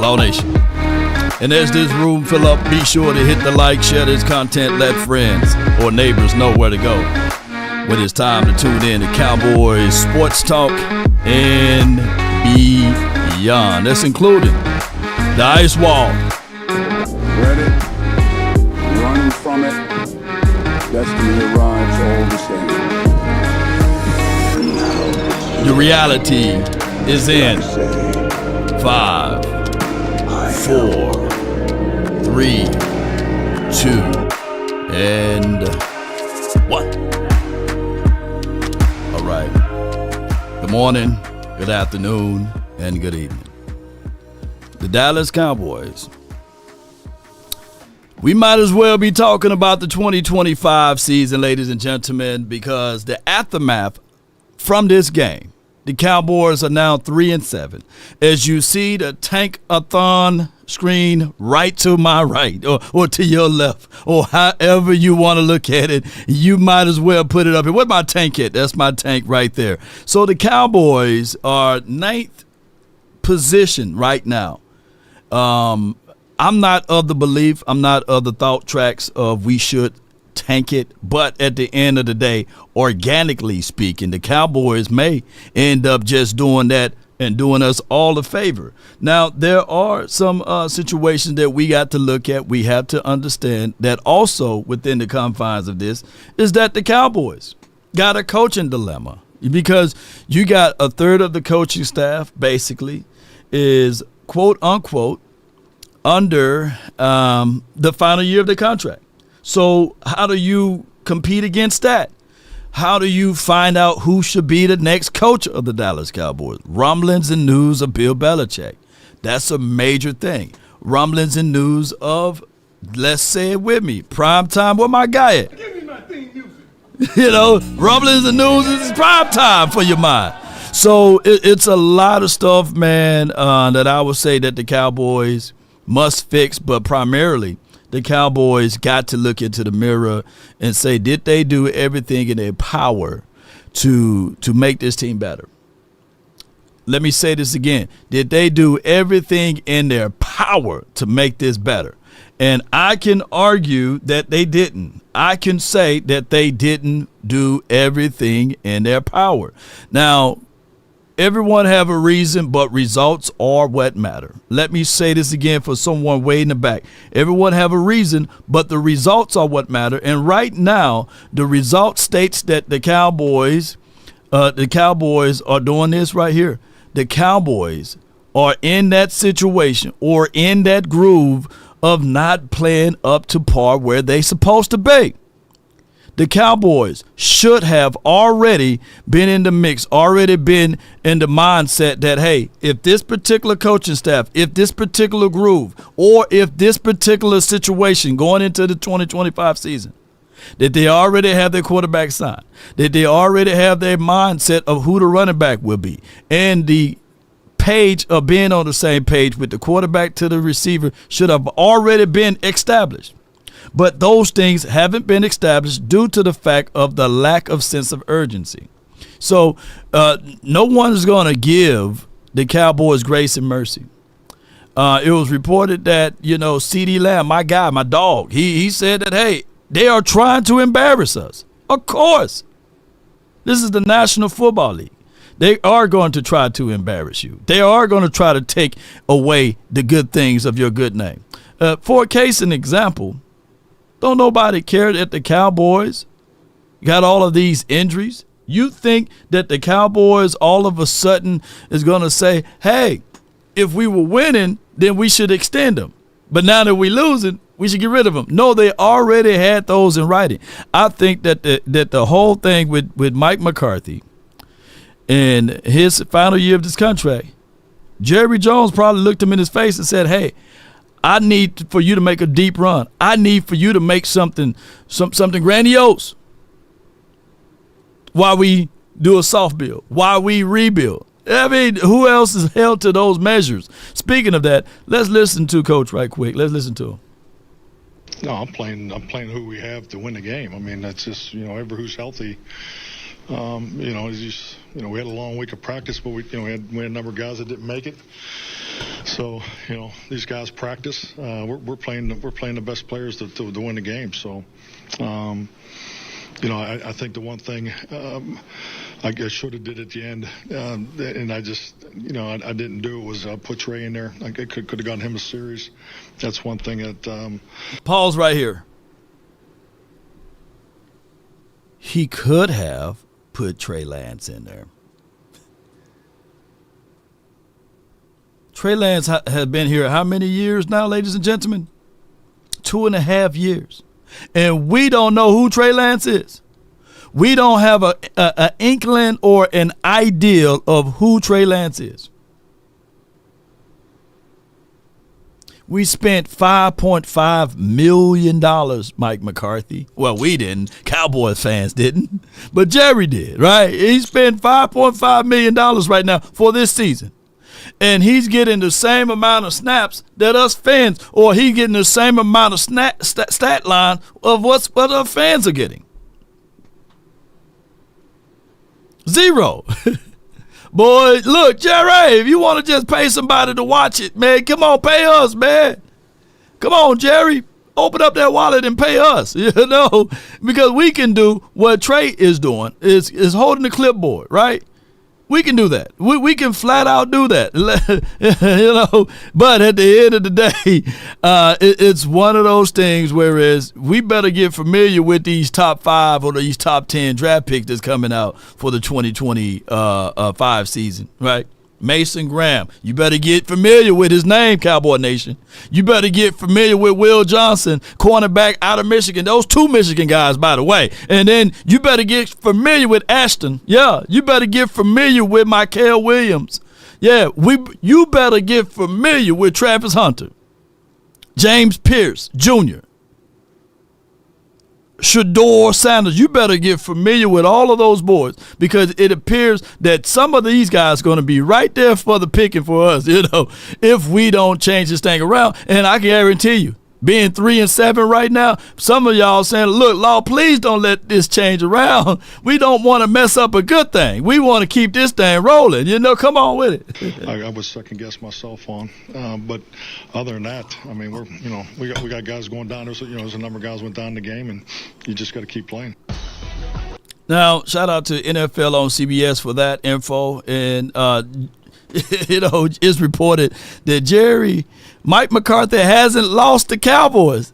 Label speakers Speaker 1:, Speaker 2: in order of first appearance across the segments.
Speaker 1: Law Nation. And as this room fill up, be sure to hit the like, share this content, let friends or neighbors know where to go when it's time to tune in to Cowboys Sports Talk and beyond. That's including the Ice Wall.
Speaker 2: Ready, running from it, destiny arrives all the same.
Speaker 1: The reality is in 5, 4, 3, 2, and 1. All right. Good morning, good afternoon, and good evening. The Dallas Cowboys. We might as well be talking about the 2025 season, ladies and gentlemen, because the aftermath from this game, the Cowboys are now 3-7. As you see the tank-a-thon screen right to my right or to your left, or however you want to look at it, you might as well put it up here. Where's my tank at? That's my tank right there. So the Cowboys are 9th position right now. I'm not of the belief, I'm not of the thought tracks of we should tank it, but at the end of the day, organically speaking, the Cowboys may end up just doing that and doing us all a favor. Now, there are some situations that we got to look at. We have to understand that also within the confines of this is that the Cowboys got a coaching dilemma, because you got a third of the coaching staff basically is quote unquote under the final year of the contract. So how do you compete against that? How do you find out who should be the next coach of the Dallas Cowboys? Rumblings and news of Bill Belichick. That's a major thing. Rumblings and news of, let's say it with me, prime time. Where my guy at?
Speaker 3: Give me my theme music.
Speaker 1: Rumblings and news is prime time for your mind. So it's a lot of stuff, man, that I would say that the Cowboys must fix, but primarily the Cowboys got to look into the mirror and say, did they do everything in their power to make this team better? Let me say this again. Did they do everything in their power to make this better? And I can argue that they didn't. I can say that they didn't do everything in their power. Now, everyone have a reason, but results are what matter. Let me say this again for someone way in the back. Everyone have a reason, but the results are what matter. And right now, the result states that the Cowboys are doing this right here. The Cowboys are in that situation or in that groove of not playing up to par where they supposed to be. The Cowboys should have already been in the mix, already been in the mindset that, hey, if this particular coaching staff, if this particular groove, or if this particular situation going into the 2025 season, that they already have their quarterback signed, that they already have their mindset of who the running back will be, and the page of being on the same page with the quarterback to the receiver should have already been established. But those things haven't been established due to the fact of the lack of sense of urgency. So no one is going to give the Cowboys grace and mercy. It was reported that, CeeDee Lamb, my guy, my dog, he said that, hey, they are trying to embarrass us. Of course. This is the National Football League. They are going to try to embarrass you. They are going to try to take away the good things of your good name. For a case and example, don't nobody care that the Cowboys got all of these injuries. You think that the Cowboys all of a sudden is going to say, hey, if we were winning, then we should extend them. But now that we're losing, we should get rid of them. No, they already had those in writing. I think that the whole thing with Mike McCarthy and his final year of this contract, Jerry Jones probably looked him in his face and said, hey, I need for you to make a deep run. I need for you to make something grandiose while we do a soft build, while we rebuild. I mean, who else is held to those measures? Speaking of that, let's listen to Coach right quick. Let's listen to him.
Speaker 4: No, I'm playing who we have to win the game. I mean, that's just, who's healthy
Speaker 3: It's just, we had a long week of practice, but we had a number of guys that didn't make it. So, these guys practice. We're playing the best players to win the game. So, I think the one thing I should have did at the end, and I just, I didn't do it, was put Trey in there. I could have gotten him a series. That's one thing that.
Speaker 1: Pause right here. He could have put Trey Lance in there. Trey Lance has been here how many years now, ladies and gentlemen? 2.5 years. And we don't know who Trey Lance is. We don't have an inkling or an idea of who Trey Lance is. We spent $5.5 million, Mike McCarthy. Well, we didn't. Cowboys fans didn't. But Jerry did, right? He spent $5.5 million right now for this season. And he's getting the same amount of snaps that us fans, or he's getting the same amount of stat line of what our fans are getting. 0. Boy, look, Jerry, if you want to just pay somebody to watch it, man, come on, pay us, man. Come on, Jerry. Open up that wallet and pay us, because we can do what Trey is doing, is holding the clipboard, right? We can do that. We can flat out do that, But at the end of the day, it's one of those things whereas we better get familiar with these top 5 or these top 10 draft picks that's coming out for the 2025 season, right? Mason Graham. You better get familiar with his name, Cowboy Nation. You better get familiar with Will Johnson, cornerback out of Michigan. Those 2 Michigan guys, by the way. And then you better get familiar with Ashton. Yeah, you better get familiar with Mykel Williams. Yeah, you better get familiar with Travis Hunter, James Pierce Jr., Shador Sanders. You better get familiar with all of those boys because it appears that some of these guys are going to be right there for the picking for us, if we don't change this thing around. And I can guarantee you, being 3-7 right now, some of y'all saying, look, Law, please don't let this change around. We don't want to mess up a good thing. We want to keep this thing rolling. Come on with it.
Speaker 3: I would second guess myself on, but other than that, I mean, we got guys going down. There's a number of guys went down in the game, and you just got to keep playing.
Speaker 1: Now, shout out to NFL on CBS for that info, and it's reported that Mike McCarthy hasn't lost the Cowboys.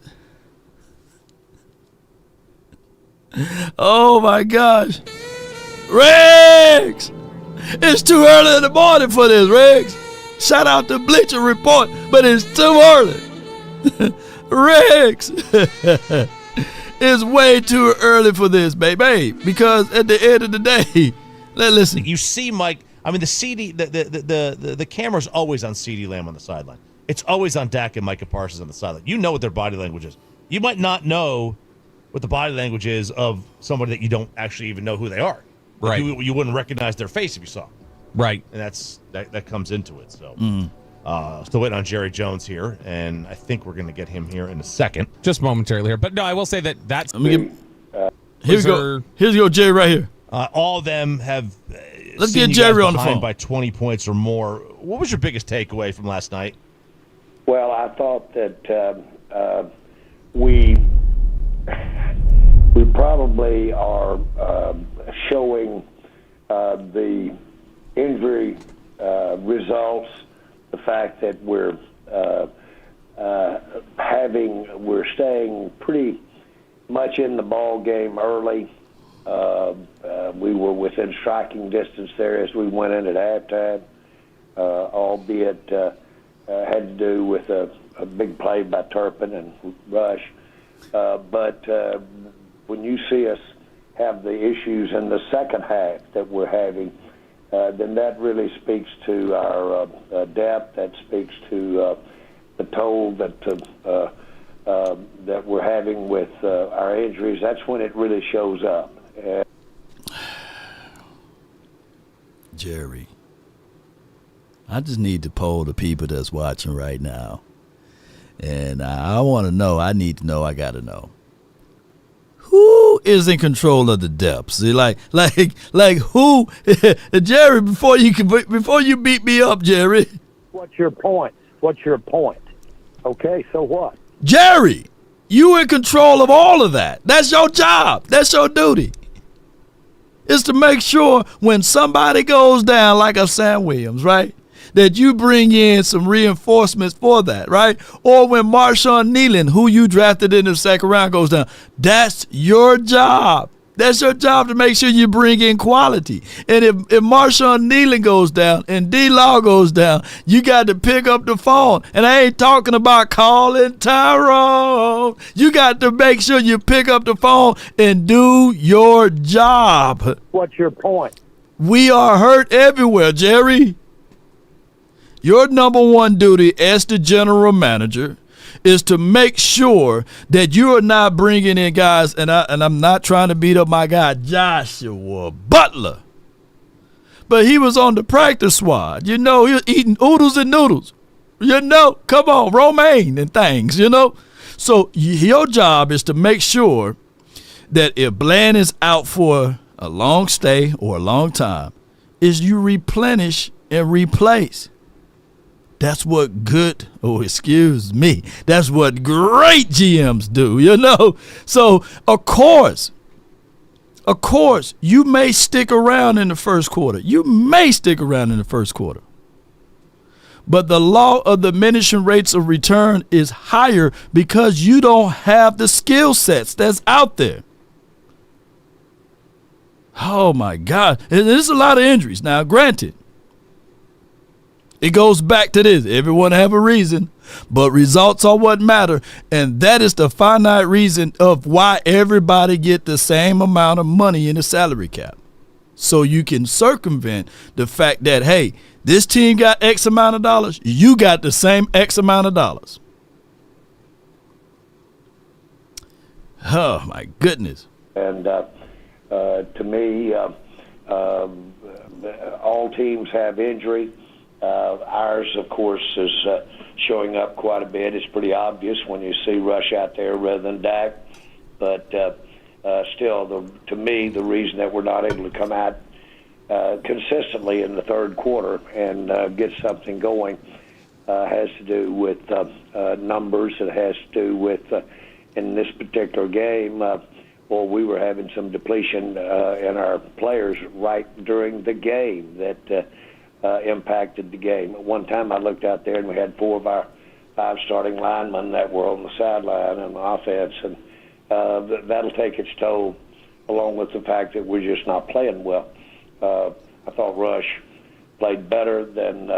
Speaker 1: Oh, my gosh. Riggs! It's too early in the morning for this, Riggs. Shout out to Bleacher Report, but it's too early. Riggs! It's way too early for this, baby, because at the end of the day, listen.
Speaker 4: You see Mike, I mean, the camera's always on CeeDee Lamb on the sideline. It's always on Dak and Micah Parsons on the sideline. You know what their body language is. You might not know what the body language is of somebody that you don't actually even know who they are. Right. You wouldn't recognize their face if you saw them. Right. And that comes into it. So still waiting on Jerry Jones here, and I think we're going to get him here in a second.
Speaker 5: Just momentarily here. But no, I will say that's...
Speaker 1: Here we go. Here's your Jerry right here.
Speaker 4: All of them have
Speaker 1: Let's get Jerry on the phone.
Speaker 4: By 20 points or more. What was your biggest takeaway from last night?
Speaker 6: Well, I thought that we probably are showing the injury results, the fact that we're staying pretty much in the ball game early. We were within striking distance there as we went in at halftime, albeit had to do with a big play by Turpin and Rush. But when you see us have the issues in the second half that we're having, then that really speaks to our depth. That speaks to the toll that we're having with our injuries. That's when it really shows up.
Speaker 1: Jerry, I just need to poll the people that's watching right now. And I want to know, I need to know, I got to know. Who who is in control of the depths? See, like who, Jerry? Before you beat me up, Jerry.
Speaker 6: What's your point? Okay, so what?
Speaker 1: Jerry, you in control of all of that. That's your job. That's your duty. Is to make sure when somebody goes down, like a Sam Williams, right, that you bring in some reinforcements for that, right? Or when Marshawn Nealon, who you drafted in the second round, goes down. That's your job. That's your job to make sure you bring in quality. And if Marshawn Nealon goes down and D-Law goes down, you got to pick up the phone. And I ain't talking about calling Tyrone. You got to make sure you pick up the phone and do your job.
Speaker 6: What's your point?
Speaker 1: We are hurt everywhere, Jerry. Your number one duty as the general manager is to make sure that you are not bringing in guys, and I'm not trying to beat up my guy Joshua Butler, but he was on the practice squad. You know, he was eating oodles and noodles. You know, come on, romaine and things, you know. So your job is to make sure that if Bland is out for a long stay or a long time, is you replenish and replace. That's what that's what great GMs do, you know? So, of course, you may stick around in the first quarter. But the law of diminishing rates of return is higher because you don't have the skill sets that's out there. Oh, my God. There's a lot of injuries. Now, granted, it goes back to this. Everyone have a reason, but results are what matter. And that is the finite reason of why everybody get the same amount of money in the salary cap. So you can circumvent the fact that, hey, this team got X amount of dollars. You got the same X amount of dollars. Oh, my goodness.
Speaker 6: And to me, all teams have injury. Ours, of course, is showing up quite a bit. It's pretty obvious when you see Rush out there rather than Dak. But still, to me, the reason that we're not able to come out consistently in the third quarter and get something going has to do with numbers. It has to do with, in this particular game, we were having some depletion in our players right during the game that impacted the game. At one time I looked out there and we had 4 of our 5 starting linemen that were on the sideline on the offense, and that'll take its toll, along with the fact that we're just not playing well. I thought Rush played better than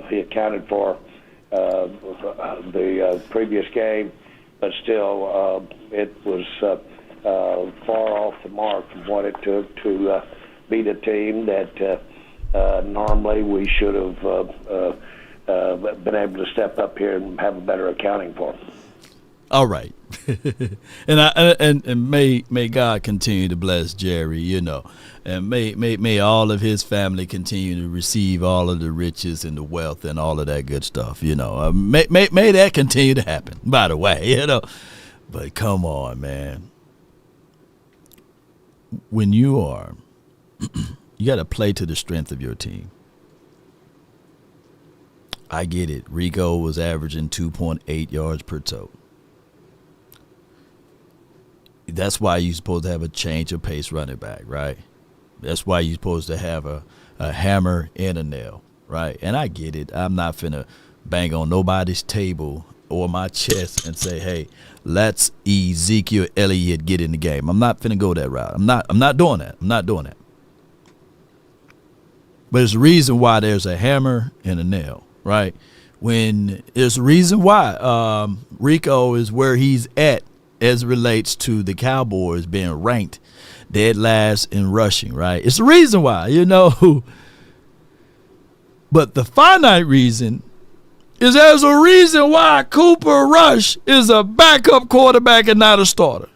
Speaker 6: he accounted for the previous game, but still it was far off the mark from what it took to beat a team that normally we should have been able to step up here and have a better accounting for.
Speaker 1: All right. and may God continue to bless Jerry, you know, and may all of his family continue to receive all of the riches and the wealth and all of that good stuff, you know. May that continue to happen, by the way, you know. But come on, man. When you are you got to play to the strength of your team. I get it. Rico was averaging 2.8 yards per toe. That's why you're supposed to have a change of pace running back, right? That's why you're supposed to have a hammer and a nail, right? And I get it. I'm not finna bang on nobody's table or my chest and say, hey, let's Ezekiel Elliott get in the game. I'm not finna go that route. I'm not doing that. I'm not doing that. But there's a reason why there's a hammer and a nail, right? When there's a reason why Rico is where he's at as it relates to the Cowboys being ranked dead last in rushing, right? It's the reason why, you know. But the finite reason is there's a reason why Cooper Rush is a backup quarterback and not a starter.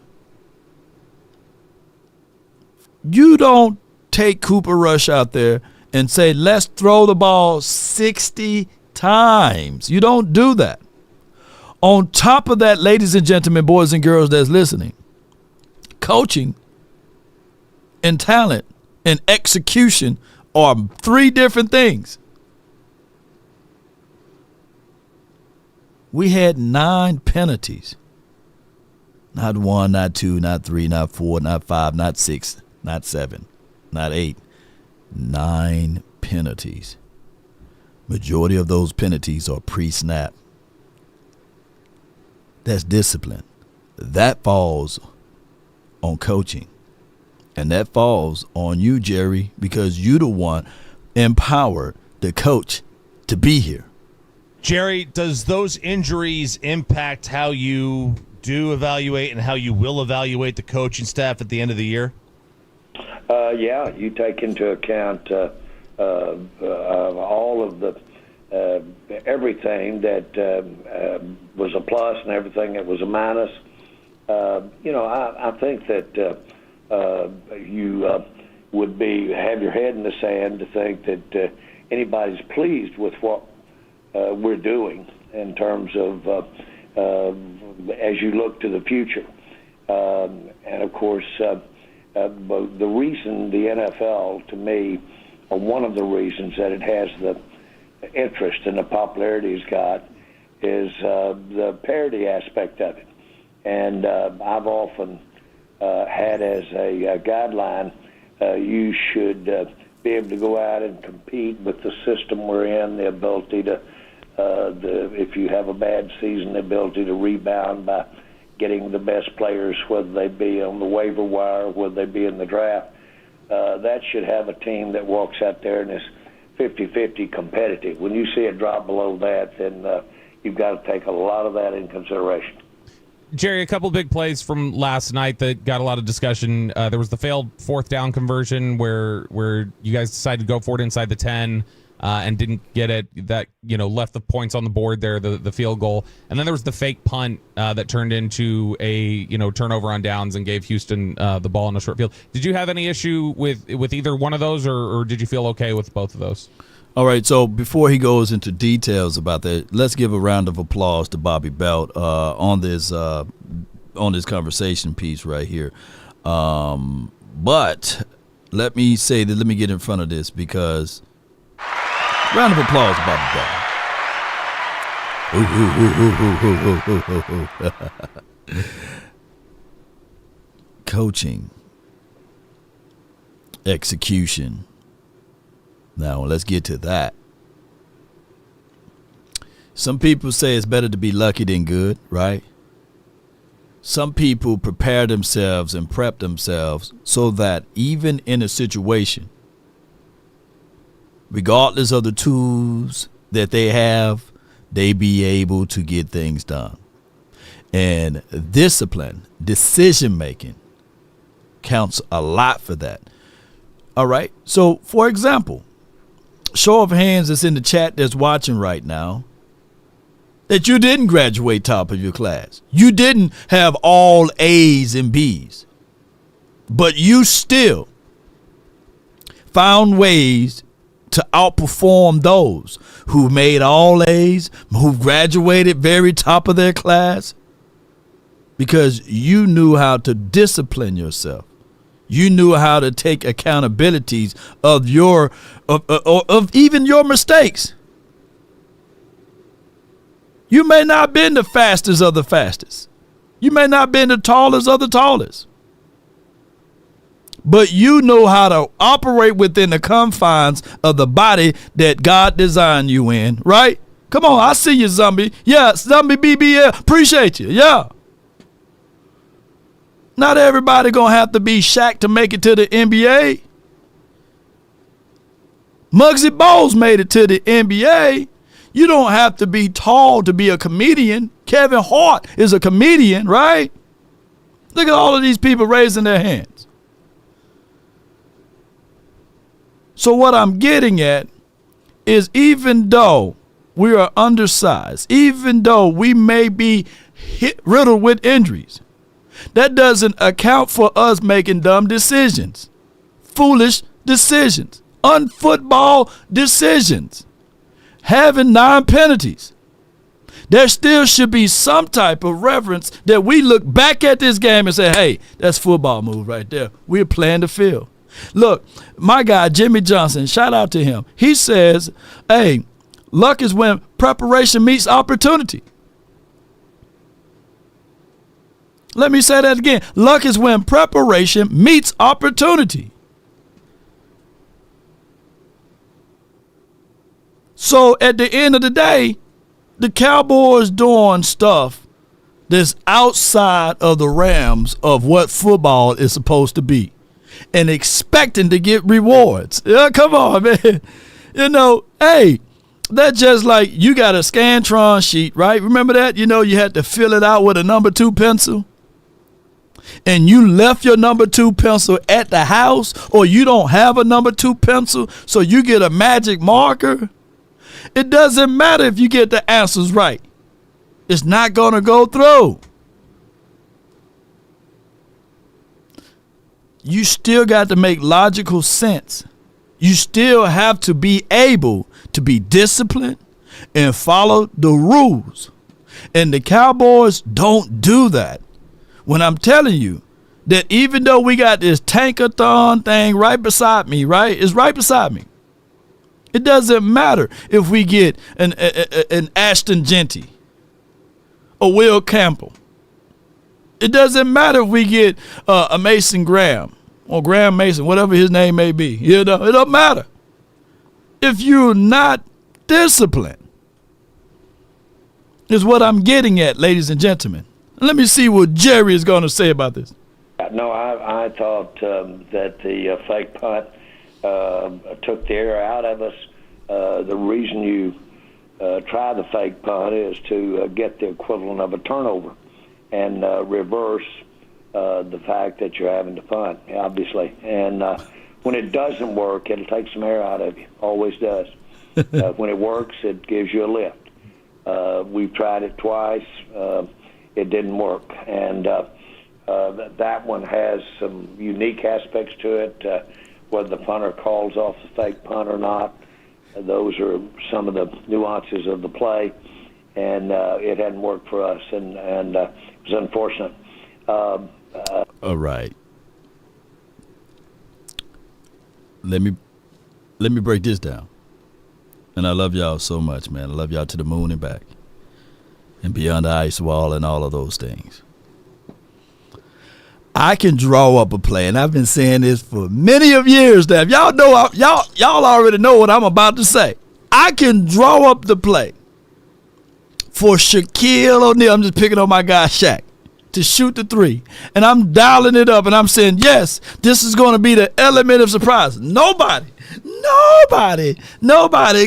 Speaker 1: You don't take Cooper Rush out there and say, let's throw the ball 60 times. You don't do that. On top of that, ladies and gentlemen, boys and girls that's listening, Coaching and talent and execution are three different things. We had 9 penalties. Not 1, not 2, not 3, not 4, not 5, not 6, not 7, not 8. 9 penalties. Majority of those penalties are pre-snap. That's discipline. That falls on coaching. And that falls on you, Jerry, because you the one empowered the coach to be here.
Speaker 4: Jerry, does those injuries impact how you do evaluate and how you will evaluate the coaching staff at the end of the year?
Speaker 6: Yeah, you take into account all of the everything that was a plus and everything that was a minus. I think that you would have your head in the sand to think that anybody's pleased with what we're doing in terms of as you look to the future. And of course, the reason the NFL, to me, or one of the reasons that it has the interest and the popularity it's got is the parity aspect of it. And I've often had as a guideline, you should be able to go out and compete with the system we're in, the ability to, if you have a bad season, the ability to rebound by getting the best players, whether they be on the waiver wire, whether they be in the draft. That should have a team that walks out there and is 50-50 competitive. When you see it drop below that, then you've got to take a lot of that in consideration.
Speaker 5: Jerry, a couple big plays from last night that got a lot of discussion. There was the failed 4th down conversion where you guys decided to go for it inside the 10 and didn't get it. That left the points on the board there, the field goal. And then there was the fake punt that turned into a turnover on downs and gave Houston the ball in a short field. Did you have any issue with either one of those, or did you feel okay with both of those?
Speaker 1: All right, so before he goes into details about that, let's give a round of applause to Bobby Belt on this conversation piece right here. But let me say that, let me get in front of this, because round of applause to Bobby Belt. Coaching, execution. Now, let's get to that. Some people say it's better to be lucky than good, right? Some people prepare themselves and prep themselves so that even in a situation, regardless of the tools that they have, they be able to get things done. And discipline, decision-making counts a lot for that. All right? So, for example, show of hands that's in the chat that's watching right now, that you didn't graduate top of your class. You didn't have all A's and B's. But you still found ways to outperform those who made all A's, who graduated very top of their class, because you knew how to discipline yourself. You knew how to take accountabilities of of even your mistakes. You may not have been the fastest of the fastest. You may not have been the tallest of the tallest. But you know how to operate within the confines of the body that God designed you in, right? Come on, I see you, Zombie. Yeah, Zombie BBL, appreciate you, yeah. Not everybody gonna have to be Shaq to make it to the NBA. Muggsy Bogues made it to the NBA. You don't have to be tall to be a comedian. Kevin Hart is a comedian, right? Look at all of these people raising their hands. So what I'm getting at is, even though we are undersized, even though we may be riddled with injuries, that doesn't account for us making dumb decisions, foolish decisions, unfootball decisions, having 9 penalties. there still should be some type of reverence that we look back at this game and say, hey, that's football move right there. We're playing the field. Look, my guy, Jimmy Johnson, shout out to him. He says, hey, luck is when preparation meets opportunity. Let me say that again. Luck is when preparation meets opportunity. So at the end of the day, the Cowboys doing stuff that's outside of the realms of what football is supposed to be and expecting to get rewards. Yeah, come on, man. You know, hey, that's just like you got a Scantron sheet, right? Remember that? You know, you had to fill it out with a number 2 pencil. And you left your number 2 pencil at the house, or you don't have a number 2 pencil, so you get a magic marker. It doesn't matter if you get the answers right. It's not going to go through. You still got to make logical sense. You still have to be able to be disciplined and follow the rules. And the Cowboys don't do that. When I'm telling you that even though we got this tankathon thing right beside me, right? It's right beside me. It doesn't matter if we get an Ashton Genty or Will Campbell. It doesn't matter if we get a Mason Graham or Graham Mason, whatever his name may be. You know, it don't matter. If you're not disciplined, is what I'm getting at, ladies and gentlemen. Let me see what Jerry is going to say about this.
Speaker 6: No, I thought that the fake punt took the air out of us. The reason you try the fake punt is to get the equivalent of a turnover and reverse the fact that you're having to punt, obviously. And when it doesn't work, it'll take some air out of you. Always does. When it works, it gives you a lift. We've tried it twice. It didn't work. And that one has some unique aspects to it, whether the punter calls off the fake punt or not. Those are some of the nuances of the play, and it hadn't worked for us, and it was unfortunate.
Speaker 1: All right. Let me break this down. And I love y'all so much, man. I love y'all to the moon and back, and beyond the ice wall and all of those things. I can draw up a play, and I've been saying this for many of years now. Y'all know, y'all already know what I'm about to say. I can draw up the play for Shaquille O'Neal. I'm just picking on my guy Shaq to shoot the 3, and I'm dialing it up, and I'm saying, yes, this is going to be the element of surprise. Nobody,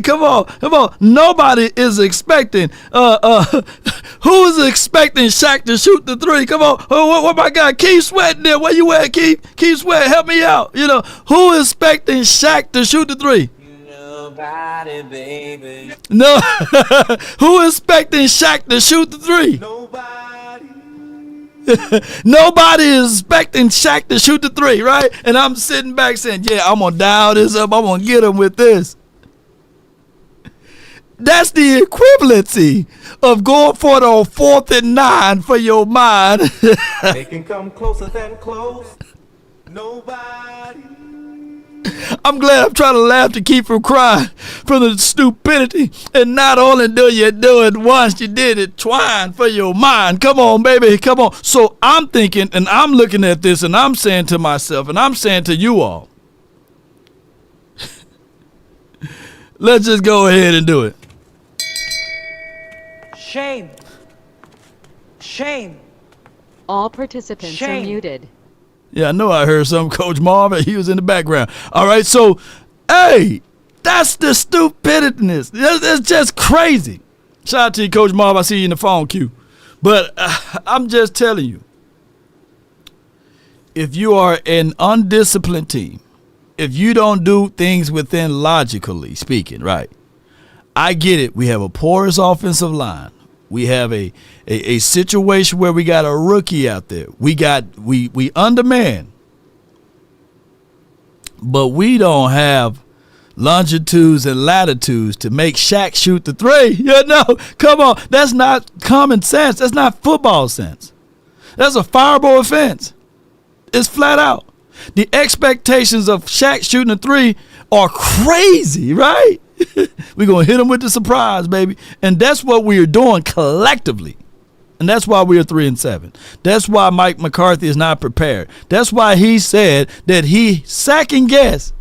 Speaker 1: come on. Nobody is expecting, who is expecting Shaq to shoot the 3? Come on. What my guy, Keith Sweat there? Where you at, Keith? Keith Sweat, help me out. You know, who is expecting Shaq to shoot the 3? Nobody, baby. No. Who is expecting Shaq to shoot the 3? Nobody. Nobody is expecting Shaq to shoot the 3, right? And I'm sitting back saying, yeah, I'm going to dial this up. I'm going to get him with this. That's the equivalency of going for it on 4th and 9 for your mind. They can come closer than close. Nobody. I'm glad I'm trying to laugh to keep from crying from the stupidity. And not only do you do it once, you did it twice for your mind. Come on, baby. Come on. So I'm thinking, and I'm looking at this, and I'm saying to myself, and I'm saying to you all, let's just go ahead and do it.
Speaker 7: Shame. Shame.
Speaker 8: All participants
Speaker 7: Shame.
Speaker 8: are muted.
Speaker 1: Yeah, I know I heard some Coach Marvin. He was in the background. All right, so, hey, that's the stupidness. It's just crazy. Shout out to you, Coach Marvin. I see you in the phone queue. But I'm just telling you, if you are an undisciplined team, if you don't do things within logically speaking, right, I get it. We have a porous offensive line. We have a situation where we got a rookie out there. We undermanned. But we don't have longitudes and latitudes to make Shaq shoot the three. Come on. That's not common sense. That's not football sense. That's a fireable offense. It's flat out. The expectations of Shaq shooting a three are crazy, right? We're going to hit him with the surprise, baby. And that's what we are doing collectively. And that's why we are 3-7. That's why Mike McCarthy is not prepared. That's why he said that he second guessed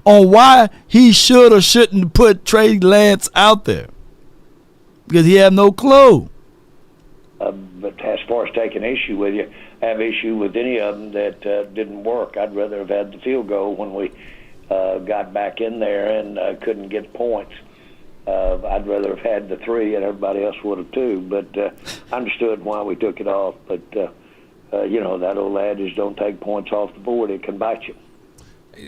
Speaker 1: on why he should or shouldn't put Trey Lance out there. Because he had no clue.
Speaker 6: But as far as taking issue with you, I have issue with any of them that didn't work. I'd rather have had the field goal when we got back in there and couldn't get points. I'd rather have had the three, and everybody else would have too. But I understood why we took it off. But, that old adage, don't take points off the board. It can bite you.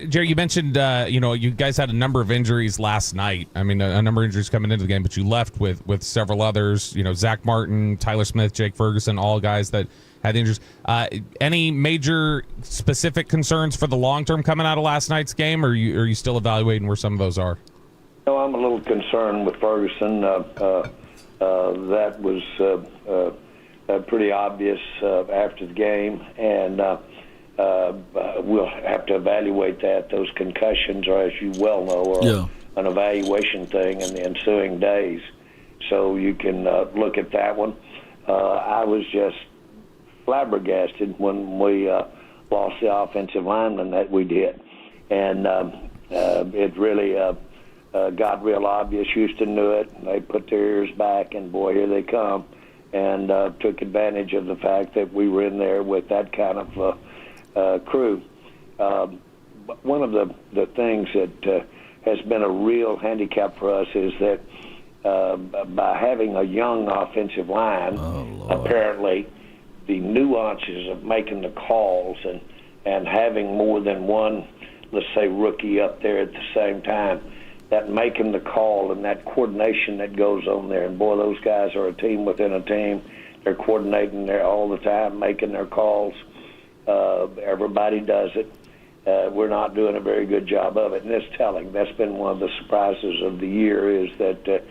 Speaker 5: Jerry, you mentioned, you guys had a number of injuries last night. I mean, a number of injuries coming into the game, but you left with several others. Zach Martin, Tyler Smith, Jake Ferguson, all guys that had injuries. Any major specific concerns for the long term coming out of last night's game, or are you still evaluating where some of those are?
Speaker 6: No, I'm a little concerned with Ferguson. That was pretty obvious after the game, and we'll have to evaluate that. Those concussions are, as you well know, an evaluation thing in the ensuing days. So you can look at that one. I was just flabbergasted when we lost the offensive lineman that we did. And it really got real obvious. Houston knew it. They put their ears back, and boy, here they come. And took advantage of the fact that we were in there with that kind of crew. But one of the things that has been a real handicap for us is that by having a young offensive line, apparently the nuances of making the calls and having more than one, let's say, rookie up there at the same time, that making the call and that coordination that goes on there. And boy, those guys are a team within a team. They're coordinating there all the time, making their calls. Everybody does it. We're not doing a very good job of it, and it's telling. That's been one of the surprises of the year, is that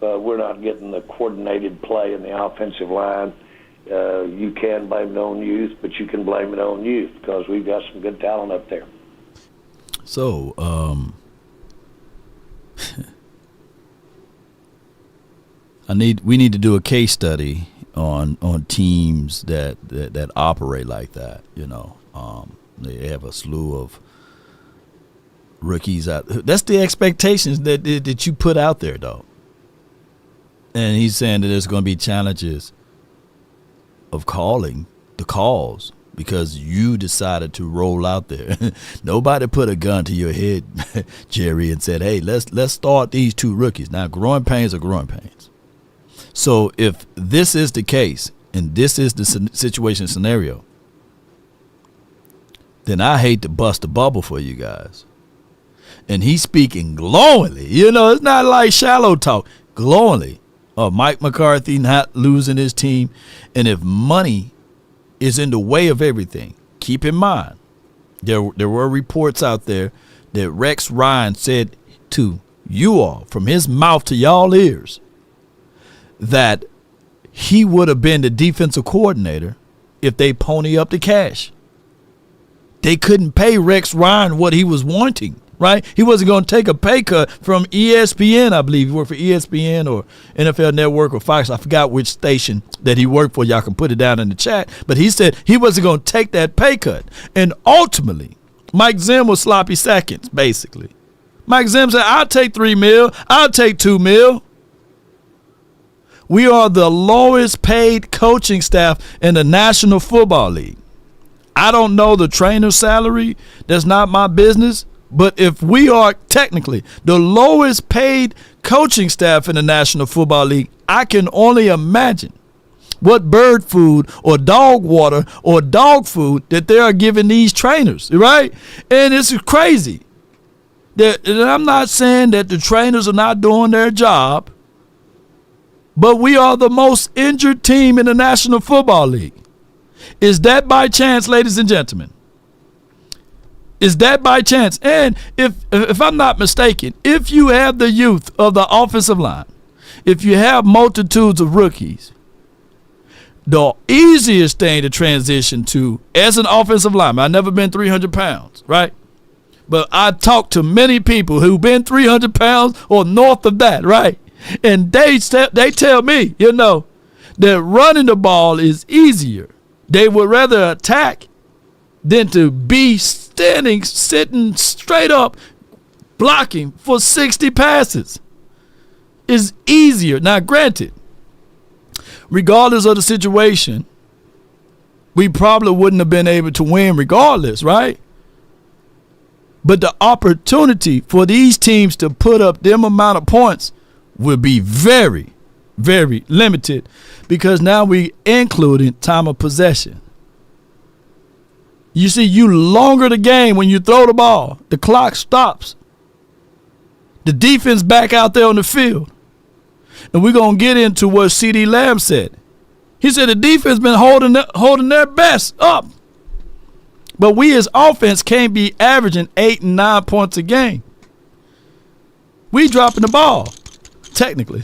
Speaker 6: we're not getting the coordinated play in the offensive line. You can blame it on youth, but you can blame it on youth because we've got some good talent up there.
Speaker 1: So, we need to do a case study on teams that operate like that. They have a slew of rookies out. That's the expectations that you put out there, though. And he's saying that there's going to be challenges of calling the calls because you decided to roll out there. Nobody put a gun to your head, Jerry, and said, "Hey, let's start these two rookies." Now, growing pains are growing pains. So if this is the case and this is the situation scenario, then I hate to bust a bubble for you guys. And he's speaking glowingly. It's not like shallow talk. Glowingly. Mike McCarthy not losing his team. And if money is in the way of everything, keep in mind, there were reports out there that Rex Ryan said to you all, from his mouth to y'all ears, that he would have been the defensive coordinator if they pony up the cash. They couldn't pay Rex Ryan what he was wanting, right? He wasn't going to take a pay cut from ESPN, I believe. He worked for ESPN or NFL Network or Fox. I forgot which station that he worked for. Y'all can put it down in the chat. But he said he wasn't going to take that pay cut. And ultimately, Mike Zim was sloppy seconds, basically. Mike Zim said, I'll take $3 million. I'll take $2 million. We are the lowest paid coaching staff in the National Football League. I don't know the trainer's salary. That's not my business. But if we are technically the lowest paid coaching staff in the National Football League, I can only imagine what bird food or dog water or dog food that they are giving these trainers, right? And it's crazy. And I'm not saying that the trainers are not doing their job, but we are the most injured team in the National Football League. Is that by chance, ladies and gentlemen? Is that by chance? And if I'm not mistaken, if you have the youth of the offensive line, if you have multitudes of rookies, the easiest thing to transition to as an offensive lineman, I've never been 300 pounds, right? But I talked to many people who've been 300 pounds or north of that, right? And they tell me, that running the ball is easier. They would rather attack than to be sitting straight up, blocking for 60 passes. Is easier. Now, granted, regardless of the situation, we probably wouldn't have been able to win regardless, right? But the opportunity for these teams to put up them amount of points will be very, very limited because now we including time of possession. You see, you longer the game when you throw the ball. The clock stops. The defense back out there on the field. And we're going to get into what C.D. Lamb said. He said the defense been holding their best up. But we as offense can't be averaging 8 and 9 points a game. We dropping the ball, technically.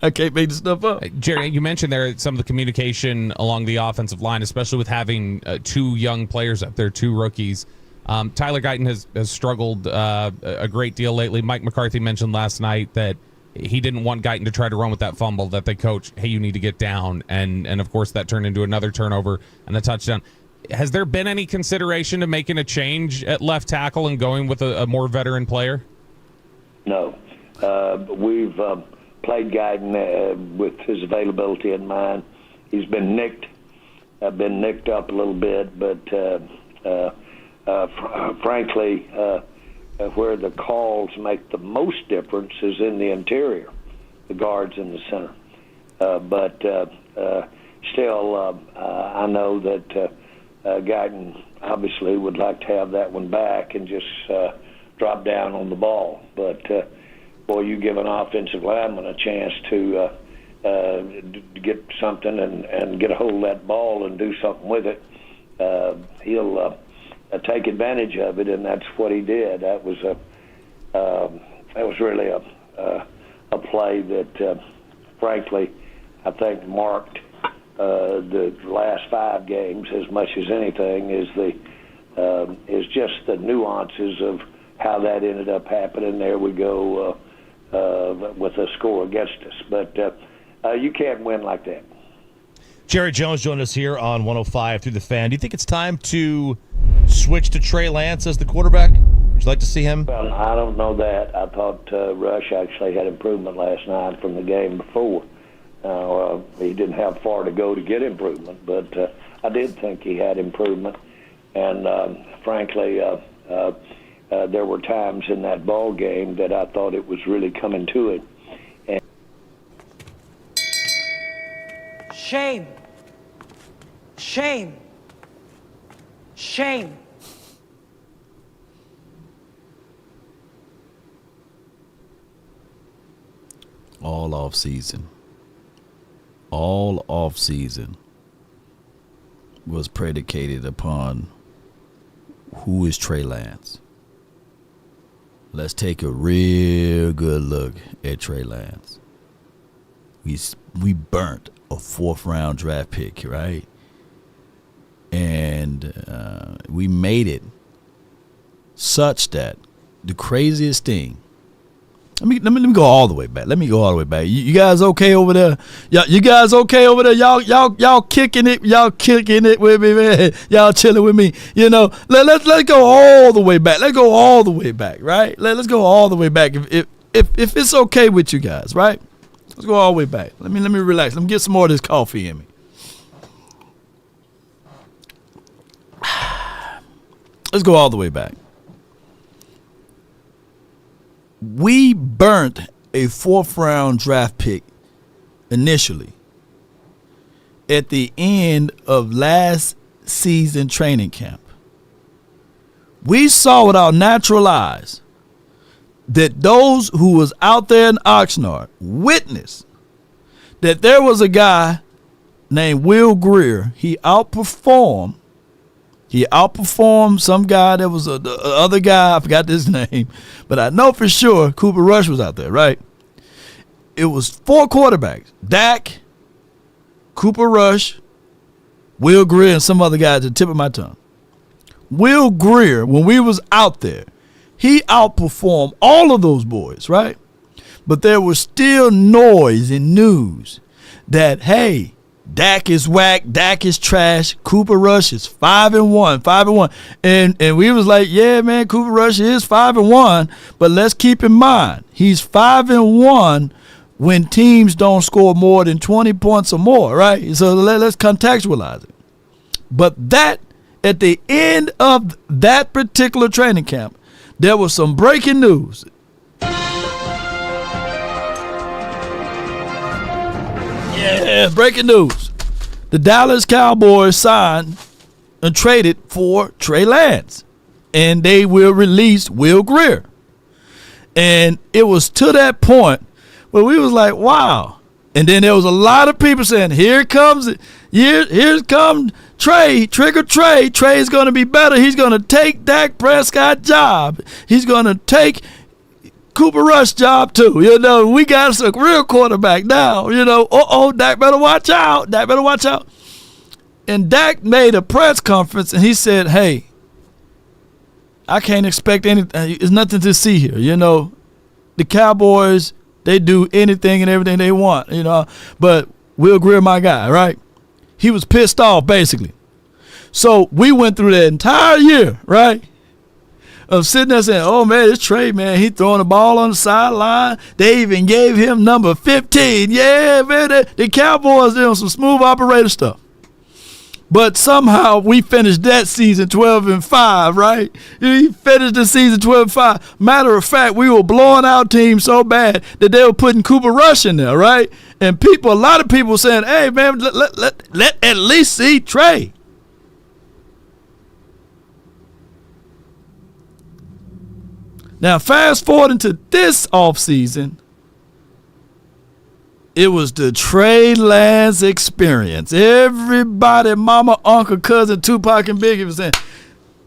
Speaker 1: I can't make this stuff up.
Speaker 5: Jerry, you mentioned there some of the communication along the offensive line, especially with having two young players up there, two rookies. Tyler Guyton has struggled a great deal lately. Mike McCarthy mentioned last night that he didn't want Guyton to try to run with that fumble, that they coach, hey, you need to get down. And of course, that turned into another turnover and a touchdown. Has there been any consideration to making a change at left tackle and going with a more veteran player?
Speaker 6: No. We've played Guyton with his availability in mind. He's been nicked. Been nicked up a little bit, but frankly, where the calls make the most difference is in the interior, the guards in the center. But still, I know that Guyton obviously would like to have that one back and just drop down on the ball. But, boy, you give an offensive lineman a chance to get something and get a hold of that ball and do something with it, he'll take advantage of it, and that's what he did. That was really a play that, frankly, I think marked the last 5 games as much as anything. Is just the nuances of how that ended up happening. There we go with a score against us, but you can't win like that.
Speaker 4: Jerry Jones joined us here on 105 through the Fan. Do you think it's time to switch to Trey Lance as the quarterback? Would you like to see him?
Speaker 6: Well, I don't know that. I thought Rush actually had improvement last night from the game before. He didn't have far to go to get improvement, but I did think he had improvement. And frankly, there were times in that ball game that I thought it was really coming to it.
Speaker 7: Shame. Shame. Shame.
Speaker 1: All off season was predicated upon who is Trey Lance. Let's take a real good look at Trey Lance. We burnt a 4th round draft pick, right? And we made it such that the craziest thing. Let me go all the way back. You guys okay over there? You guys okay over there? Y'all kicking it. Y'all kicking it with me, man. Y'all chilling with me. Let's go all the way back. Let's go all the way back, right? Let's go all the way back. If it's okay with you guys, right? Let's go all the way back. Let me relax. Let me get some more of this coffee in me. Let's go all the way back. We burnt a 4th round draft pick initially at the end of last season training camp. We saw with our natural eyes that those who was out there in Oxnard witnessed that there was a guy named Will Greer. He outperformed He outperformed some guy that was the other guy. I forgot his name. But I know for sure Cooper Rush was out there, right? It was 4 quarterbacks. Dak, Cooper Rush, Will Greer, and some other guy at the tip of my tongue. Will Greer, when we was out there, he outperformed all of those boys, right? But there was still noise and news that, hey, Dak is whack, Dak is trash, Cooper Rush is 5-1. And we was like, yeah, man, Cooper Rush is 5-1, but let's keep in mind, he's 5-1 when teams don't score more than 20 points or more, right? So let's contextualize it. But that, at the end of that particular training camp, there was some breaking news. Yeah, breaking news. The Dallas Cowboys signed and traded for Trey Lance, and they will release Will Greer. And it was to that point where we was like, wow. And then there was a lot of people saying, here comes Trey, Trigger Trey. Trey's going to be better. He's going to take Dak Prescott's job. He's going to take Cooper Rush's job too. You know, we got us a real quarterback now. You know, Dak better watch out. Dak better watch out. And Dak made a press conference and he said, hey, I can't expect anything. There's nothing to see here. You know, the Cowboys, they do anything and everything they want, you know. But Will Greer, my guy, right? He was pissed off, basically. So we went through that entire year, right, of sitting there saying, oh, man, this Trey, man, he throwing the ball on the sideline. They even gave him number 15. Yeah, man, the Cowboys doing some smooth operator stuff. But somehow we finished that season 12-5, right? We finished the season 12-5. Matter of fact, we were blowing out teams so bad that they were putting Cooper Rush in there, right? And a lot of people saying, hey, man, let at least see Trey. Now, fast forward into this offseason, it was the Trey Lance experience. Everybody, mama, uncle, cousin, Tupac, and Biggie was saying,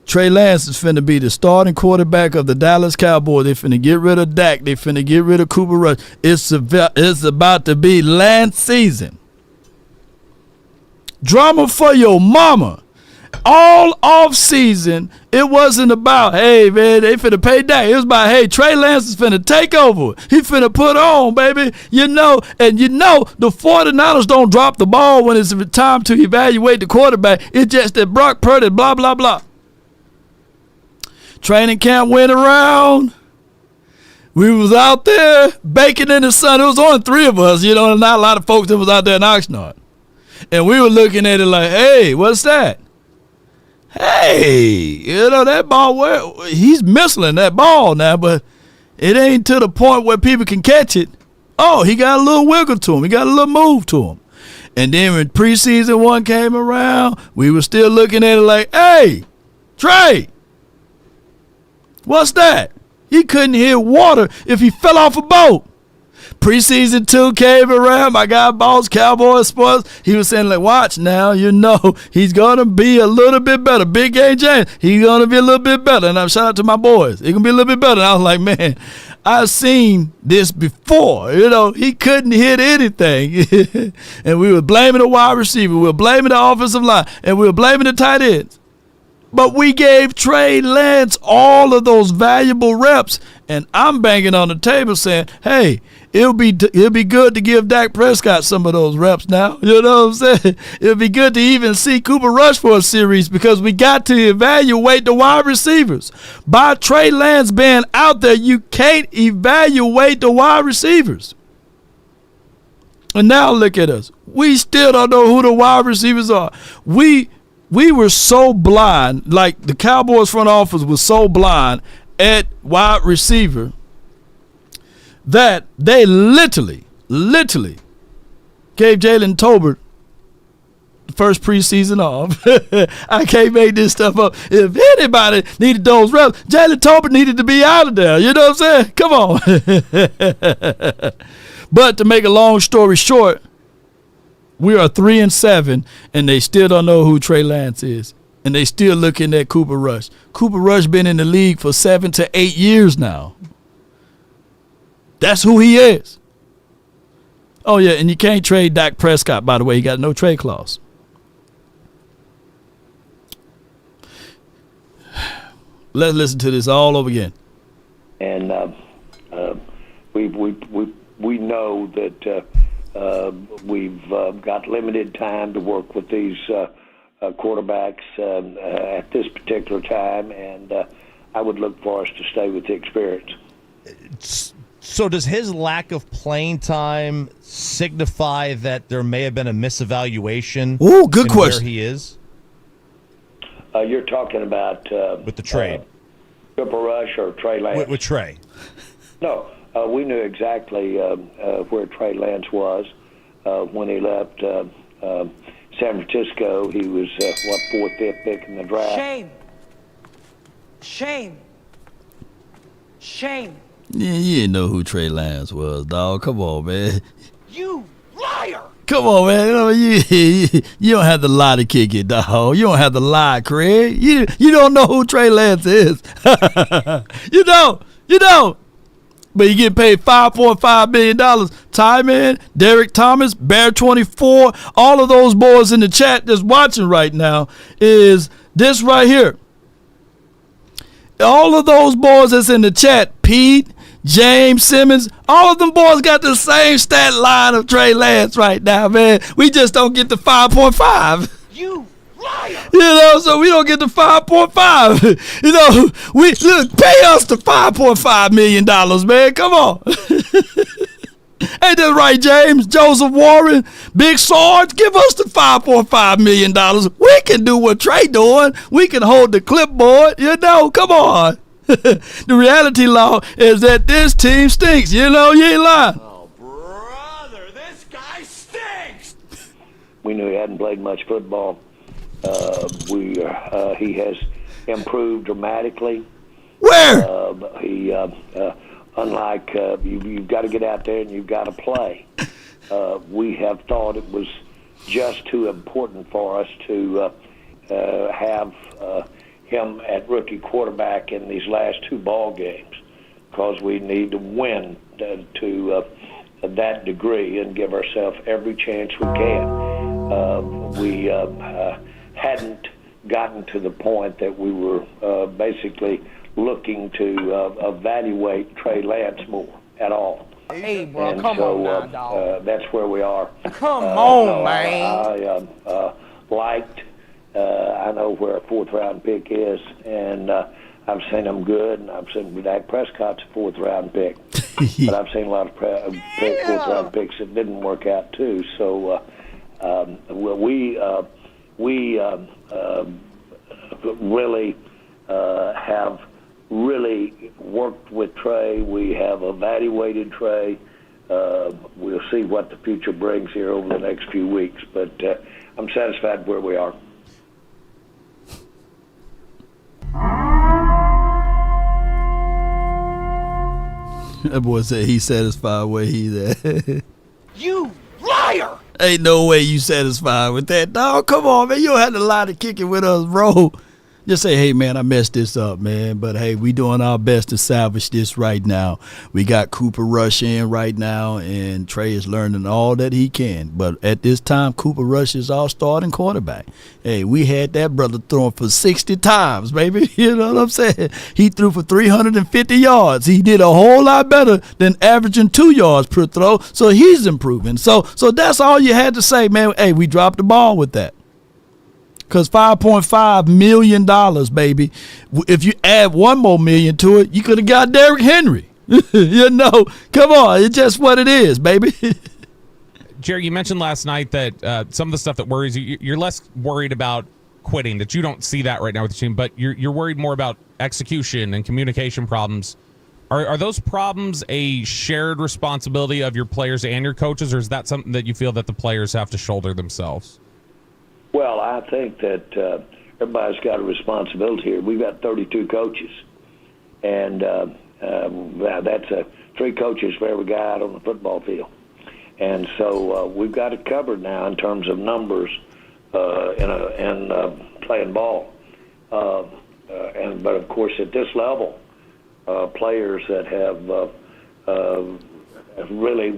Speaker 1: Trey Lance is finna be the starting quarterback of the Dallas Cowboys. They finna get rid of Dak. They finna get rid of Cooper Rush. It's about to be Lance season. Drama for your mama. All off season, it wasn't about, hey, man, they finna pay Dak. It was about, hey, Trey Lance is finna take over. He finna put on, baby. You know, the 49ers don't drop the ball when it's time to evaluate the quarterback. It's just that Brock Purdy, blah, blah, blah. Training camp went around. We was out there baking in the sun. It was only 3 of us, you know, and not a lot of folks that was out there in Oxnard. And we were looking at it like, hey, what's that? Hey, you know, that ball, he's missing that ball now, but it ain't to the point where people can catch it. Oh, he got a little wiggle to him. He got a little move to him. And then when preseason 1 came around, we were still looking at it like, hey, Trey, what's that? He couldn't hit water if he fell off a boat. Preseason 2 came around. My guy, Boss Cowboys Sports, he was saying, like, watch now, you know, he's going to be a little bit better. Big Game James, he's going to be a little bit better. And I'm shout out to my boys. He going to be a little bit better. And I was like, man, I've seen this before. You know, he couldn't hit anything. And we were blaming the wide receiver. We were blaming the offensive line. And we were blaming the tight ends. But we gave Trey Lance all of those valuable reps. And I'm banging on the table saying, hey, it'll be good to give Dak Prescott some of those reps now. You know what I'm saying? It'll be good to even see Cooper Rush for a series because we got to evaluate the wide receivers. By Trey Lance being out there, you can't evaluate the wide receivers. And now look at us. We still don't know who the wide receivers are. We were so blind, like the Cowboys front office was so blind at wide receiver that they literally gave Jalen Tolbert the first preseason off. I can't make this stuff up. If anybody needed those reps, Jalen Tolbert needed to be out of there. You know what I'm saying? Come on. But to make a long story short, we are 3-7, and they still don't know who Trey Lance is. And they still looking at Cooper Rush. Cooper Rush been in the league for 7 to 8 years now. That's who he is. Oh, yeah, and you can't trade Dak Prescott, by the way. He got no trade clause. Let's listen to this all over again.
Speaker 6: And we know that we've got limited time to work with these quarterbacks at this particular time, and I would look for us to stay with the experience.
Speaker 4: So does his lack of playing time signify that there may have been a misevaluation?
Speaker 1: Ooh, good question.
Speaker 4: Where he is?
Speaker 6: You're talking about
Speaker 4: with the trade.
Speaker 6: Cooper Rush or Trey Lance?
Speaker 4: With Trey.
Speaker 6: No, we knew exactly where Trey Lance was when he left San Francisco. He was, 4th, 5th pick in the draft.
Speaker 7: Shame. Shame. Shame.
Speaker 1: Yeah, you didn't know who Trey Lance was, dog. Come on, man.
Speaker 7: You liar!
Speaker 1: Come on, man. You don't have to lie to kick it, dog. You don't have to lie, Craig. You don't know who Trey Lance is. You don't. But you get paid $5.5 million. Tyman, Derek Thomas, Bear 24, all of those boys in the chat that's watching right now is this right here. All of those boys that's in the chat, Pete, James Simmons, all of them boys got the same stat line of Trey Lance right now, man. We just don't get the 5.5.
Speaker 7: You liar!
Speaker 1: You know, so we don't get the 5.5. You know, pay us the $5.5 million, man. Come on. Ain't that right, James? Joseph Warren, Big Sarge, give us the $5.5 million. We can do what Trey doing. We can hold the clipboard. You know, come on. The reality law is that this team stinks. You know, you ain't lying.
Speaker 4: Oh, brother, this guy stinks.
Speaker 6: We knew he hadn't played much football. He has improved dramatically.
Speaker 1: Where?
Speaker 6: Unlike you've got to get out there and you've got to play. We have thought it was just too important for us to have him at rookie quarterback in these last 2 ball games, because we need to win to that degree and give ourselves every chance we can. We hadn't gotten to the point that we were basically looking to evaluate Trey Lance more at all.
Speaker 7: Hey, bro,
Speaker 6: And
Speaker 7: come
Speaker 6: so,
Speaker 7: on now, dog.
Speaker 6: that's where we are.
Speaker 7: Come on, man.
Speaker 6: I know where a 4th round pick is, and I've seen them good, and I've seen Dak Prescott's a 4th round pick. But I've seen a lot of 4th round picks that didn't work out too. So we really have really worked with Trey. We have evaluated Trey. We'll see what the future brings here over the next few weeks, but I'm satisfied where we are.
Speaker 1: That boy said he's satisfied where he's at.
Speaker 7: You liar!
Speaker 1: Ain't no way you satisfied with that, dog. Come on, man. You don't have to lie to kick it with us, bro. Just say, hey, man, I messed this up, man. But, hey, we doing our best to salvage this right now. We got Cooper Rush in right now, and Trey is learning all that he can. But at this time, Cooper Rush is our starting quarterback. Hey, we had that brother throwing for 60 times, baby. You know what I'm saying? He threw for 350 yards. He did a whole lot better than averaging 2 yards per throw, so he's improving. So that's all you had to say, man. Hey, we dropped the ball with that. Because $5.5 million, baby, if you add $1 more million to it, you could have got Derrick Henry. You know, come on. It's just what it is, baby.
Speaker 5: Jerry, you mentioned last night that some of the stuff that worries you, you're less worried about quitting, that you don't see that right now with the team, but you're worried more about execution and communication problems. Are those problems a shared responsibility of your players and your coaches, or is that something that you feel that the players have to shoulder themselves?
Speaker 6: Well, I think that everybody's got a responsibility here. We've got 32 coaches, and that's 3 coaches for every guy out on the football field. And so we've got it covered now in terms of numbers in playing ball. But of course, at this level, players that have really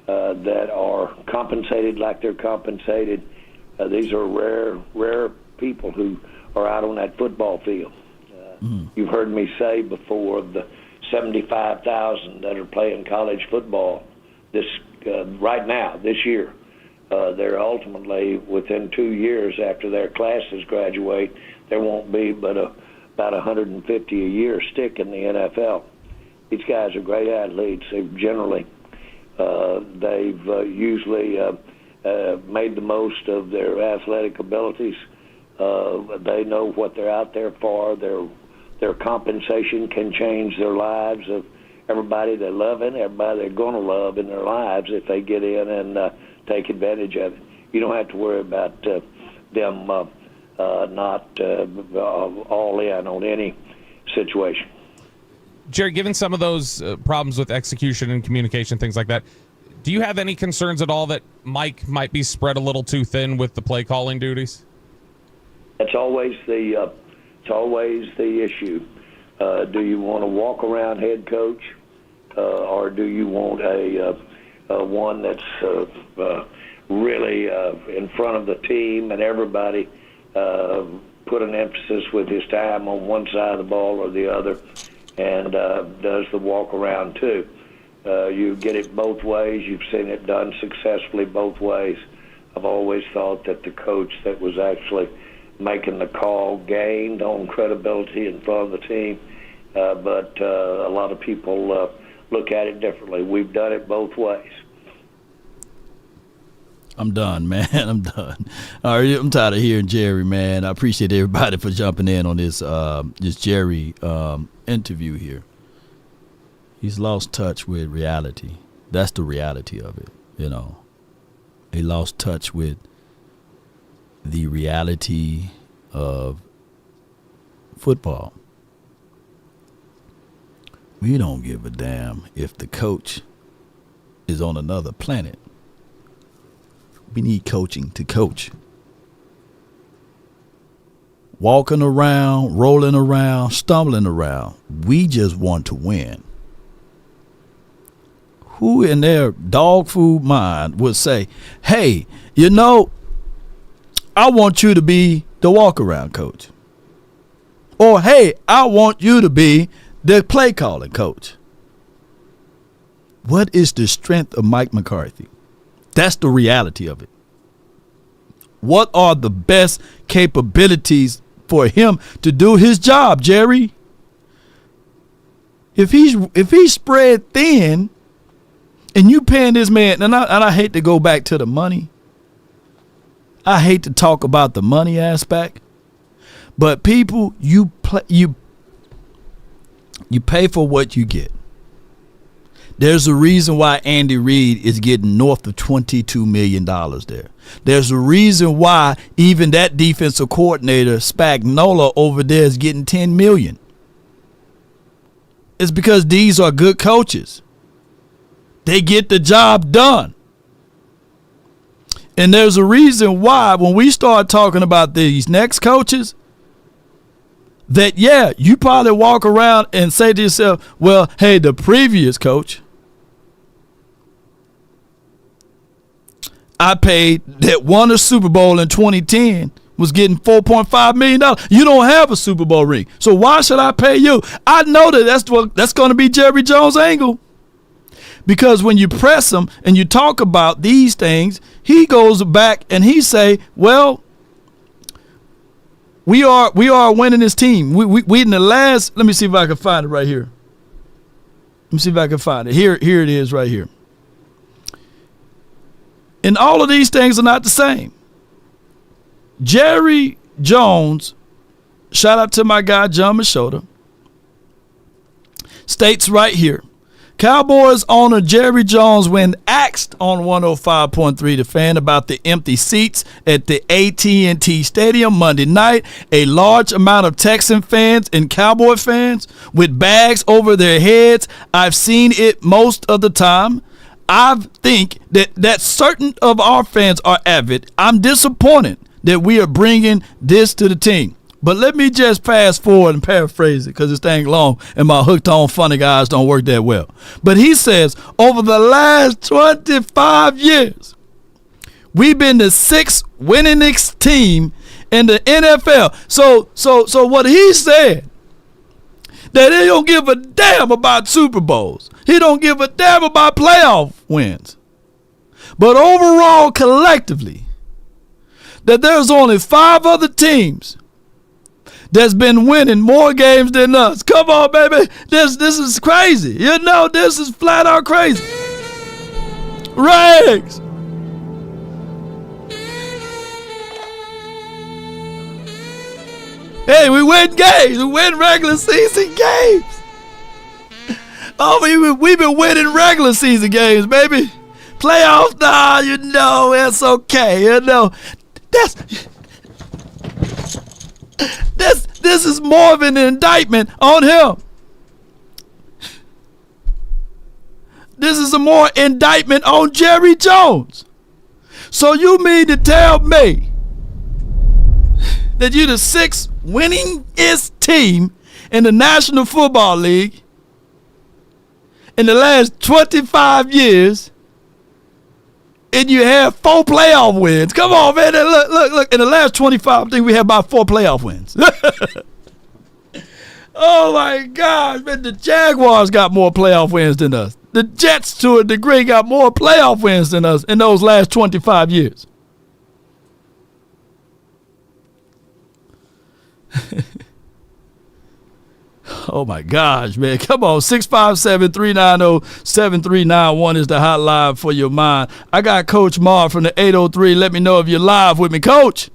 Speaker 6: that are compensated like they're compensated. These are rare people who are out on that football field. You've heard me say before of the 75,000 that are playing college football right now, this year. They're ultimately, within 2 years after their classes graduate, there won't be but about 150 a year stick in the NFL. These guys are great athletes. They've generally, they've usually made the most of their athletic abilities. They know what they're out there for. Their compensation can change their lives of everybody they love and everybody they're going to love in their lives if they get in and take advantage of it. You don't have to worry about them not all in on any situation.
Speaker 5: Jerry, given some of those problems with execution and communication, things like that, do you have any concerns at all that Mike might be spread a little too thin with the play calling duties?
Speaker 6: That's always the issue. Do you want a walk around head coach, or do you want a one that's really in front of the team and everybody put an emphasis with his time on one side of the ball or the other, and does the walk around too? You get it both ways. You've seen it done successfully both ways. I've always thought that the coach that was actually making the call gained on credibility in front of the team, but a lot of people look at it differently. We've done it both ways.
Speaker 1: I'm done, man. I'm done. All right, I'm tired of hearing Jerry, man. I appreciate everybody for jumping in on this Jerry interview here. He's lost touch with reality. That's the reality of it, you know. He lost touch with the reality of football. We don't give a damn if the coach is on another planet. We need coaching to coach. Walking around, rolling around, stumbling around. We just want to win. Who in their dog food mind would say, hey, you know, I want you to be the walk-around coach. Or, hey, I want you to be the play-calling coach. What is the strength of Mike McCarthy? That's the reality of it. What are the best capabilities for him to do his job, Jerry? If he's spread thin, and you paying this man, and I hate to go back to the money. I hate to talk about the money aspect, but people, you pay for what you get. There's a reason why Andy Reid is getting north of $22 million there. There's a reason why even that defensive coordinator, Spagnuolo, over there is getting $10 million. It's because these are good coaches. They get the job done. And there's a reason why when we start talking about these next coaches, that, yeah, you probably walk around and say to yourself, well, hey, the previous coach, I paid that won a Super Bowl in 2010 was getting $4.5 million. You don't have a Super Bowl ring. So why should I pay you? I know that's going to be Jerry Jones' angle. Because when you press him and you talk about these things, he goes back and he say, well, we are winning this team. We in the last, let me see if I can find it right here. Let me see if I can find it. Here it is right here. And all of these things are not the same. Jerry Jones, shout out to my guy John Machota, states right here, Cowboys owner Jerry Jones, when asked on 105.3 The Fan about the empty seats at the AT&T Stadium Monday night, a large amount of Texan fans and Cowboy fans with bags over their heads. I've seen it most of the time. I think that certain of our fans are avid. I'm disappointed that we are bringing this to the team. But let me just fast forward and paraphrase it because this thing long and my hooked on funny guys don't work that well. But he says, over the last 25 years, we've been the 6th winningest team in the NFL. So what he said, that he don't give a damn about Super Bowls. He don't give a damn about playoff wins. But overall, collectively, that there's only 5 other teams that's been winning more games than us. Come on, baby. This is crazy. You know, this is flat out crazy. Rags. Hey, we win games. We win regular season games. Oh, we've been winning regular season games, baby. Playoffs, nah, you know, it's okay. You know, this is more of an indictment on him. This is a more indictment on Jerry Jones. So you mean to tell me that you're the 6th winningest team in the National Football League in the last 25 years, and you have 4 playoff wins? Come on, man. Look. In the last 25, I think we have about 4 playoff wins. Oh, my gosh, man. The Jaguars got more playoff wins than us. The Jets, to a degree, got more playoff wins than us in those last 25 years. Oh, my gosh, man. Come on. 657-390-7391 is the hotline for your mind. I got Coach Marv from the 803. Let me know if you're live with me, Coach.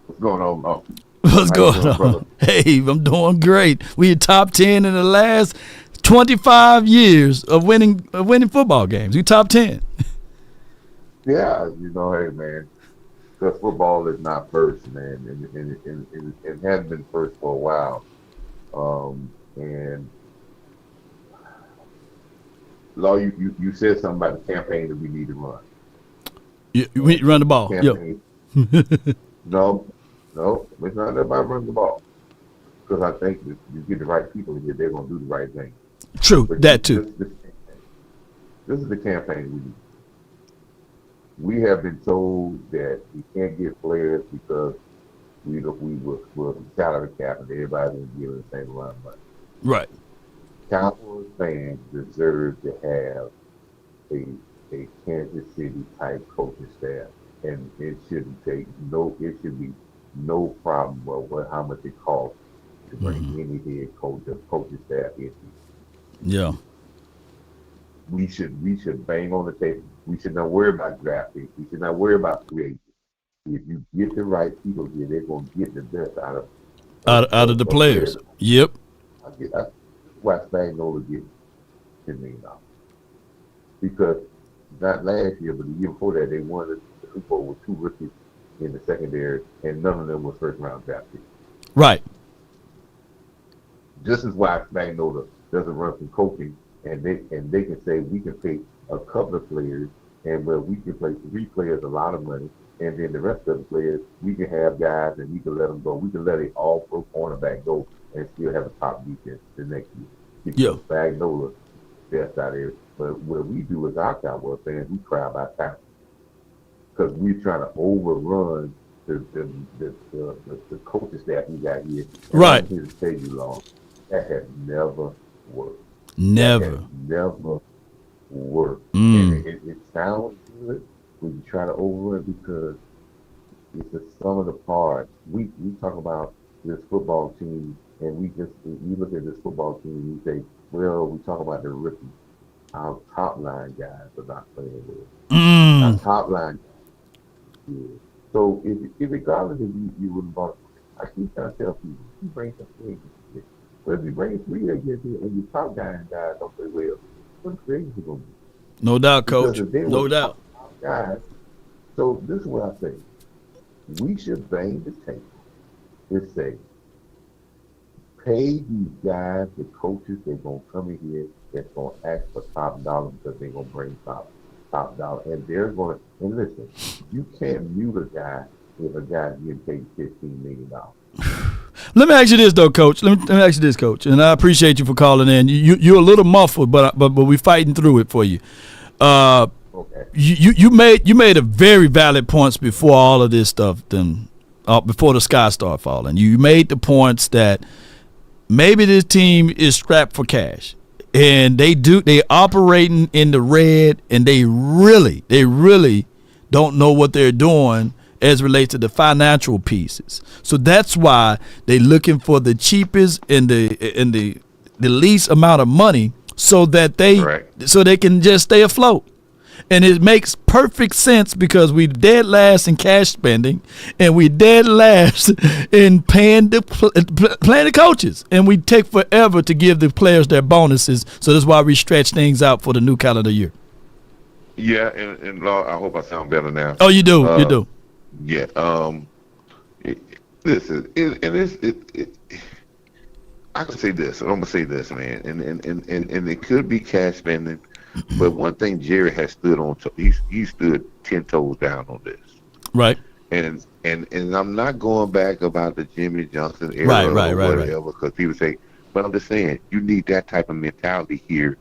Speaker 9: What's going on, Marv?
Speaker 1: What's going on?
Speaker 9: Brother?
Speaker 1: Hey, I'm doing great. We are top 10 in the last 25 years of winning football games. We top 10.
Speaker 9: Yeah, you know, hey, man. Because football is not first, man. And it hasn't been first for a while. And Law, you said something about the campaign that we need to run.
Speaker 1: We run the ball.
Speaker 9: Campaign. No, it's not about running the ball. Because I think if you get the right people here, they're going to do the right thing.
Speaker 1: True,
Speaker 9: But
Speaker 1: that too.
Speaker 9: This is the campaign we need. We have been told that we can't get players because we will salary cap and everybody's going to give the same amount of money.
Speaker 1: Right.
Speaker 9: Cowboys fans deserve to have a Kansas City type coaching staff, and it should be no problem with how much it costs to bring any head coach or coaching staff in.
Speaker 1: Yeah.
Speaker 9: We should bang on the table. We should not worry about draft picks. We should not worry about free agents. If you get the right people here, they're going to get the best out of
Speaker 1: the players. Yep.
Speaker 9: That's why Spagnuolo gets $10 million. Because not last year, but the year before that, they won the Super Bowl with 2 rookies in the secondary, and none of them were first-round draft picks.
Speaker 1: Right.
Speaker 9: This is why Spagnuolo doesn't run from coaching, and they can say we can pay a couple of players, and we can play 3 players a lot of money, and then the rest of the players, we can have guys and we can let them go. We can let an all-pro cornerback go and still have a top defense the next year. Because Spagnuolo best out there. But what we do as our Cowboys fans, we cry about talent. Because we're trying to overrun the coaching staff we got here. And
Speaker 1: right.
Speaker 9: I'm here to tell you, Long, that has never worked.
Speaker 1: Never
Speaker 9: worked. And it sounds good when you try to overrun it because it's the sum of the parts. We talk about this football team, and we look at this football team and we say, well, we talk about the rookies. Our top line guys are not playing well. Our top line guys. Yeah. So if regardless if you wouldn't bought, I keep trying to tell people, you bring some things. But if you bring 3 against you and your top guys don't play well, what things are going to do?
Speaker 1: No doubt, Coach. No doubt.
Speaker 9: Guys, so this is what I say. We should bang the table and say, pay these guys, the coaches, they're going to come in here that's going to ask for top dollar because they're going to bring top dollar. And they're going to, and listen, you can't mute a guy if a guy's getting paid $15 million.
Speaker 1: Let me ask you this, though, Coach. Let me ask you this, Coach. And I appreciate you for calling in. You're a little muffled, but we're fighting through it for you.
Speaker 9: Okay.
Speaker 1: You made a very valid points before all of this stuff. Before the sky started falling, you made the points that maybe this team is strapped for cash, and they operating in the red, and they really don't know what they're doing as relates to the financial pieces. So that's why they're looking for the cheapest and the least amount of money so that they can just stay afloat. And it makes perfect sense because we dead last in cash spending, and we dead last in paying the coaches, and we take forever to give the players their bonuses. So that's why we stretch things out for the new calendar year.
Speaker 10: Yeah, and Lord, I hope I sound better now.
Speaker 1: Oh, you do, you do.
Speaker 10: Yeah. Listen, I can say this, and I'm gonna say this, man, and it could be cash spending. But one thing Jerry has stood on, he stood 10 toes down on this.
Speaker 1: Right.
Speaker 10: And I'm not going back about the Jimmy Johnson era or whatever, because people say, but I'm just saying, you need that type of mentality here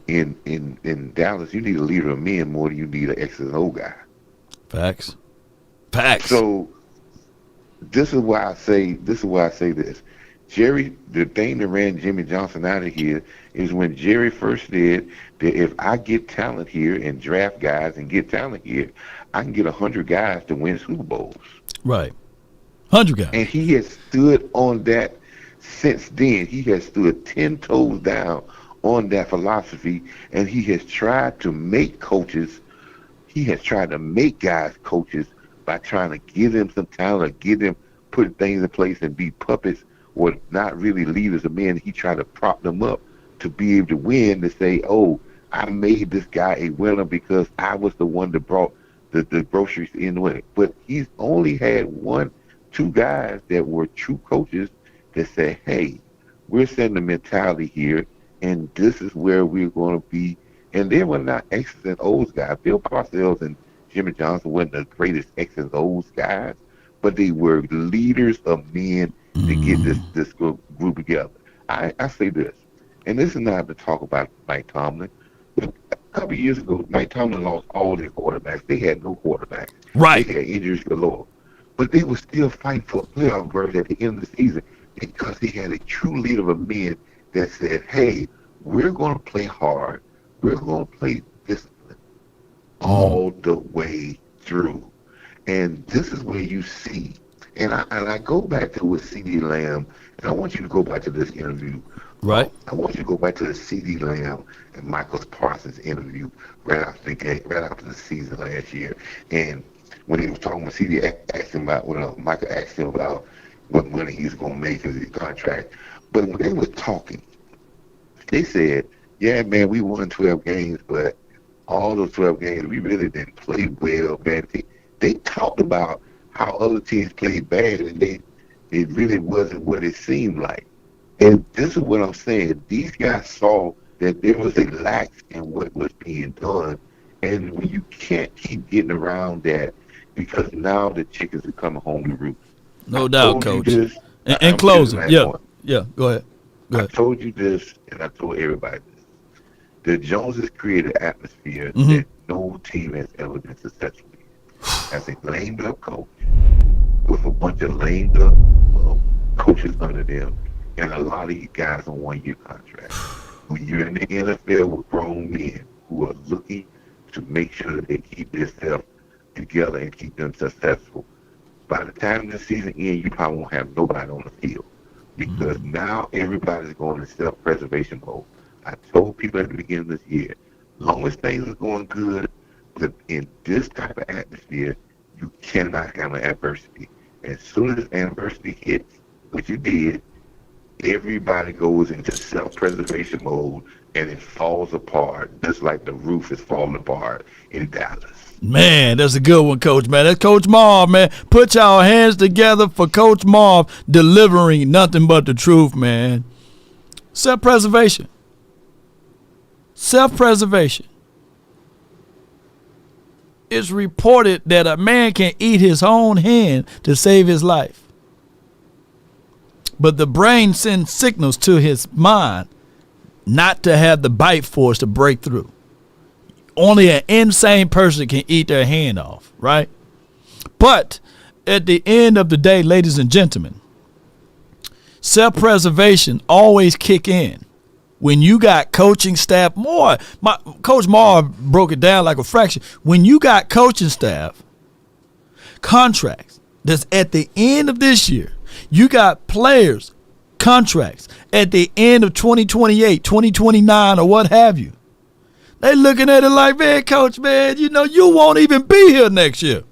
Speaker 10: in Dallas. You need a leader of men more than you need an X and O guy. Facts. So this is why I say this. Jerry, the thing that ran Jimmy Johnson out of here is when Jerry first said that if I get talent here and draft guys and get talent here, I can get 100 guys to win Super Bowls.
Speaker 1: Right. 100 guys.
Speaker 10: And he has stood on that since then. He has stood 10 toes down on that philosophy, and he has tried to make coaches, guys coaches by trying to give them some talent, put things in place and be puppets or not really leaders of men. He tried to prop them up to be able to win, to say, oh, I made this guy a winner because I was the one that brought the groceries in the way. But he's only had 1-2 guys that were true coaches that said, hey, we're setting the mentality here, and this is where we're going to be. And they were not X's and O's guys. Bill Parcells and Jimmy Johnson weren't the greatest X's and O's guys, but they were leaders of men to get this group together. I say this, and this is not to talk about Mike Tomlin, but a couple of years ago, Mike Tomlin lost all their quarterbacks. They had no quarterbacks.
Speaker 1: Right.
Speaker 10: They had injuries galore. But they were still fighting for a playoff berth at the end of the season because they had a true leader of men that said, hey, we're going to play hard. We're going to play discipline all the way through. And this is where you see, and I go back to with C.D. Lamb, and I want you to go back to this interview.
Speaker 1: Right.
Speaker 10: I want you to go back to the C.D. Lamb and Michael Parsons interview right after the season last year. And when he was talking with C.D., asked him about, Michael asked him about what money he was going to make in his contract. But when they were talking, they said, yeah, man, we won 12 games, but all those 12 games, we really didn't play well, man. They talked about how other teams played bad, and it really wasn't what it seemed like. And this is what I'm saying. These guys saw that there was a lack in what was being done, and when you can't keep getting around that, because now the chickens are coming home to roost.
Speaker 1: No doubt, Coach. In closing, go ahead.
Speaker 10: I told you this, and I told everybody this. The Joneses created an atmosphere that no team has ever been successful in. As a lamed up coach, with a bunch of lamed up coaches under them, and a lot of you guys on 1-year contracts. When you're in the NFL with grown men who are looking to make sure that they keep themselves together and keep them successful, by the time the season ends, you probably won't have nobody on the field because now everybody's going to self-preservation mode. I told people at the beginning of this year, as long as things are going good, but in this type of atmosphere, you cannot handle adversity. As soon as adversity hits, which you did, everybody goes into self-preservation mode, and it falls apart, just like the roof is falling apart in Dallas.
Speaker 1: Man, that's a good one, Coach, man. That's Coach Marv, man. Put y'all hands together for Coach Marv delivering nothing but the truth, man. Self-preservation. self-preservation. It's reported that a man can eat his own hand to save his life. But the brain sends signals to his mind not to have the bite force to break through. Only an insane person can eat their hand off, right? But at the end of the day, ladies and gentlemen, self-preservation always kick in. When you got coaching staff, Coach Marr broke it down like a fraction. When you got coaching staff, contracts that's at the end of this year, you got players, contracts at the end of 2028, 2029, or what have you. They looking at it like, man, coach, man, you won't even be here next year.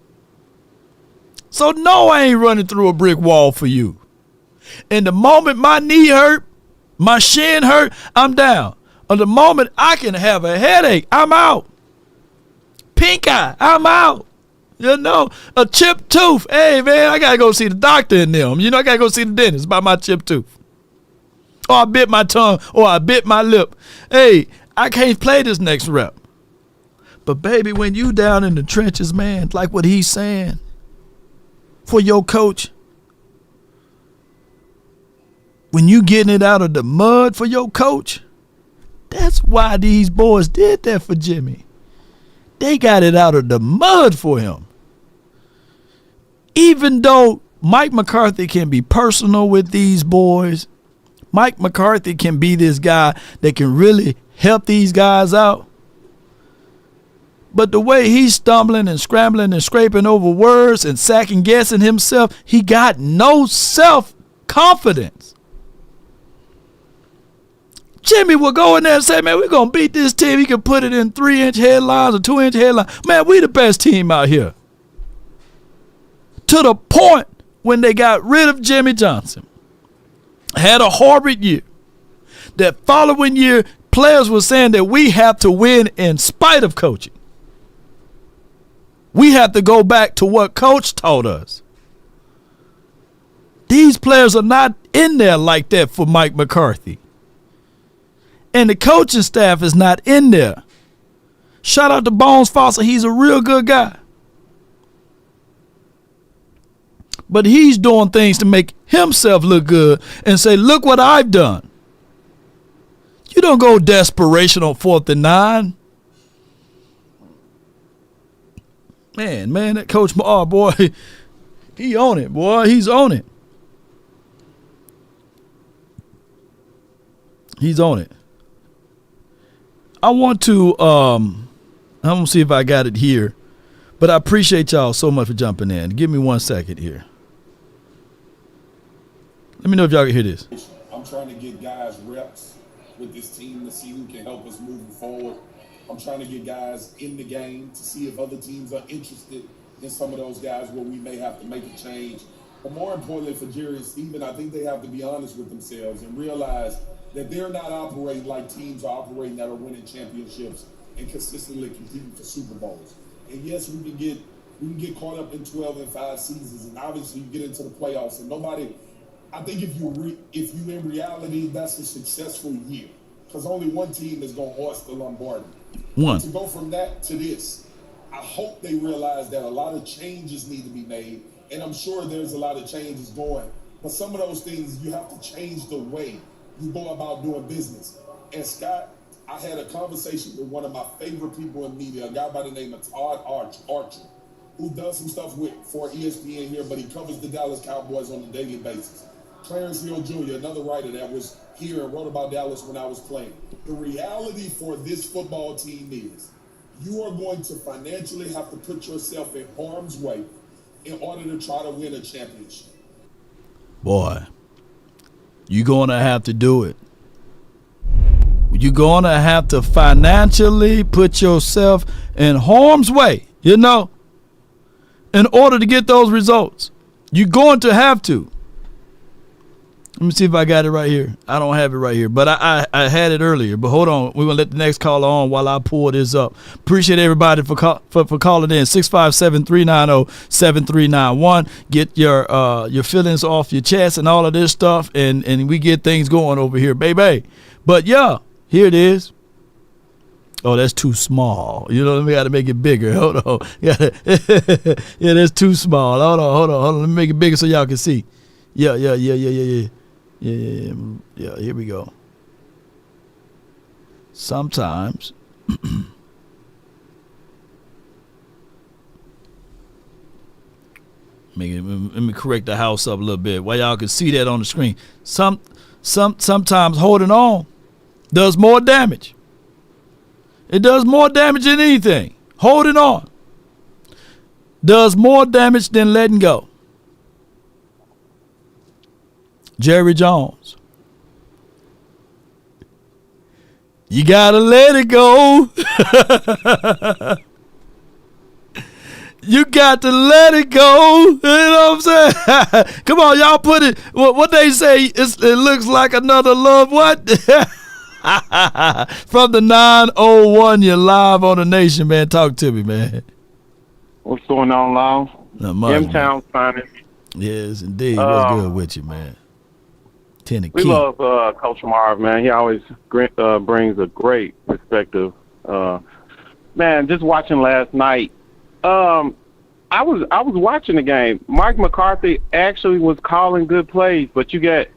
Speaker 1: So no, I ain't running through a brick wall for you. And the moment my knee hurt, my shin hurt, I'm down. Or the moment I can have a headache, I'm out. Pink eye, I'm out. A chipped tooth. Hey, man, I got to go see the doctor in them. I got to go see the dentist about my chipped tooth. Or I bit my tongue, or I bit my lip. Hey, I can't play this next rep. But, baby, when you down in the trenches, man, like what he's saying, for your coach, when you getting it out of the mud for your coach, that's why these boys did that for Jimmy. They got it out of the mud for him. Even though Mike McCarthy can be personal with these boys, Mike McCarthy can be this guy that can really help these guys out. But the way he's stumbling and scrambling and scraping over words and second guessing himself, he got no self-confidence. Jimmy will go in there and say, man, we're going to beat this team. He can put it in 3-inch headlines or 2-inch headlines. Man, we the best team out here. To the point when they got rid of Jimmy Johnson, had a horrid year. That following year, players were saying that we have to win in spite of coaching. We have to go back to what coach taught us. These players are not in there like that for Mike McCarthy. And the coaching staff is not in there. Shout out to Bones Foster. He's a real good guy. But he's doing things to make himself look good and say, look what I've done. You don't go desperation on 4th and 9. Man, that Coach Marr, boy, he on it, boy. He's on it. He's on it. I want to, I'm going to see if I got it here, but I appreciate y'all so much for jumping in. Give me 1 second here. Let me know if y'all can hear this.
Speaker 11: I'm trying to get guys reps with this team to see who can help us moving forward. I'm trying to get guys in the game to see if other teams are interested in some of those guys where we may have to make a change. But more importantly for Jerry and Steven, I think they have to be honest with themselves and realize that they're not operating like teams are operating that are winning championships and consistently competing for Super Bowls. And yes, we can get caught up in 12-5 seasons, and obviously you get into the playoffs. And nobody, I think if you in reality, that's a successful year because only one team is going to hoist the Lombardi.
Speaker 1: One.
Speaker 11: To go from that to this, I hope they realize that a lot of changes need to be made, and I'm sure there's a lot of changes going. But some of those things you have to change the way you go about doing business. And Scott, I had a conversation with one of my favorite people in media, a guy by the name of Todd Archer, who does some stuff for ESPN here, but he covers the Dallas Cowboys on a daily basis. Clarence Hill Jr., another writer that was here and wrote about Dallas when I was playing. The reality for this football team is you are going to financially have to put yourself in harm's way in order to try to win a championship.
Speaker 1: Boy, you're going to have to do it. You're going to have to financially put yourself in harm's way, in order to get those results. You're going to have to. Let me see if I got it right here. I don't have it right here, but I had it earlier. But hold on. We're going to let the next caller on while I pull this up. Appreciate everybody for calling in. 657-390-7391. Get your feelings off your chest and all of this stuff, and we get things going over here, baby. But, yeah, here it is. Oh, that's too small. You know, we got to make it bigger. Hold on. Yeah, that's too small. Hold on. Let me make it bigger so y'all can see. Yeah. Here we go. Sometimes. Let me correct the house up a little bit while y'all can see that on the screen. Sometimes holding on does more damage. It does more damage than anything. Holding on does more damage than letting go. Jerry Jones. You gotta let it go. You got to let it go. You know what I'm saying? Come on, y'all put it. What they say, it looks like another love. What? From the 901, you're live on the Nation, man. Talk to me, man.
Speaker 12: What's going on, Long?
Speaker 1: Not much,
Speaker 12: M-Town's finest.
Speaker 1: Yes, indeed. What's good with you, man?
Speaker 12: We love Coach Marv, man. He always brings a great perspective. Man, just watching last night, I was watching the game. Mike McCarthy actually was calling good plays, but you got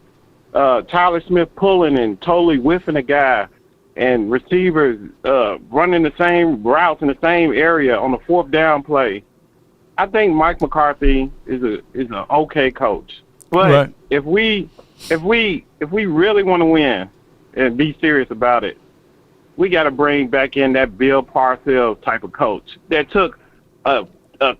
Speaker 12: Tyler Smith pulling and totally whiffing a guy, and receivers running the same routes in the same area on the fourth down play. I think Mike McCarthy is an okay coach, but
Speaker 1: right.
Speaker 12: if we really want to win and be serious about it, we got to bring back in that Bill Parcells type of coach that took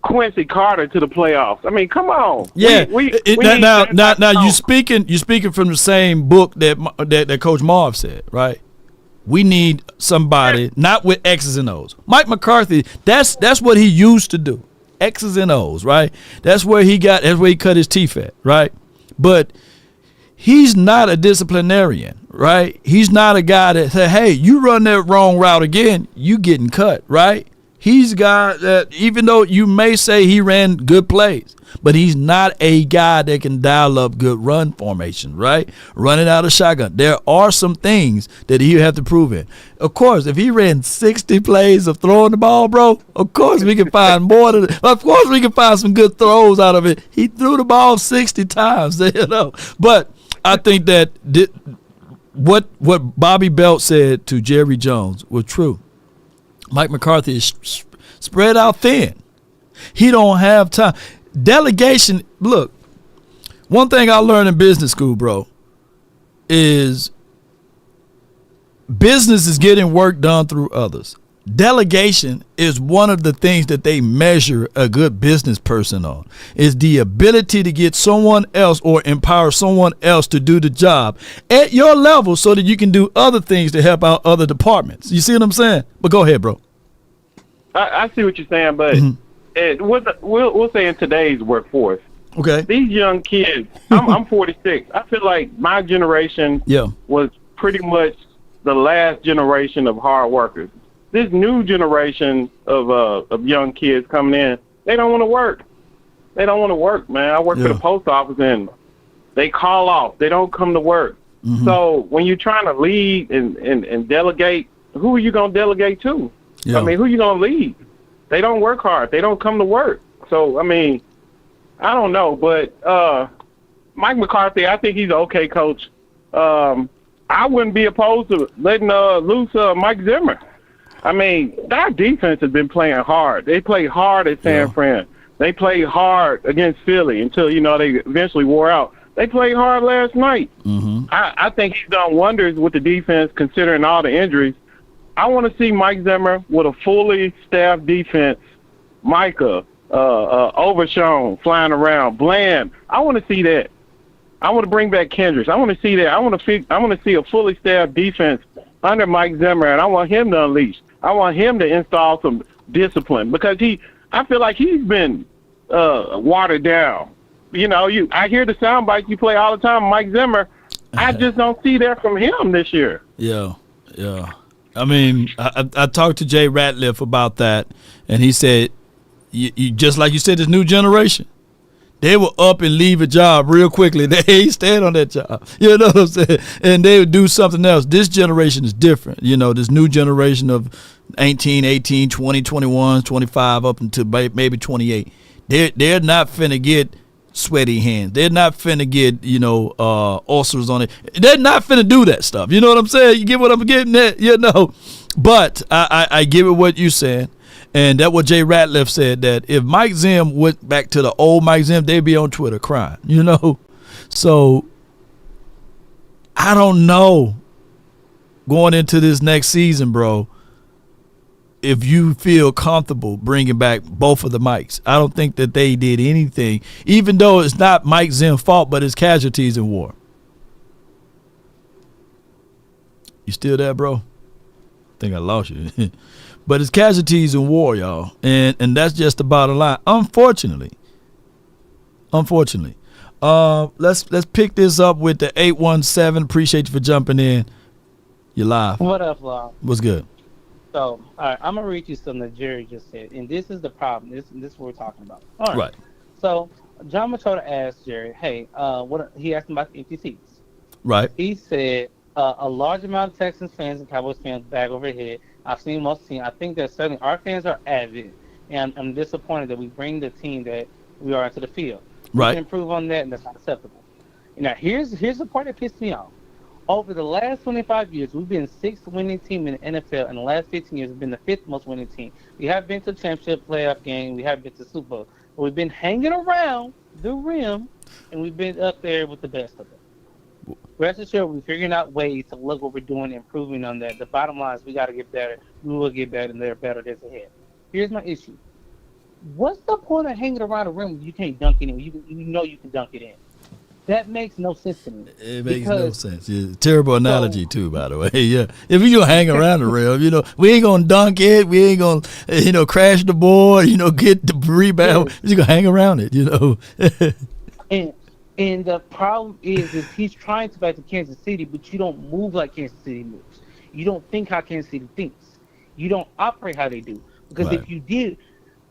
Speaker 12: Quincy Carter to the playoffs. I mean, come on.
Speaker 1: Yeah. Now you speaking from the same book that Coach Marv said, right? We need somebody not with X's and O's. Mike McCarthy, that's what he used to do. X's and O's, right? That's where he cut his teeth at, right? But he's not a disciplinarian, right? He's not a guy that say, hey, you run that wrong route again, you getting cut, right? He's a guy that, even though you may say he ran good plays, but he's not a guy that can dial up good run formation, right? Running out of shotgun. There are some things that he'll have to prove in. Of course, if he ran 60 plays of throwing the ball, bro, of course we can find more than, of course we can find some good throws out of it. He threw the ball 60 times, you know. But I think that what Bobby Belt said to Jerry Jones was true. Mike McCarthy is spread out thin. He don't have time. Delegation, look, one thing I learned in business school, bro, is business is getting work done through others. Delegation is one of the things that they measure a good business person on, is the ability to get someone else or empower someone else to do the job at your level so that you can do other things to help out other departments. You see what I'm saying? But go ahead, bro.
Speaker 12: I see what you're saying, but we'll say in today's workforce,
Speaker 1: okay,
Speaker 12: these young kids, I'm 46. I feel like my generation was pretty much the last generation of hard workers. This new generation of young kids coming in, they don't want to work. They don't want to work, man. I work for the post office, and they call off. They don't come to work. Mm-hmm. So when you're trying to lead and delegate, who are you going to delegate to? I mean, who are you going to lead? They don't work hard. They don't come to work. So, I mean, I don't know. But Mike McCarthy, I think he's an okay coach. I wouldn't be opposed to letting loose Mike Zimmer. I mean, our defense has been playing hard. They played hard at San Fran. They played hard against Philly until, they eventually wore out. They played hard last night. Mm-hmm. I think he's done wonders with the defense considering all the injuries. I want to see Mike Zimmer with a fully staffed defense. Micah, Overshown flying around, Bland. I want to see that. I want to bring back Kendricks. I want to see that. I want to see a fully staffed defense under Mike Zimmer, and I want him to unleash. I want him to install some discipline because I feel like he's been watered down. I hear the sound bites you play all the time, Mike Zimmer. I just don't see that from him this year.
Speaker 1: Yeah. I mean, I talked to Jay Ratliff about that, and he said, you just like you said, this new generation, they will up and leave a job real quickly. They ain't staying on that job. You know what I'm saying? And they would do something else. This generation is different. You know, this new generation of 19, 18, 20, 21, 25 up until maybe 28. They're not finna get sweaty hands. They're not finna get, ulcers on it. They're not finna do that stuff. You know what I'm saying? You get what I'm getting at? But I give it what you're saying. And that's what Jay Ratliff said, that if Mike Zim went back to the old Mike Zim, they'd be on Twitter crying, So I don't know going into this next season, bro, if you feel comfortable bringing back both of the Mikes. I don't think that they did anything, even though it's not Mike Zim's fault, but it's casualties in war. You still there, bro? I think I lost you. But it's casualties in war, y'all. And that's just the bottom line. Unfortunately. Let's pick this up with the 817. Appreciate you for jumping in. You're live.
Speaker 13: What up, Law?
Speaker 1: What's good?
Speaker 13: So, all right, I'm gonna read you something that Jerry just said, and this is the problem. This is what we're talking about. All right. So, John Machota asked Jerry, "Hey, he asked him about the empty seats."
Speaker 1: Right.
Speaker 13: He said a large amount of Texans fans and Cowboys fans bag over head. I've seen most teams. I think that certainly our fans are avid, and I'm disappointed that we bring the team that we are into the field.
Speaker 1: Right.
Speaker 13: We can improve on that, and that's not acceptable. Now, here's the part that pissed me off. Over the last 25 years, we've been 6th winning team in the NFL. In the last 15 years, we've been the 5th most winning team. We have been to the championship playoff game. We have been to Super Bowl. But we've been hanging around the rim, and we've been up there with the best of them. Rest assured, we're figuring out ways to look what we're doing, improving on that. The bottom line is we got to get better. We will get better, and they're better days ahead. Here's my issue. What's the point of hanging around the rim when you can't dunk it in? You know you can dunk it in. That makes no sense to me.
Speaker 1: It makes no sense. Yeah, terrible analogy, too, by the way. Yeah. If you're going to hang around the rim, we ain't going to dunk it. We ain't going to, crash the board, get the rebound. We're just going to hang around it,
Speaker 13: And the problem is he's trying to back to Kansas City, but you don't move like Kansas City moves. You don't think how Kansas City thinks. You don't operate how they do. Because if you did,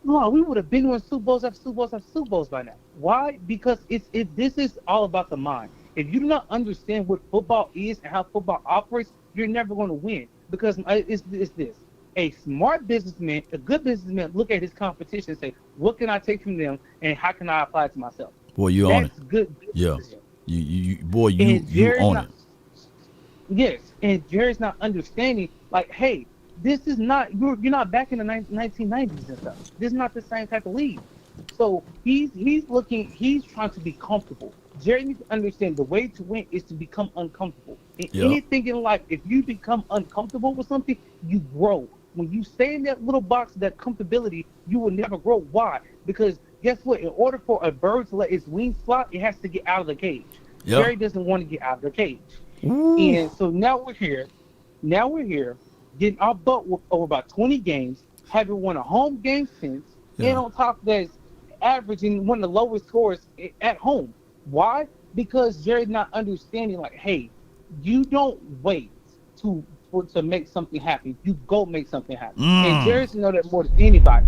Speaker 13: we would have been winning Super Bowls after Super Bowls after Super Bowls by now. Why? Because this is all about the mind. If you do not understand what football is and how football operates, you're never going to win. Because it's this. A smart businessman, a good businessman, look at his competition and say, what can I take from them and how can I apply it to myself?
Speaker 1: Boy, you own it.
Speaker 13: That's good.
Speaker 1: Yeah. You own it.
Speaker 13: Yes, and Jerry's not understanding, like, hey, this is not, you're not back in the 1990s and stuff. This is not the same type of league. So he's trying to be comfortable. Jerry needs to understand the way to win is to become uncomfortable. In anything in life, if you become uncomfortable with something, you grow. When you stay in that little box, that comfortability, you will never grow. Why? Because guess what? In order for a bird to let its wings flop, it has to get out of the cage. Yep. Jerry doesn't want to get out of the cage. Ooh. And so now we're here, getting our butt whooped over about 20 games, having won a home game since, and on top of that, averaging one of the lowest scores at home. Why? Because Jerry's not understanding, like, hey, you don't wait to make something happen. You go make something happen. And Jerry's know that more than anybody.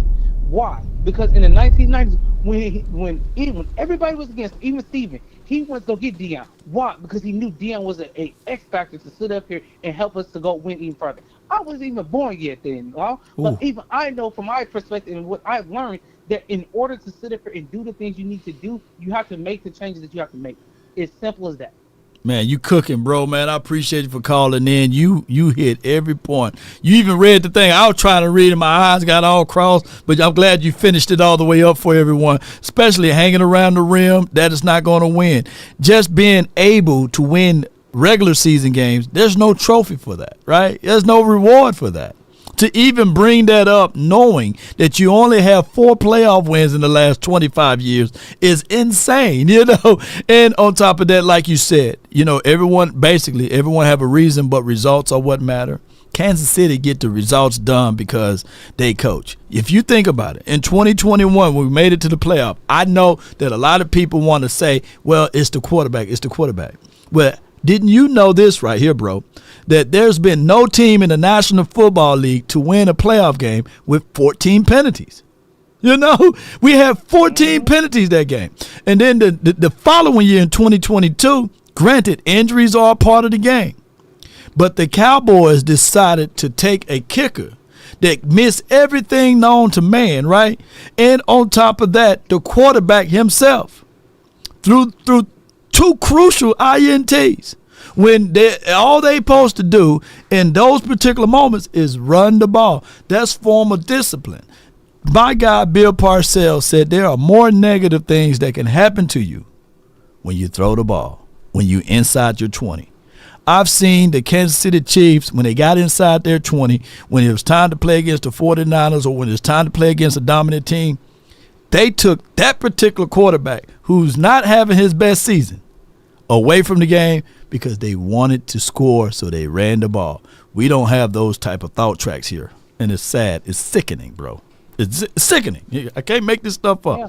Speaker 13: Why? Because in the 1990s, when everybody was against, even Steven, he went to go get Deion. Why? Because he knew Deion was a X factor to sit up here and help us to go win even further. I wasn't even born yet then, but even I know from my perspective and what I've learned that in order to sit up here and do the things you need to do, you have to make the changes that you have to make. It's simple as that.
Speaker 1: Man, you cooking, bro, man. I appreciate you for calling in. You hit every point. You even read the thing. I was trying to read it. My eyes got all crossed, but I'm glad you finished it all the way up for everyone, especially hanging around the rim. That is not going to win. Just being able to win regular season games, there's no trophy for that, right? There's no reward for that. To even bring that up knowing that you only have 4 playoff wins in the last 25 years is insane, And on top of that, like you said, everyone have a reason, but results are what matter. Kansas City get the results done because they coach. If you think about it, in 2021, when we made it to the playoff, I know that a lot of people want to say, well, it's the quarterback. Well, didn't you know this right here, bro, that there's been no team in the National Football League to win a playoff game with 14 penalties? You know, we had 14 penalties that game. And then the following year in 2022, granted, injuries are a part of the game. But the Cowboys decided to take a kicker that missed everything known to man, right? And on top of that, the quarterback himself through 2 crucial INTs. When all they supposed to do in those particular moments is run the ball. That's form of discipline. My guy Bill Parcells said there are more negative things that can happen to you when you throw the ball, when you inside your 20. I've seen the Kansas City Chiefs, when they got inside their 20, when it was time to play against the 49ers or when it was time to play against a dominant team, they took that particular quarterback who's not having his best season away from the game because they wanted to score, so they ran the ball. We don't have those type of thought tracks here, and it's sad. It's sickening, bro. It's sickening. I can't make this stuff up.
Speaker 13: Yeah.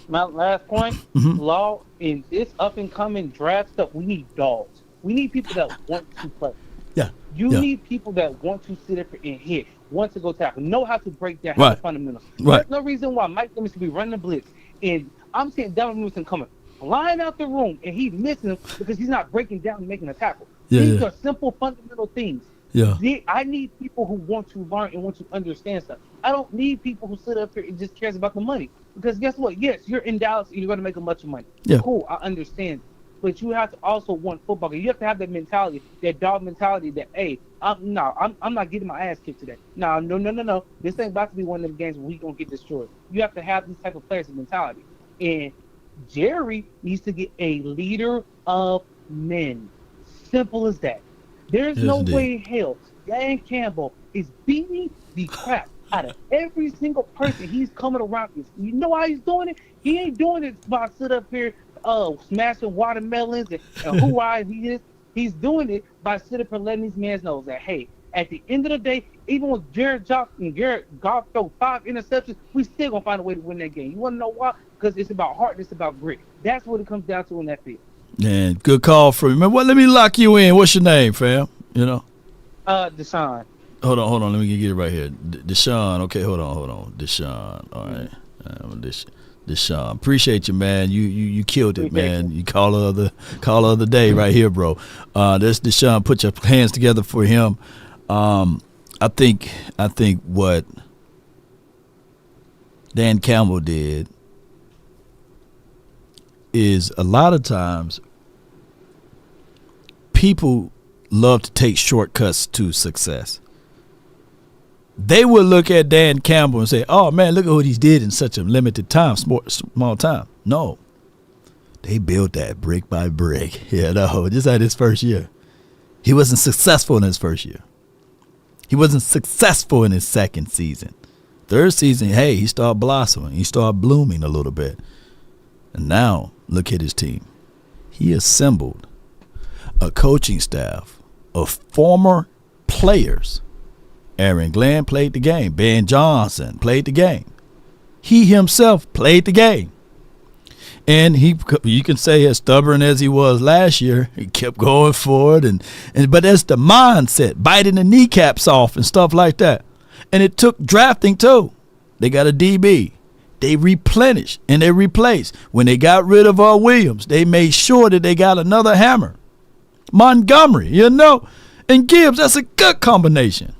Speaker 13: My last point, Law, in this up-and-coming draft stuff, we need dogs. We need people that want to play.
Speaker 1: Yeah.
Speaker 13: You need people that want to sit up and hit, want to go tackle, know how to break down the fundamentals.
Speaker 1: Right.
Speaker 13: There's no reason why Mike Evans should be running the blitz. And I'm seeing Devin Newsom coming flying out the room, and he's missing him because he's not breaking down and making a tackle. These are simple, fundamental things.
Speaker 1: Yeah.
Speaker 13: I need people who want to learn and want to understand stuff. I don't need people who sit up here and just cares about the money. Because guess what? Yes, you're in Dallas and you're going to make a bunch of money.
Speaker 1: Yeah.
Speaker 13: Cool, I understand. But you have to also want football. You have to have that mentality, that dog mentality that, hey, I'm not getting my ass kicked today. No. This ain't about to be one of them games where we going to get destroyed. You have to have this type of players' mentality. And Jerry needs to get a leader of men. Simple as that. There's no way in hell Dan Campbell is beating the crap out of every single person he's coming around with. You know how he's doing it? He ain't doing it by sit up here smashing watermelons and who he is. He's doing it by sitting up and letting these men know that, hey, at the end of the day, even with Jared Goff throw 5 interceptions, we still going to find a way to win that game. You want to know why? Because it's about heart and it's about grit. That's what it comes down to in that field.
Speaker 1: Man, good call for you. Man, let me lock you in. What's your name, fam? You know?
Speaker 13: Deshaun.
Speaker 1: Hold on. Let me get it right here. Deshaun. Okay, hold on. Deshaun. All right. Deshaun. Appreciate you, man. You killed it, man. You call the other day right here, bro. That's Deshaun. Put your hands together for him. I think what Dan Campbell did is a lot of times people love to take shortcuts to success. They will look at Dan Campbell and say, oh, man, look at what he did in such a limited time, small time. No. They built that brick by brick. Just like his first year. He wasn't successful in his first year. He wasn't successful in his second season. Third season, hey, he started blossoming. He started blooming a little bit. And now, look at his team. He assembled a coaching staff of former players. Aaron Glenn played the game. Ben Johnson played the game. He himself played the game. And you can say as stubborn as he was last year, he kept going forward. But that's the mindset, biting the kneecaps off and stuff like that. And it took drafting too. They got a DB. They replenished and they replaced. When they got rid of Williams, they made sure that they got another hammer. Montgomery, and Gibbs, that's a good combination.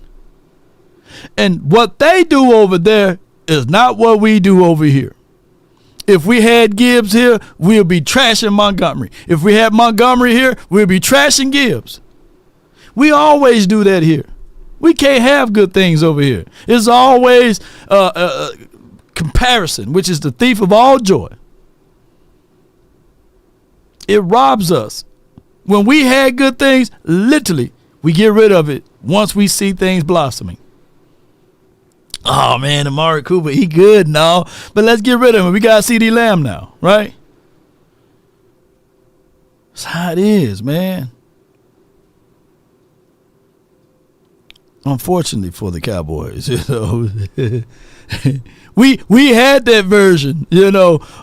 Speaker 1: And what they do over there is not what we do over here. If we had Gibbs here, we'll be trashing Montgomery. If we had Montgomery here, we'll be trashing Gibbs. We always do that here. We can't have good things over here. It's always comparison, which is the thief of all joy. It robs us. When we had good things, literally, we get rid of it once we see things blossoming. Oh, man, Amari Cooper, he good now, but let's get rid of him. We got CeeDee Lamb now, right? That's how it is, man. Unfortunately for the Cowboys, we had that version,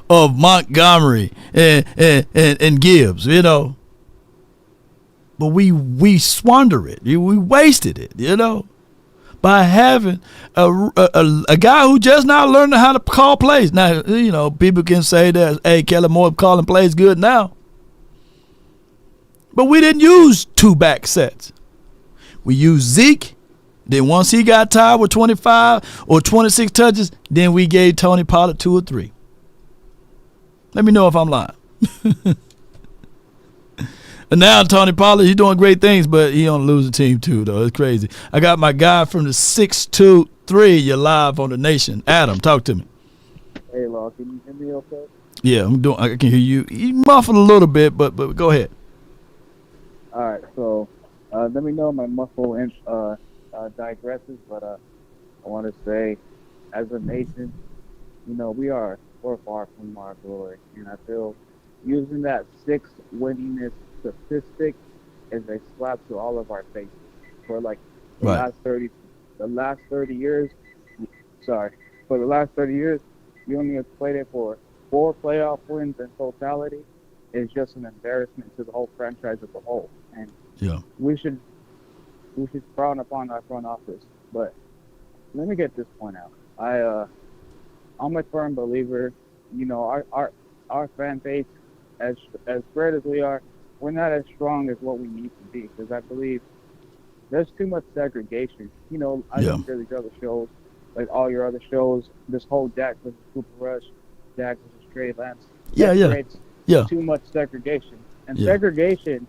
Speaker 1: of Montgomery and Gibbs, but we squander it. We wasted it, by having a guy who just now learning how to call plays. Now, you know, people can say that, hey, Kellen Moore calling plays good now. But we didn't use 2 back sets. We used Zeke. Then once he got tired with 25 or 26 touches, then we gave Tony Pollard 2 or 3. Let me know if I'm lying. And now Tony Pollard, he's doing great things, but he on a losing team too, though. It's crazy. I got my guy from the 623. You're live on the Nation. Adam, talk to me.
Speaker 14: Hey, Law, can you hear me okay?
Speaker 1: Yeah, I can hear you. You muffled a little bit, but go ahead.
Speaker 14: All right, so let me know my muffle digresses, but I want to say, as a nation, you know, we're far from our glory, and I feel using that 6 winningest statistic is a slap to all of our faces. For like the last 30 years, we only have played it for 4 playoff wins in totality. It's just an embarrassment to the whole franchise as a whole, and we should frown upon our front office. But let me get this point out. I'm a firm believer. You know, our fan base, as spread as we are, we're not as strong as what we need to be, because I believe there's too much segregation. You know, I don't hear these other shows, like all your other shows, this whole Dak versus Cooper Rush, Dak versus Trey Lance. Creates too much segregation. And segregation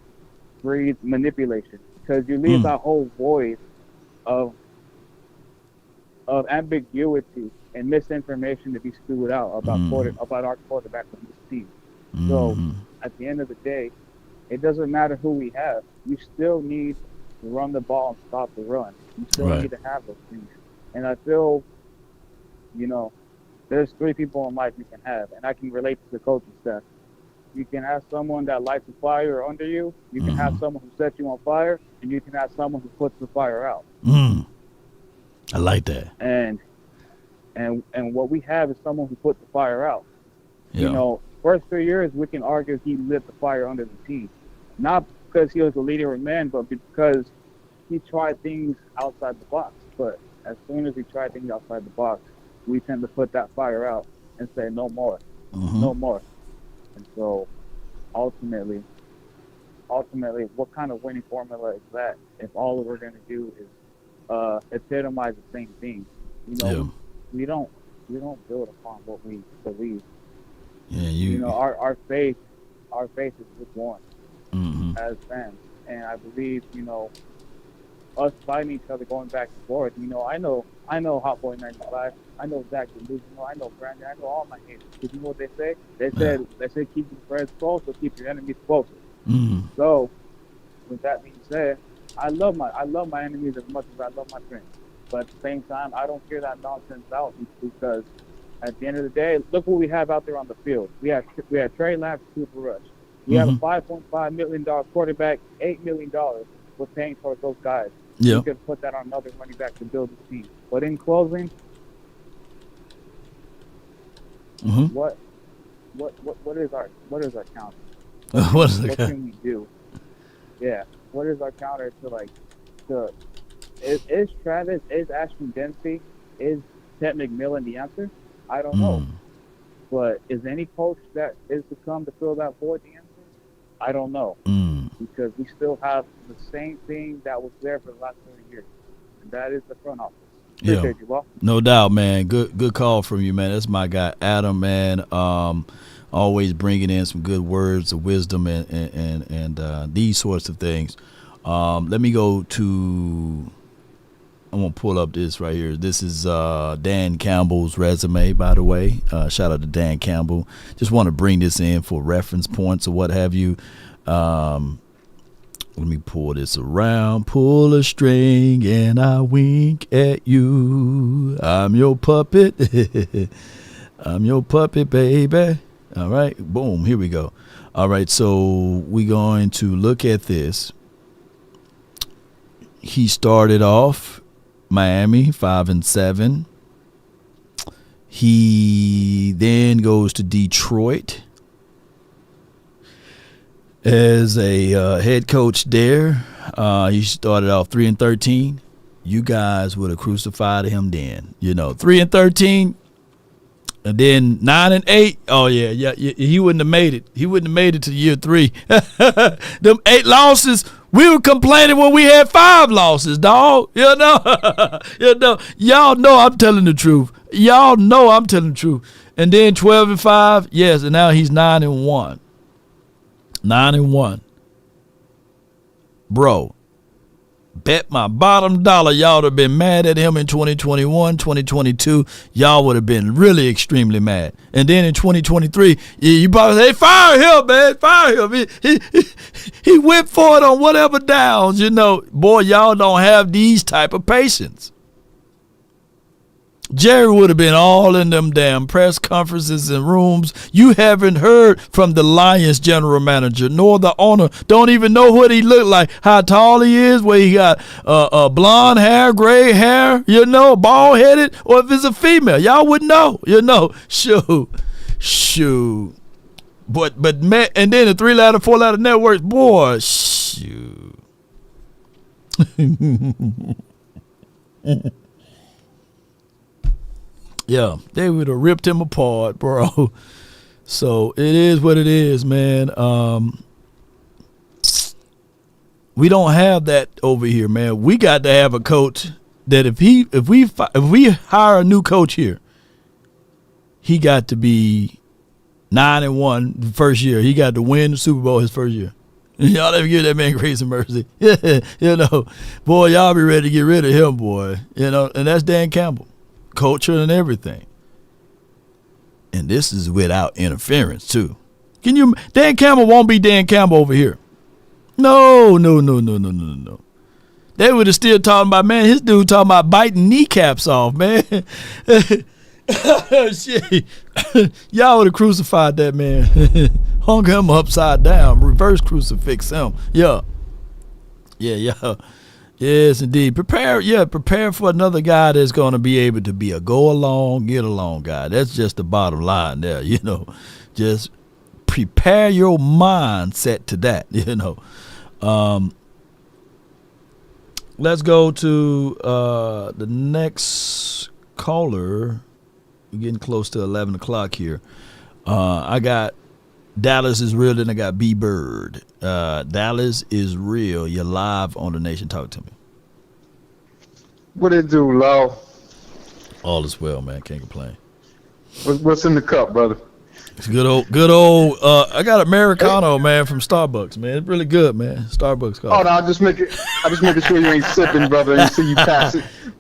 Speaker 14: breeds manipulation, because you leave that whole void of ambiguity and misinformation to be spewed out about our quarterback on this team. So at the end of the day, it doesn't matter who we have. You still need to run the ball and stop the run. You still need to have those things. And I feel, you know, there's 3 people in life you can have, and I can relate to the coaching staff. You can have someone that lights a fire under you. You can have someone who sets you on fire, and you can have someone who puts the fire out.
Speaker 1: I like that.
Speaker 14: And what we have is someone who put the fire out. You know, first 3 years, we can argue he lit the fire under the team. Not because he was a leader of men, but because he tried things outside the box. But as soon as he tried things outside the box, we tend to put that fire out and say, no more. No more. And so, ultimately, what kind of winning formula is that if all we're going to do is epitomize the same thing? You know, we don't build upon what we believe. You know, our faith is just one as fans, and I believe, you know, us fighting each other, going back and forth. You know, I know Hot Boy 95. I know Zach Delusional. I know Brandon. I know all my haters. Because you know what they say? They said keep your friends close, or keep your enemies closer. So, with that being said, I love my enemies as much as I love my friends. But at the same time, I don't hear that nonsense out, because at the end of the day, look what we have out there on the field. We have Trey Lance, Cooper Rush. We have a $5.5 million quarterback. $8 million we're paying for those guys. We could put that on another running back to build the team. But in closing, what is our counter? What can we do? Yeah, what is our counter is Travis, is Ashton Dempsey, is Ted McMillan the answer? I don't know. But is any coach that is to come to fill that void the answer? I don't know. Because we still have the same thing that was there for the last 30 years. And that is the front office. Appreciate you, Bob.
Speaker 1: No doubt, man. Good call from you, man. That's my guy, Adam, man. Always bringing in some good words of wisdom and these sorts of things. Let me go to I'm going to pull up this right here. This is Dan Campbell's resume, by the way. Shout out to Dan Campbell. Just want to bring this in for reference points or what have you. Let me pull this around. Pull a string and I wink at you. I'm your puppet. I'm your puppet, baby. All right. Boom. Here we go. All right. So we're going to look at this. He started off Miami 5-7. He then goes to Detroit as a head coach there. He started off 3-13. you guys would have crucified him then. 3-13, and then 9-8. Oh yeah. He wouldn't have made it. He wouldn't have made it to year 3. Them 8 losses. We were complaining when we had 5 losses, dog. Y'all know I'm telling the truth. Y'all know I'm telling the truth. And then 12-5, yes, and now he's 9-1. 9-1. Bro, bet my bottom dollar y'all would have been mad at him in 2021, 2022. Y'all would have been really extremely mad. And then in 2023, you probably say, hey, fire him, man. Fire him. He went for it on whatever downs, Boy, y'all don't have these type of patience. Jerry would have been all in them damn press conferences and rooms. You haven't heard from the Lions general manager nor the owner. Don't even know what he looked like, how tall he is, where he got blonde hair, gray hair, bald headed, or if it's a female. Y'all wouldn't know, Shoot. But and then the 3-letter, 4-letter networks, boy, shoot. Yeah, they would have ripped him apart, bro. So it is what it is, man. We don't have that over here, man. We got to have a coach that if we hire a new coach here, he got to be 9-1 the first year. He got to win the Super Bowl his first year. Y'all ever give that man grace and mercy? Boy, y'all be ready to get rid of him, boy. And that's Dan Campbell. Culture and everything. And this is without interference too. Dan Campbell won't be Dan Campbell over here. No. They would have still talking about, man, his dude talking about biting kneecaps off, man. Shit. Y'all would have crucified that man. Hung him upside down. Reverse crucifix him. Yeah. Yes, indeed. Prepare for another guy that's going to be able to be a go-along, get-along guy. That's just the bottom line there, Just prepare your mindset to that, Let's go to the next caller. We're getting close to 11 o'clock here. I got Dallas is real, then I got B Bird. Dallas is real. You're live on the Nation. Talk to me.
Speaker 15: What it do, Law?
Speaker 1: All is well, man. Can't complain.
Speaker 15: What's in the cup, brother?
Speaker 1: It's good old. I got Americano, man, from Starbucks, man. It's really good, man. Starbucks coffee.
Speaker 15: Oh no, I'm just making sure you ain't sipping, brother, and see you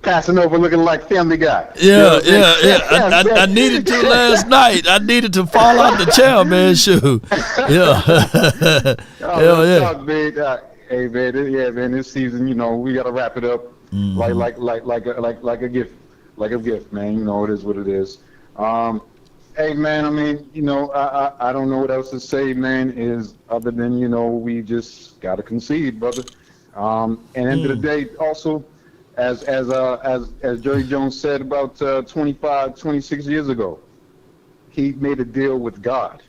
Speaker 15: passing over looking like Family Guy.
Speaker 1: Yeah. I needed to last night. I needed to fall out the chair, man. Shoot. Yeah. Hell yeah.
Speaker 15: Talk, man. Hey man, this season, we gotta wrap it up like a gift, man. It is what it is. Hey man, I mean, I don't know what else to say, man, is other than, we just gotta concede, brother. And end of the day, also, as Jerry Jones said about 26 years ago, he made a deal with God.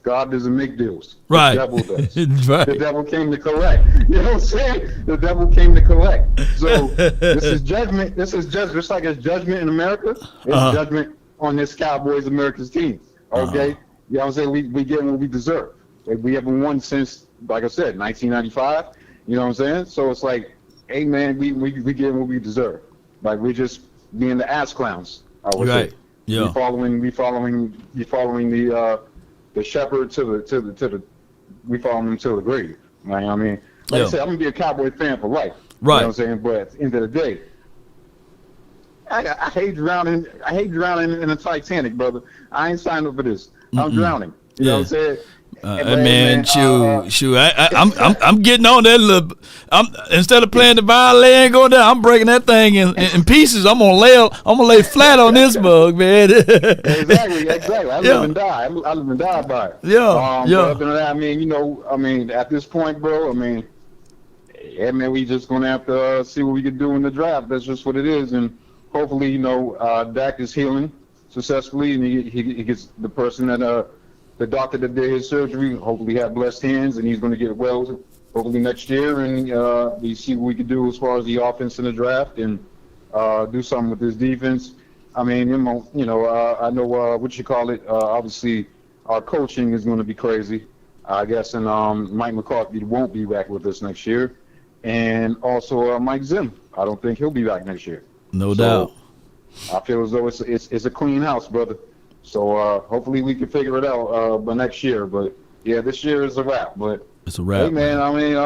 Speaker 15: God doesn't make deals.
Speaker 1: Right.
Speaker 15: The devil does.
Speaker 1: Right.
Speaker 15: The devil came to collect. You know what I'm saying? The devil came to collect. So this is judgment. This is just like it's judgment in America. It's judgment on this Cowboys America's team. Okay? You know what I'm saying? We get what we deserve. We haven't won since, like I said, 1995. You know what I'm saying? So it's like, hey man, we get what we deserve. Like we're just being the ass clowns. I would say. Yeah. We following the shepherd to the we follow him to the grave. Like, I mean, like I said, I'm gonna be a Cowboy fan for life. Right. You know what I'm saying? But at the end of the day, I hate drowning. I hate drowning in a Titanic, brother. I ain't signed up for this. I'm drowning. You know what I'm saying?
Speaker 1: Man, shoot. I'm getting on that little. Instead of playing the violin, going down, I'm breaking that thing in pieces. I'm gonna lay flat on this mug, man.
Speaker 15: Exactly. I live and die. I live and die by it.
Speaker 1: Yeah.
Speaker 15: But other than that, I mean, at this point, bro, man, we just gonna have to see what we can do in the draft. That's just what it is, and hopefully, Dak is healing successfully, and he gets the person that the doctor that did his surgery, hopefully have blessed hands, and he's going to get well hopefully next year, and we see what we can do as far as the offense in the draft, and do something with this defense. I mean, I know what you call it. Obviously, our coaching is going to be crazy, I guess, and Mike McCarthy won't be back with us next year, and also Mike Zim. I don't think he'll be back next year.
Speaker 1: No doubt.
Speaker 15: I feel as though it's a clean house, brother. So hopefully we can figure it out by next year. But yeah, this year is a wrap. But
Speaker 1: it's a wrap.
Speaker 15: Hey man, I mean,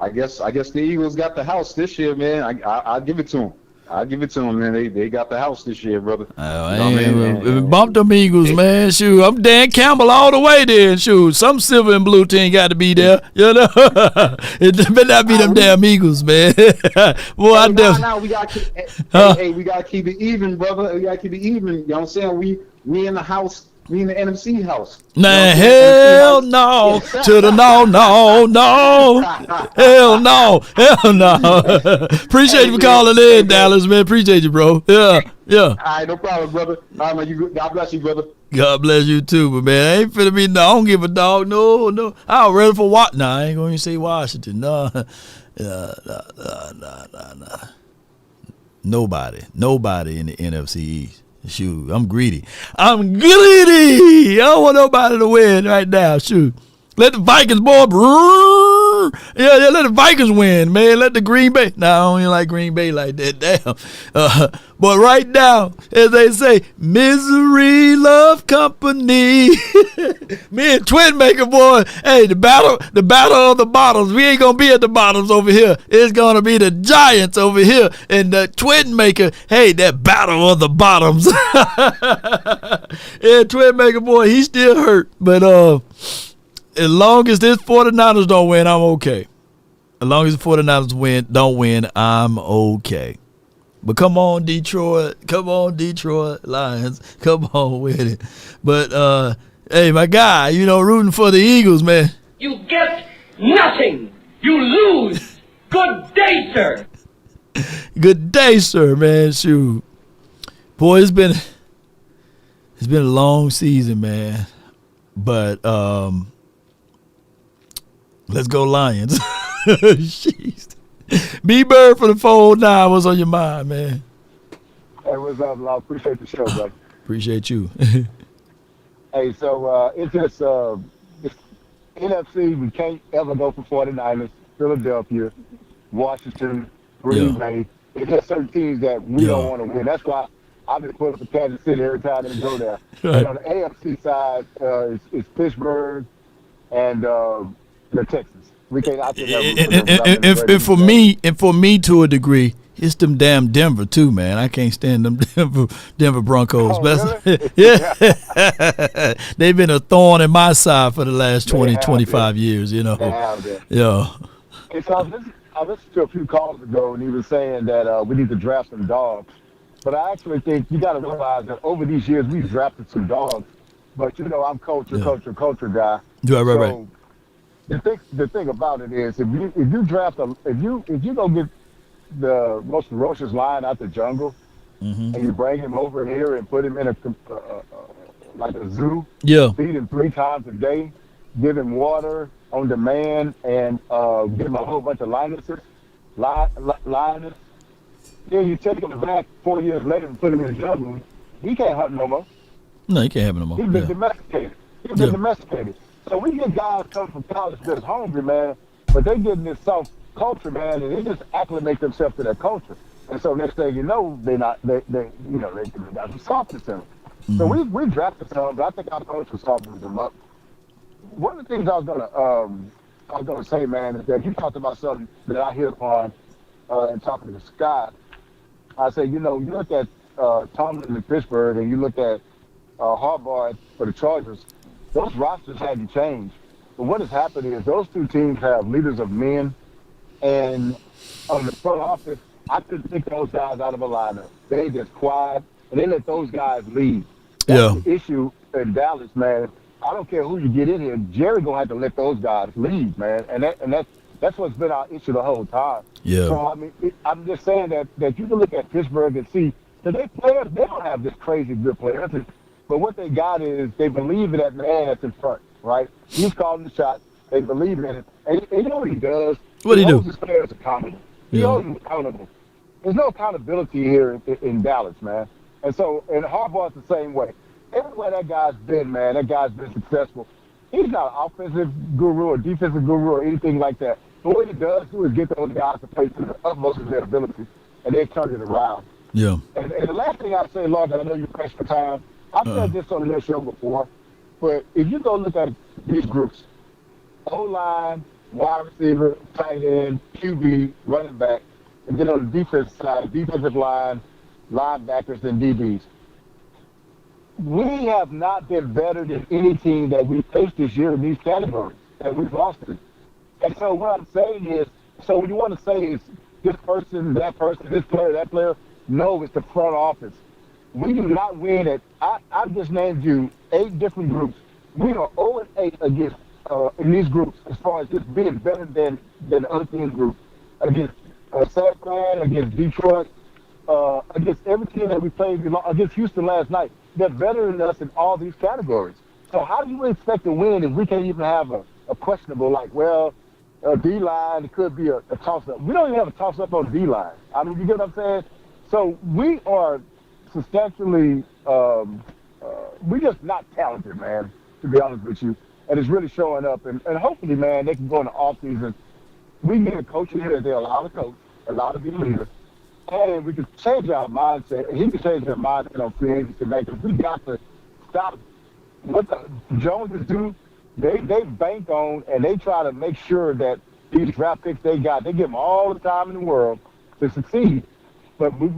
Speaker 15: I guess the Eagles got the house this year, man. I'll give it to them. I'll give it to them, man. They got the house this year, brother.
Speaker 1: Bump them Eagles, man. Shoot, I'm Dan Campbell all the way there. Shoot, some silver and blue team got to be there. You know, it better not be them damn Eagles, man. Boy, I
Speaker 15: now we got we got to keep it even, brother. We got to keep it even. You know what I'm saying? We in the house. We in the NFC house.
Speaker 1: Nah, hell no. To the no. Hell no. Appreciate you for calling in, Dallas, man. Appreciate you, bro. Yeah.
Speaker 15: All right, no problem, brother. All right, man. God bless you, brother.
Speaker 1: God bless you too, but man, I ain't finna be. No, I don't give a dog. No. I'm ready for what? Nah, I ain't gonna say Washington. No. Nobody in the NFC East. Shoot, I'm greedy. I don't want nobody to win right now. Shoot. Let the Vikings, boy. Yeah, let the Vikings win, man. Let the Green Bay. Nah, I don't even like Green Bay like that. Damn. But right now, as they say, misery love company. Me and Twin Maker, boy. Hey, the battle of the bottoms. We ain't gonna be at the bottoms over here. It's gonna be the Giants over here, and the Twin Maker. Hey, that battle of the bottoms. Yeah, Twin Maker, boy, he still hurt, but as long as this 49ers don't win, I'm okay. As long as the 49ers don't win, I'm okay. But come on, Detroit. Come on, Detroit Lions. Come on with it. But, hey, my guy, rooting for the Eagles, man.
Speaker 7: You get nothing. You lose. Good day, sir.
Speaker 1: Good day, sir, man. Shoot. Boy, it's been a long season, man. But, let's go Lions. Jeez. B-Bird for the 409. What's on your mind, man?
Speaker 16: Hey, what's up, Law? Appreciate the show, brother.
Speaker 1: Appreciate you.
Speaker 16: Hey, so it's just it's NFC, we can't ever go for 49ers, Philadelphia, Washington, Green Bay. It's just certain teams that we don't want to win. That's why I've been putting for Kansas City every time they go there.
Speaker 1: Right.
Speaker 16: And on the AFC side, it's Pittsburgh and the Texans. We can't.
Speaker 1: And for me, to a degree, it's them damn Denver too, man. I can't stand them Denver Broncos.
Speaker 16: Oh, really?
Speaker 1: Yeah, they've been a thorn in my side for the last 25 years.
Speaker 16: They have been.
Speaker 1: Yeah.
Speaker 16: And so I listened to a few calls ago, and he was saying that we need to draft some dogs. But I actually think you got to realize that over these years we've drafted some dogs. But I'm culture guy.
Speaker 1: Yeah, right.
Speaker 16: The thing about it is if you draft if you go get the most ferocious lion out the jungle and you bring him over here and put him in like a zoo, feed him 3 times a day, give him water on demand, and give him a whole bunch of lionesses, then you take him back 4 years later and put him in the jungle, he can't hunt no more.
Speaker 1: No, he can't have it no more.
Speaker 16: He's been domesticated. So we get guys come from college that's hungry, man, but they get in this soft culture, man, and they just acclimate themselves to that culture. And so next thing you know, they got some softness in them. So we drafted some, but I think our coach was softening them up. One of the things I was gonna say, man, is that you talked about something that I hit upon in talking to Scott. I say, you look at Tomlin in Pittsburgh, and you look at Harbaugh for the Chargers. Those rosters hadn't changed. But what has happened is those two teams have leaders of men, and on the front office, I couldn't pick those guys out of a lineup. They just quiet, and they let those guys lead. That's the issue in Dallas, man. I don't care who you get in here. Jerry gonna have to let those guys lead, man. And that's what's been our issue the whole time.
Speaker 1: Yeah.
Speaker 16: So I mean, I'm just saying that you can look at Pittsburgh and see that they don't have this crazy good players. But what they got is they believe in that man that's in front, right? He's calling the shot. They believe in it. And you know what he does?
Speaker 1: What he do?
Speaker 16: He holds his players accountable. He holds them accountable. There's no accountability here in Dallas, man. And Harbaugh's the same way. Everywhere that guy's been, man, that guy's been successful. He's not an offensive guru or defensive guru or anything like that. But what he does do is get those guys to play to the utmost of their ability, and they turn it around.
Speaker 1: Yeah.
Speaker 16: And the last thing I'll say, Lord, I know you're pressed for time. I've said this on this show before, but if you go look at these groups, O-line, wide receiver, tight end, QB, running back, and then on the defensive side, defensive line, linebackers, and DBs. We have not been better than any team that we faced this year in these categories, and we've lost it. And so what I'm saying is, so when you want to say is this person, this player, that player, no, it's the front office. We do not win it. I've just named you 8 different groups. We are 0-8 against in these groups as far as just being better than the other team's group. Against San Fran, against Detroit, against every team that we played, against Houston last night. They're better than us in all these categories. So how do you expect to win if we can't even have a questionable, like, well, D-line, it could be a toss-up. We don't even have a toss-up on D-line. I mean, you get what I'm saying? So we are substantially, we're just not talented, man, to be honest with you. And it's really showing up. And hopefully, man, they can go in the offseason. We need a coach in here that they allow to coach, allow to be a leader. And we can change our mindset. And he can change their mindset on free agency makers. We got to stop what the Joneses do. They bank on and they try to make sure that these draft picks they got, they give them all the time in the world to succeed. But we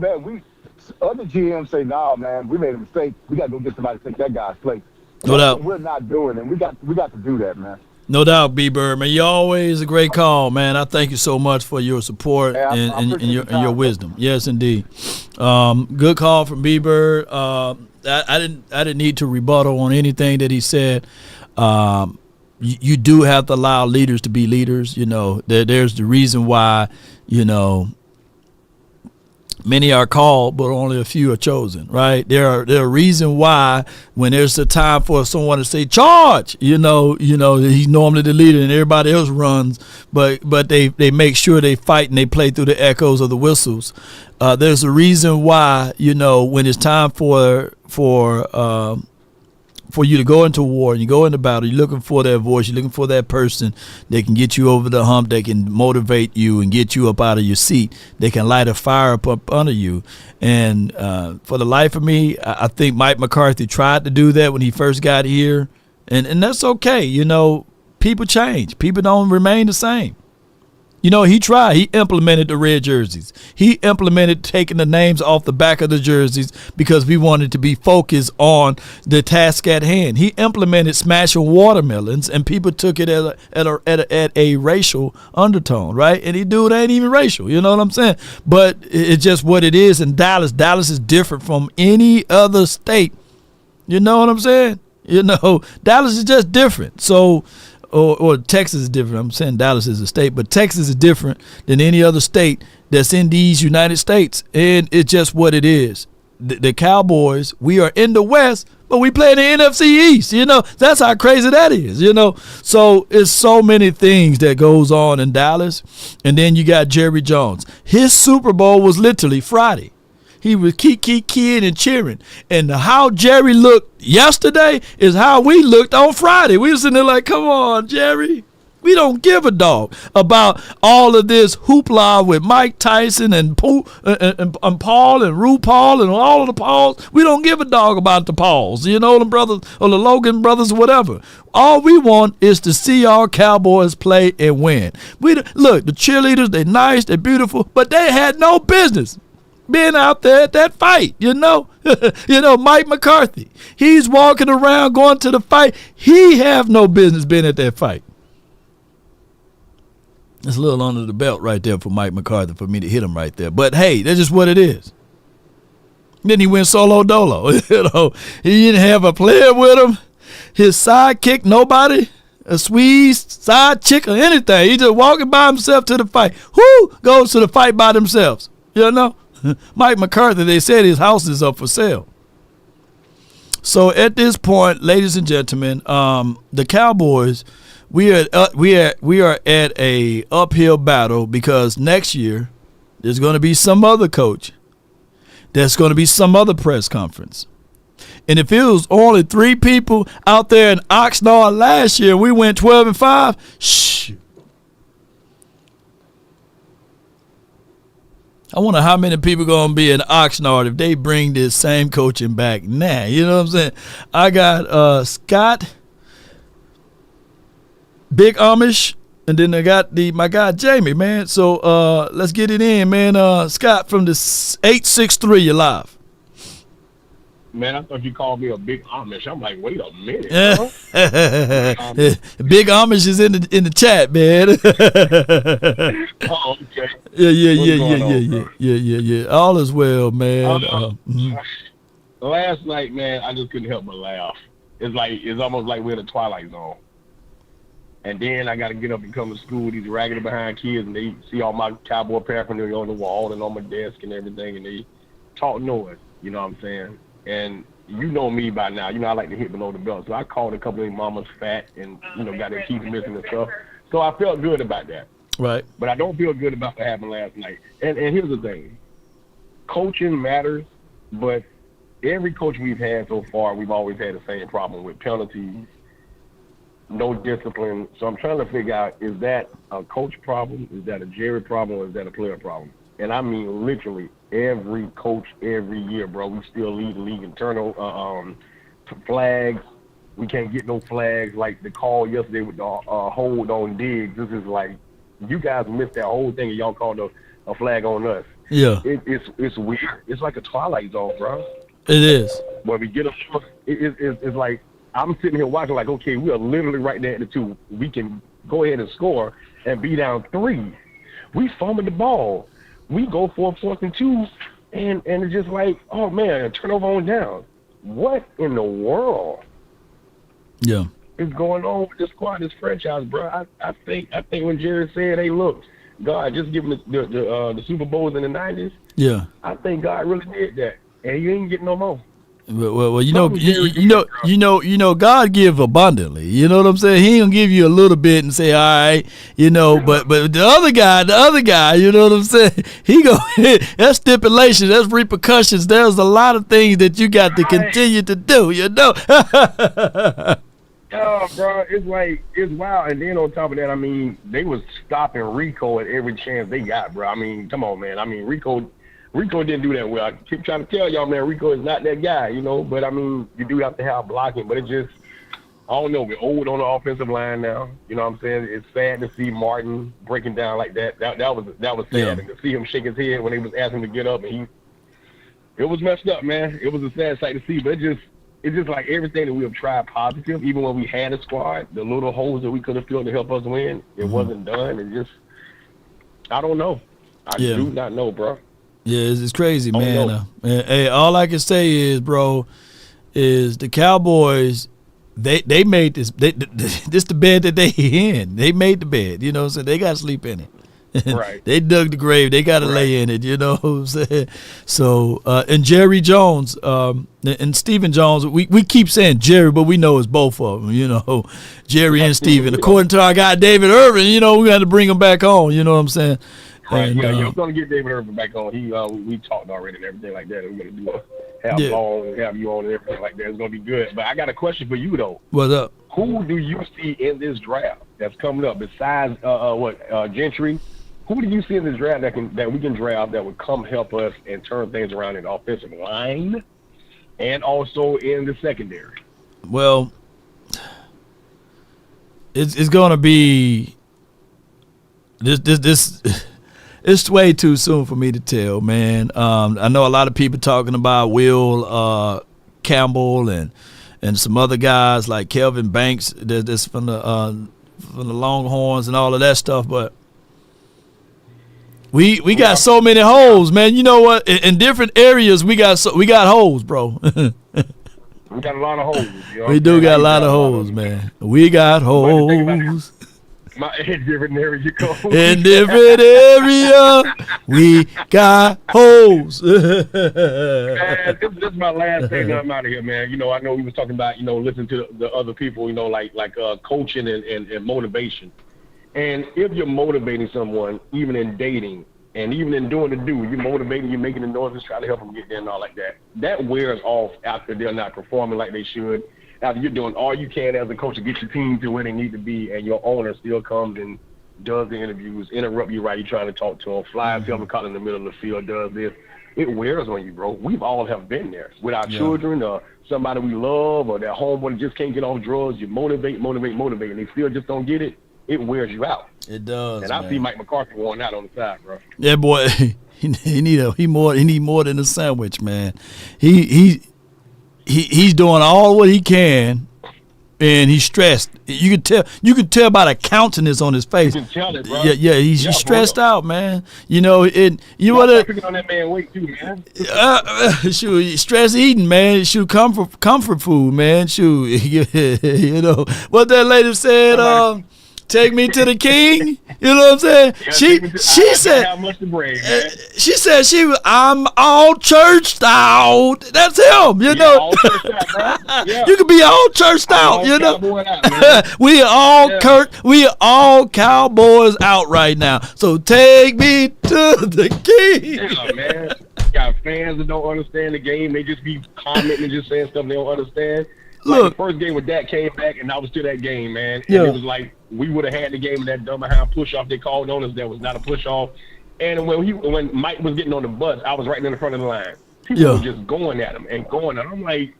Speaker 16: other GMs say, "No, man, we made a mistake. We got to go get somebody to take that guy's place."
Speaker 1: No doubt.
Speaker 16: We're not doing it. We got to do that, man.
Speaker 1: No doubt, B-Bird, man. You're always a great call, man. I thank you so much for your support and your wisdom. Yes, indeed. Good call from B-Bird. I didn't need to rebuttal on anything that he said. You do have to allow leaders to be leaders. You know, there's the reason why, you know, many are called, but only a few are chosen, right? There are reasons why when there's a time for someone to say charge, you know, he's normally the leader and everybody else runs, but they make sure they fight and they play through the echoes of the whistles. There's a reason why, you know, when it's time for you to go into war and you go into battle, you're looking for that voice, you're looking for that person that can get you over the hump, that can motivate you and get you up out of your seat, they can light a fire up under you. And for the life of me, I think Mike McCarthy tried to do that when he first got here, and that's okay. You know, people change. People don't remain the same. You know, he tried. He implemented the red jerseys. He implemented taking the names off the back of the jerseys because we wanted to be focused on the task at hand. He implemented smashing watermelons, and people took it at a racial undertone, right? And he dude ain't even racial. You know what I'm saying? But it's just what it is in Dallas. Dallas is different from any other state. You know what I'm saying? You know, Dallas is just different. So. Or Texas is different. I'm saying Dallas is a state, but Texas is different than any other state that's in these United States, and it's just what it is. The Cowboys, we are in the West, but we play in the NFC East. You know, that's how crazy that is. You know, so it's so many things that goes on in Dallas, and then you got Jerry Jones. His Super Bowl was literally Friday. He was keying and cheering. And how Jerry looked yesterday is how we looked on Friday. We were sitting there like, come on, Jerry. We don't give a dog about all of this hoopla with Mike Tyson and Paul and RuPaul and all of the Pauls. We don't give a dog about the Pauls, you know, the brothers or the Logan brothers, whatever. All we want is to see our Cowboys play and win. Look, the cheerleaders, they're nice, they're beautiful, but they had no business being out there at that fight, you know. You know, Mike McCarthy, he's walking around going to the fight. He have no business being at that fight. It's a little under the belt right there for Mike McCarthy for me to hit him right there. But, hey, that's just what it is. Then he went solo dolo. You know, he didn't have a player with him. His sidekick, nobody. A Swede side chick or anything. He just walking by himself to the fight. Who goes to the fight by themselves? You know? Mike McCarthy, they said his house is up for sale. So at this point, ladies and gentlemen, the Cowboys, we are at a uphill battle because next year there's going to be some other coach. There's going to be some other press conference. And if it was only 3 people out there in Oxnard last year, we went 12-5. Shh. I wonder how many people going to be in Oxnard if they bring this same coaching back now. You know what I'm saying? I got Scott, Big Amish, and then I got my guy Jamie, man. So let's get it in, man. Scott from the 863, you're live.
Speaker 17: Man, I thought you called me a big Amish. I'm like, wait a minute.
Speaker 1: Big Amish is in the chat, man.
Speaker 17: Oh, okay.
Speaker 1: Yeah. All is well, man.
Speaker 17: Last night, man, I just couldn't help but laugh. It's almost like we're in a twilight zone. And then I got to get up and come to school with these raggedy behind kids, and they see all my cowboy paraphernalia on the wall and on my desk and everything, and they talk noise. You know what I'm saying? And you know me by now. You know I like to hit below the belt. So I called a couple of mamas fat and, got their teeth missing and stuff. So I felt good about that.
Speaker 1: Right.
Speaker 17: But I don't feel good about what happened last night. And here's the thing. Coaching matters, but every coach we've had so far, we've always had the same problem with penalties, no discipline. So I'm trying to figure out, is that a coach problem? Is that a Jerry problem? Or is that a player problem? And I mean literally every coach every year, bro. We still lead the league in turnover, flags. We can't get no flags. Like the call yesterday with the hold on Diggs. This is like, you guys missed that whole thing and y'all called a flag on us.
Speaker 1: Yeah.
Speaker 17: It's weird. It's like a twilight zone, bro.
Speaker 1: It is.
Speaker 17: When we get up, it's like, I'm sitting here watching like, okay, we are literally right there at the 2. We can go ahead and score and be down 3. We fumbled the ball. We go for a 4th and 2, and it's just like, oh, man, a turnover on down. What in the world is going on with this squad, this franchise, bro? I think when Jerry said, hey, look, God, just give him the Super Bowls in the 90s.
Speaker 1: Yeah.
Speaker 17: I think God really did that, and you ain't getting no more.
Speaker 1: Well, God give abundantly. You know what I'm saying? He gonna give you a little bit and say, all right, but the other guy, you know what I'm saying? He go, that's stipulation, that's repercussions. There's a lot of things that you got to continue to do,
Speaker 17: Oh, bro, it's wild. And then on top of that, I mean, they was stopping Rico at every chance they got, bro. I mean, come on, man. I mean, Rico didn't do that well. I keep trying to tell y'all, man, Rico is not that guy, But, I mean, you do have to have blocking. But it just, I don't know. We're old on the offensive line now. You know what I'm saying? It's sad to see Martin breaking down like that. That was sad.
Speaker 1: Yeah.
Speaker 17: And to see him shake his head when they was asking him to get up, and it was messed up, man. It was a sad sight to see. But it's just like everything that we have tried positive, even when we had a squad, the little holes that we could have filled to help us win, it wasn't done. It just, I don't know. I do not know, bro.
Speaker 1: Yeah, it's crazy, man. Hey, all I can say is, bro, is the Cowboys, they made this the bed that they in. They made the bed, you know what I'm saying? They got to sleep in it.
Speaker 17: Right.
Speaker 1: They dug the grave. They got to lay in it, you know what I'm saying? So, and Jerry Jones and Stephen Jones, we keep saying Jerry, but we know it's both of them, Jerry and Stephen. According to our guy David Irvin, we got to bring him back on, you know what I'm saying?
Speaker 17: Right, I'm gonna get David Irvin back on. We talked already and everything like that. And we're gonna have you on and everything like that. It's gonna be good. But I got a question for you though.
Speaker 1: What's up?
Speaker 17: Who do you see in this draft that's coming up besides Gentry? Who do you see in this draft that we can draft that would come help us and turn things around in the offensive line and also in the secondary?
Speaker 1: Well, it's gonna be this. It's way too soon for me to tell, man. I know a lot of people talking about Will Campbell and some other guys like Kelvin Banks that's from the Longhorns and all of that stuff, but we got so many holes, man. You know what? In different areas, we got holes, bro.
Speaker 17: We got a lot of holes.
Speaker 1: We do got a lot of holes, man. We got holes.
Speaker 17: in different area you go.
Speaker 1: In different area, we got hoes.
Speaker 17: Man, this is my last thing. I'm out of here, man. You know, I know we was talking about, you know, listening to the other people, you know, like coaching and motivation. And if you're motivating someone, even in dating and even in doing the do, you're motivating, you're making the noises, trying to help them get there and all like that. That wears off after they're not performing like they should. After you're doing all you can as a coach to get your team to where they need to be, and your owner still comes and does the interviews, interrupt you while you're trying to talk to them, flies him caught in the middle of the field, does this. It wears on you, bro. We've all have been there with our children or somebody we love or their homeboy just can't get off drugs. You motivate, and they still just don't get it. It wears you out.
Speaker 1: It does.
Speaker 17: And I see Mike McCarthy worn out on the side, bro.
Speaker 1: Yeah, boy. He need more than a sandwich, man. He's doing all what he can, and he's stressed. You can tell by the countenance on his face.
Speaker 17: You can tell it, bro.
Speaker 1: Yeah, he's stressed out, man. You know, you want to
Speaker 17: picking on that man weight too, man.
Speaker 1: Shoot, stress eating, man. Shoot, comfort food, man. Shoot, you know what that lady said. Take me to the king. You know what I'm saying?
Speaker 17: Yeah, she said how much to bring, man.
Speaker 1: She said I'm all churched out. That's him, you know.
Speaker 17: All churched out, bro. Yeah.
Speaker 1: You can be all churched out, you know. We are all Cowboys out right now. So take me to the king.
Speaker 17: Yeah, man. Got fans that don't understand the game. They just be commenting and just saying stuff they don't understand. Like the first game with Dak came back, and I was to that game, man. And it was like we would have had the game in that dumb behind push off they called on us. That was not a push off. And when Mike was getting on the bus, I was right in the front of the line. People were just going at him and going at him. I'm like,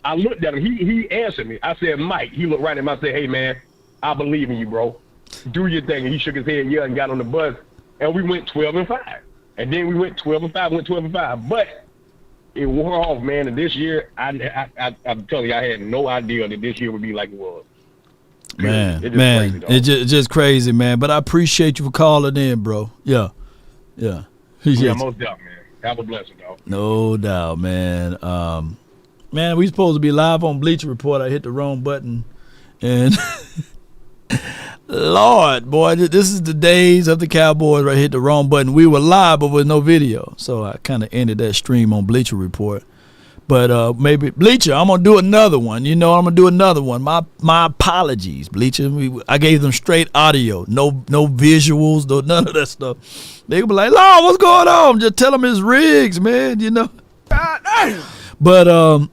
Speaker 17: I looked at him. He answered me. I said, Mike. He looked right at me. I said, hey, man, I believe in you, bro. Do your thing. And he shook his head, and got on the bus. And we went 12-5. And then we went 12-5, But it wore off, man. And this year, I'm telling you, I had no idea that this year would be like it was.
Speaker 1: Man, it's just crazy, man. But I appreciate you for calling in, bro. Yeah.
Speaker 17: Yeah, most definitely, man. Have a blessing, dog.
Speaker 1: No doubt, man. Man, we supposed to be live on Bleacher Report. I hit the wrong button, and Lord, boy, this is the days of the Cowboys. I hit the wrong button. We were live, but with no video, so I kind of ended that stream on Bleacher Report. But maybe Bleacher, I'm gonna do another one. You know, I'm gonna do another one. My apologies, Bleacher. I gave them straight audio, no visuals, none of that stuff. They gonna be like, "Lord, what's going on?" Just tell them it's rigs, man. You know. But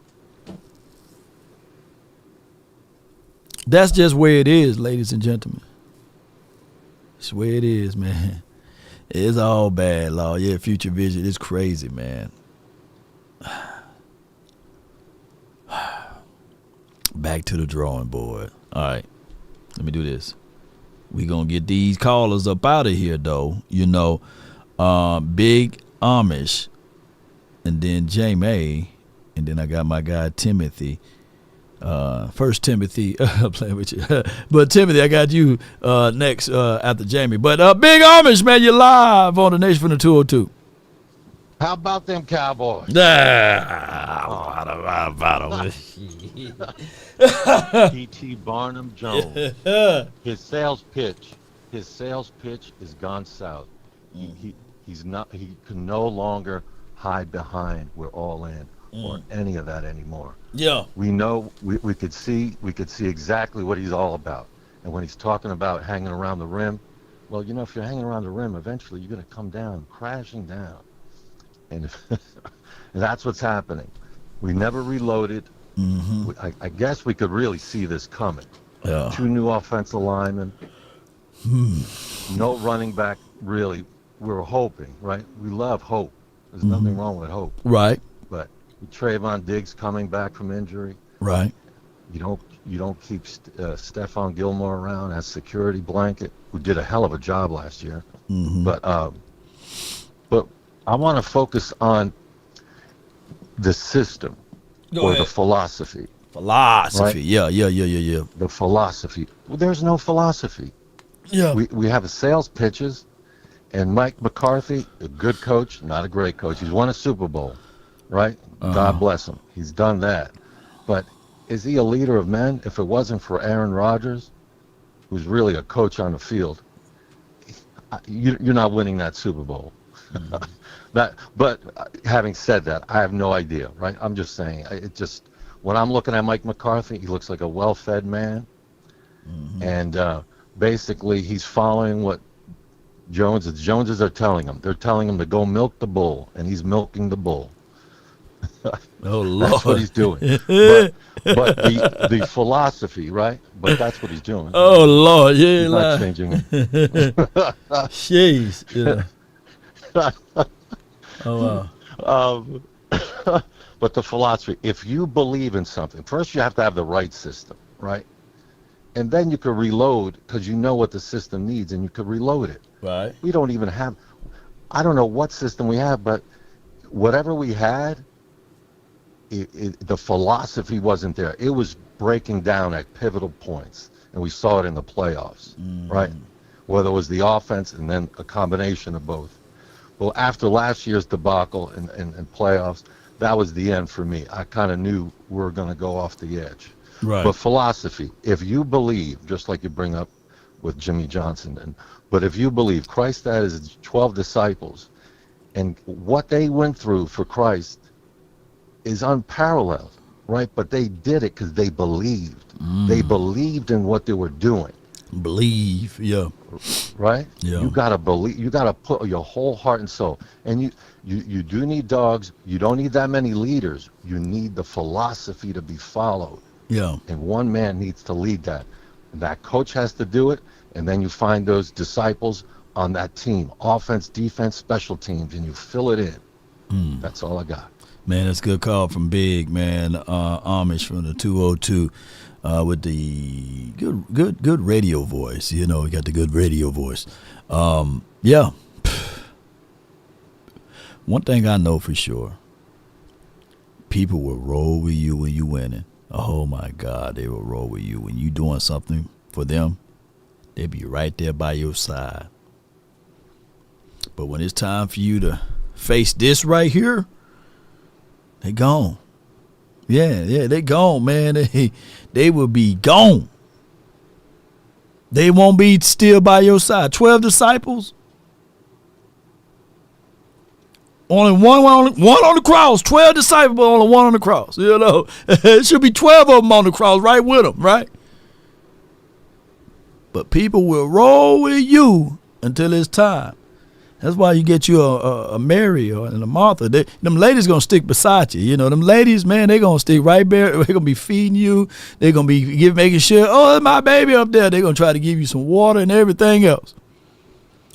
Speaker 1: that's just where it is, ladies and gentlemen. It's where it is, man. It's all bad, Law. Yeah, future vision. It's crazy, man. Back to the drawing board. All right, let me do this. We gonna get these callers up out of here, though. You know, Big Amish, and then Jamie, and then I got my guy Timothy. First Timothy, I'm playing with you, but Timothy, I got you next after Jamie. But Big Amish, man, you're live on the Nation from the 202.
Speaker 18: How about them Cowboys? P.T. Barnum Jones. His sales pitch is gone south. He can no longer hide behind "we're all in" or any of that anymore.
Speaker 1: Yeah.
Speaker 18: We know we could see exactly what he's all about. And when he's talking about hanging around the rim, well, you know, if you're hanging around the rim, eventually you're going to come down, crashing down. And that's what's happening. We never reloaded.
Speaker 1: Mm-hmm.
Speaker 18: I guess we could really see this coming.
Speaker 1: Yeah.
Speaker 18: 2 new offensive linemen. No running back, really. We were hoping, right? We love hope. There's nothing wrong with hope.
Speaker 1: Right.
Speaker 18: But with Trayvon Diggs coming back from injury.
Speaker 1: Right.
Speaker 18: You don't keep Stephon Gilmore around as security blanket, who did a hell of a job last year.
Speaker 1: Mm-hmm.
Speaker 18: But I want to focus on the system the philosophy.
Speaker 1: Philosophy, right? Yeah.
Speaker 18: The philosophy. Well, there's no philosophy.
Speaker 1: Yeah.
Speaker 18: We have sales pitches, and Mike McCarthy, a good coach, not a great coach. He's won a Super Bowl, right? God bless him. He's done that. But is he a leader of men? If it wasn't for Aaron Rodgers, who's really a coach on the field, you're not winning that Super Bowl. But having said that, I have no idea, right? I'm just saying, when I'm looking at Mike McCarthy, he looks like a well-fed man, and basically he's following what Joneses are telling him. They're telling him to go milk the bull, and he's milking the bull.
Speaker 1: Oh, Lord.
Speaker 18: That's what he's doing. But the philosophy, right? But that's what he's doing.
Speaker 1: Oh, Lord. Yeah,
Speaker 18: he's not changing it.
Speaker 1: Jeez. Yeah. Oh, wow.
Speaker 18: But the philosophy, if you believe in something, first you have to have the right system, right? And then you could reload because you know what the system needs, and you could reload it.
Speaker 1: Right.
Speaker 18: We don't even have, I don't know what system we have, but whatever we had, the philosophy wasn't there. It was breaking down at pivotal points, and we saw it in the playoffs, right? Whether it was the offense and then a combination of both. Well, after last year's debacle and playoffs, that was the end for me. I kind of knew we were going to go off the edge.
Speaker 1: Right.
Speaker 18: But philosophy, if you believe, just like you bring up with Jimmy Johnson, but if you believe Christ had his 12 disciples, and what they went through for Christ is unparalleled, right? But they did it because they believed. They believed in what they were doing.
Speaker 1: Believe, yeah.
Speaker 18: Right?
Speaker 1: Yeah.
Speaker 18: You gotta believe. You gotta put your whole heart and soul. And you do need dogs. You don't need that many leaders. You need the philosophy to be followed.
Speaker 1: Yeah.
Speaker 18: And one man needs to lead that. And that coach has to do it. And then you find those disciples on that team, offense, defense, special teams, and you fill it in. That's all I got.
Speaker 1: Man, that's a good call from Big, man. Amish from the 202 with the good radio voice. You know, he got the good radio voice. Yeah. One thing I know for sure, people will roll with you when you winning. Oh, my God, they will roll with you. When you doing something for them, they'll be right there by your side. But when it's time for you to face this right here, they gone. Yeah, they gone, man. They will be gone. They won't be still by your side. 12 disciples. Only one on the cross. 12 disciples, but only one on the cross. You know, it should be 12 of them on the cross, right with them, right? But people will roll with you until it's time. That's why you get you a Mary or a Martha. Them ladies gonna stick beside you. You know, them ladies, man, they gonna stick right there. They're gonna be feeding you. They're gonna be making sure, oh, that's my baby up there. They're gonna try to give you some water and everything else.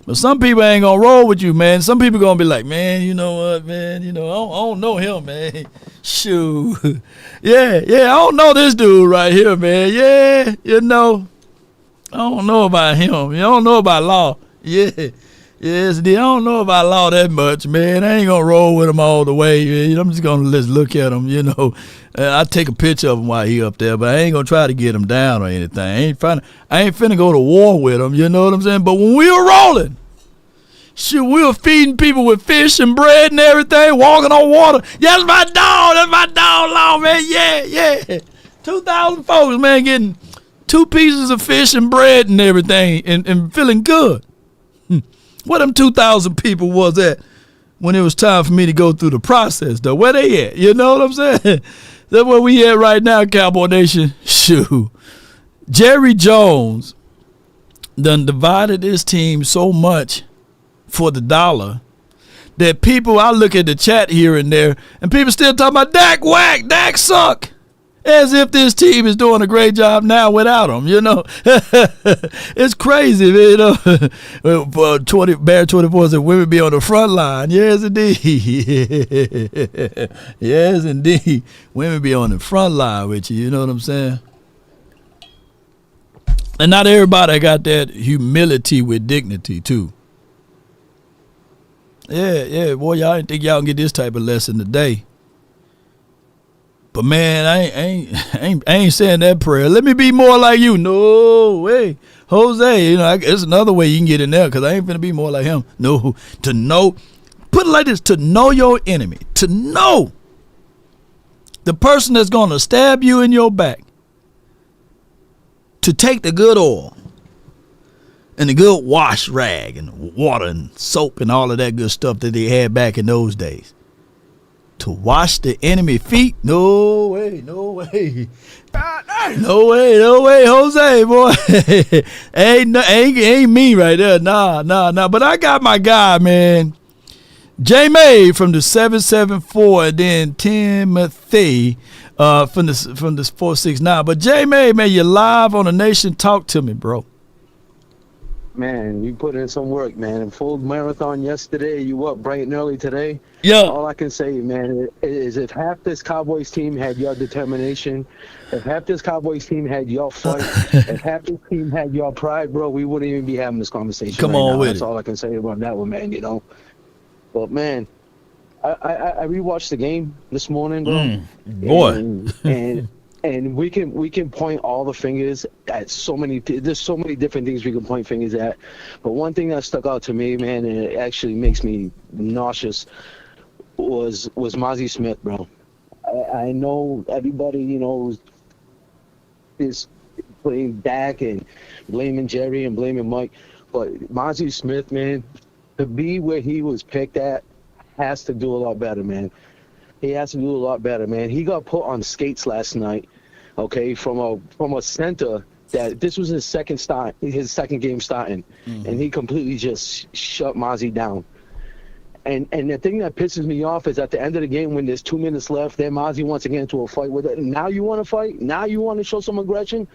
Speaker 1: But some people ain't gonna roll with you, man. Some people gonna be like, man, you know what, man, you know, I don't know him, man. Shoot. Yeah, I don't know this dude right here, man. Yeah, you know, I don't know about him. You don't know about law. Yeah. Yes, I don't know about law that much, man. I ain't gonna roll with him all the way. Man. I'm just gonna just look at him, you know. I take a picture of him while he up there, but I ain't gonna try to get him down or anything. I ain't finna go to war with him, you know what I'm saying? But when we were rolling, shoot, we were feeding people with fish and bread and everything, walking on water. Yeah, that's my dog, law, man. Yeah. 2,000 folks, man, getting 2 pieces of fish and bread and everything and feeling good. Where them 2,000 people was at when it was time for me to go through the process, though? Where they at? You know what I'm saying? That's where we at right now, Cowboy Nation. Shoot. Jerry Jones done divided his team so much for the dollar that people, I look at the chat here and there, and people still talking about Dak whack, Dak suck. As if this team is doing a great job now without him, you know. It's crazy, you know. Bear 24 said women be on the front line. Yes, indeed. Yes, indeed. Women be on the front line with you, you know what I'm saying? And not everybody got that humility with dignity, too. Yeah, boy, y'all didn't think y'all can get this type of lesson today. But man, I ain't saying that prayer. Let me be more like you. No way, Jose. You know, it's another way you can get in there because I ain't finna be more like him. No, to know, put it like this: to know your enemy, to know the person that's gonna stab you in your back, to take the good oil and a good wash rag and water and soap and all of that good stuff that they had back in those days. To wash the enemy feet? No way, no way. No way, no way, Jose, boy. ain't me right there. Nah. But I got my guy, man. J May from the 774, and then Timothy from the 469. But J May, man, you're live on the Nation. Talk to me, bro.
Speaker 19: Man, you put in some work, man. And full marathon yesterday, you up bright and early today.
Speaker 1: Yeah.
Speaker 19: All I can say, man, is if half this Cowboys team had your determination, if half this Cowboys team had your fight, if half this team had your pride, bro, we wouldn't even be having this conversation.
Speaker 1: Come
Speaker 19: right
Speaker 1: on
Speaker 19: now.
Speaker 1: with
Speaker 19: That's
Speaker 1: it.
Speaker 19: all I can say about that one, man. You know. But man, I rewatched the game this morning, bro.
Speaker 1: Boy.
Speaker 19: And we can point all the fingers at there's so many different things we can point fingers at, but one thing that stuck out to me, man, and it actually makes me nauseous, was Mozzie Smith, bro. I know everybody, you know, is blaming Dak and blaming Jerry and blaming Mike, but Mozzie Smith, man, to be where he was picked at, has to do a lot better, man. He has to do a lot better, man. He got put on skates last night, okay, from a center that this was his second game starting, and he completely just shut Mozzie down. And the thing that pisses me off is at the end of the game when there's 2 minutes left, then Mozzie wants to get into a fight with it. Now you want to fight? Now you want to show some aggression?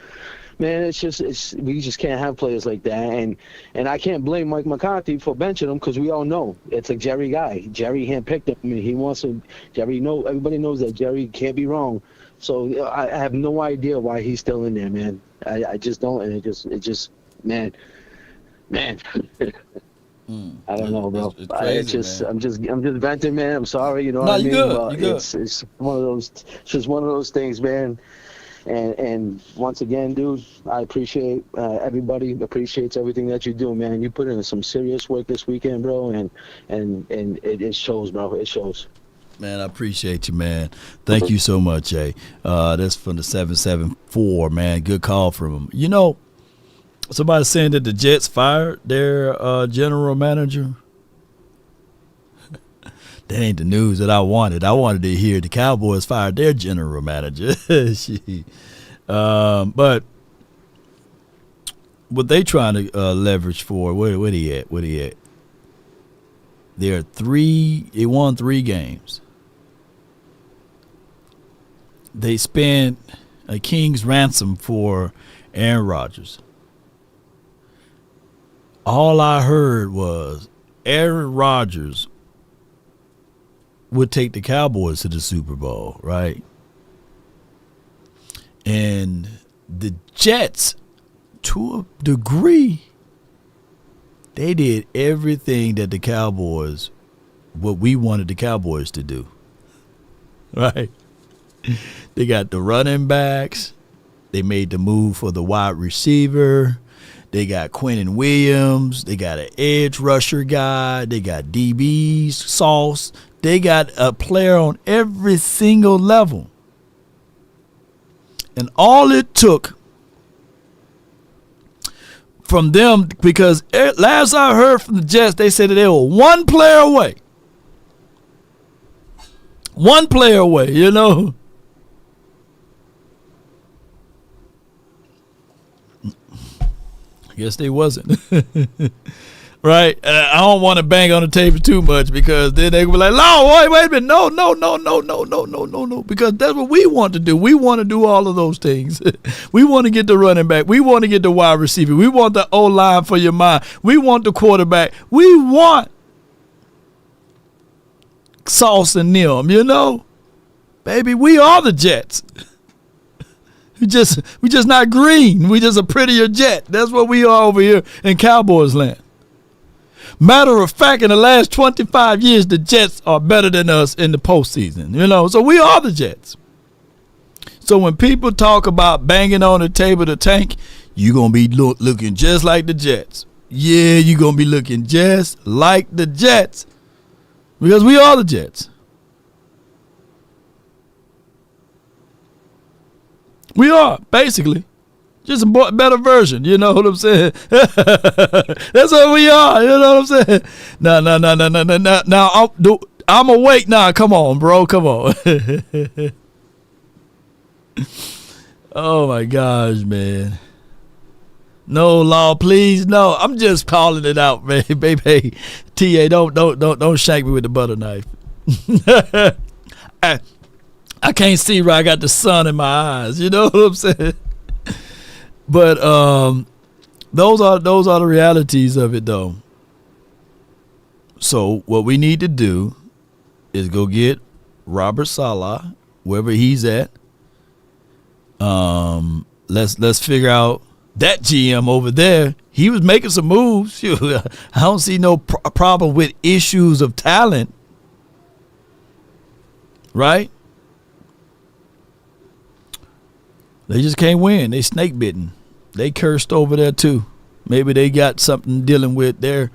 Speaker 19: Man, we just can't have players like that, and I can't blame Mike McCarthy for benching him because we all know it's a Jerry guy. Jerry handpicked him. I mean, he wants to. Everybody knows that Jerry can't be wrong. So I have no idea why he's still in there, man. I just don't, and it just, man. I don't know, bro.
Speaker 1: It's crazy, man.
Speaker 19: I'm just venting, man. I'm sorry, you know
Speaker 1: No,
Speaker 19: what I mean?
Speaker 1: you good.
Speaker 19: But
Speaker 1: You good.
Speaker 19: it's one of those. It's just one of those things, man. And once again, dude, I appreciate everybody appreciates everything that you do, man. You put in some serious work this weekend, bro, and it shows, bro. It shows.
Speaker 1: Man, I appreciate you, man. Thank you so much, Jay. That's from the 774, man. Good call from him. You know, somebody saying that the Jets fired their general manager. That ain't the news that I wanted. I wanted to hear the Cowboys fired their general manager. But what they trying to leverage for? Where he at? They won 3 games. They spent a king's ransom for Aaron Rodgers. All I heard was Aaron Rodgers would take the Cowboys to the Super Bowl, right? And the Jets, to a degree, they did everything that what we wanted the Cowboys to do, right? They got the running backs. They made the move for the wide receiver. They got Quinnen Williams. They got an edge rusher guy. They got DBs, Sauce. They got a player on every single level. And all it took from them, because last I heard from the Jets, they said that they were one player away. One player away, you know. I guess they wasn't. Right? I don't want to bang on the table too much because then they will be like, "No, wait a minute. No. Because that's what we want to do. We want to do all of those things. We want to get the running back. We want to get the wide receiver. We want the O-line for your mind. We want the quarterback. We want Sauce and them, you know? Baby, we are the Jets. We just not green. We just a prettier jet. That's what we are over here in Cowboys land. Matter of fact, in the last 25 years, the Jets are better than us in the postseason. You know, so we are the Jets. So when people talk about banging on the table to tank, you're going to be looking just like the Jets. Yeah, you're going to be looking just like the Jets. Because we are the Jets. We are, basically. Just a better version. You know what I'm saying? That's what we are. You know what I'm saying? No. Now I'm awake now. Come on, bro. Come on. Oh my gosh, man. No law, please. No, I'm just calling it out, man. Baby, TA, don't shank me with the butter knife. I can't see right. I got the sun in my eyes. You know what I'm saying? But those are the realities of it, though. So what we need to do is go get Robert Saleh, wherever he's at. Let's figure out that GM over there. He was making some moves. I don't see no problem with issues of talent, right? They just can't win. They snake bitten. They cursed over there too. Maybe they got something dealing with their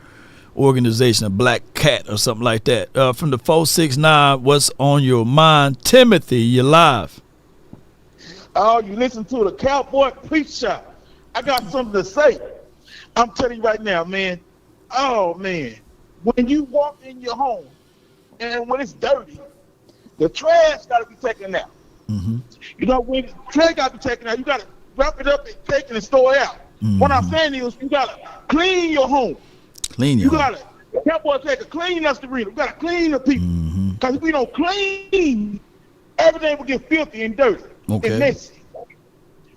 Speaker 1: organization, a black cat or something like that. From the 469, what's on your mind? Timothy, you're live.
Speaker 20: Oh, you listen to the Cowboy preacher. I got something to say. I'm telling you right now, man. Oh, man. When you walk in your home and when it's dirty, the trash got to be taken out.
Speaker 1: Mm-hmm.
Speaker 20: You know, when the trash got to be taken out, you got to wrap it up and take it and store it out.
Speaker 1: Mm-hmm.
Speaker 20: What I'm saying is you got to clean your home.
Speaker 1: Clean your home.
Speaker 20: The Cowboys take a clean us to read. We got to clean the people. Because if we don't clean, everything will get filthy and dirty.
Speaker 1: Okay.
Speaker 20: And messy.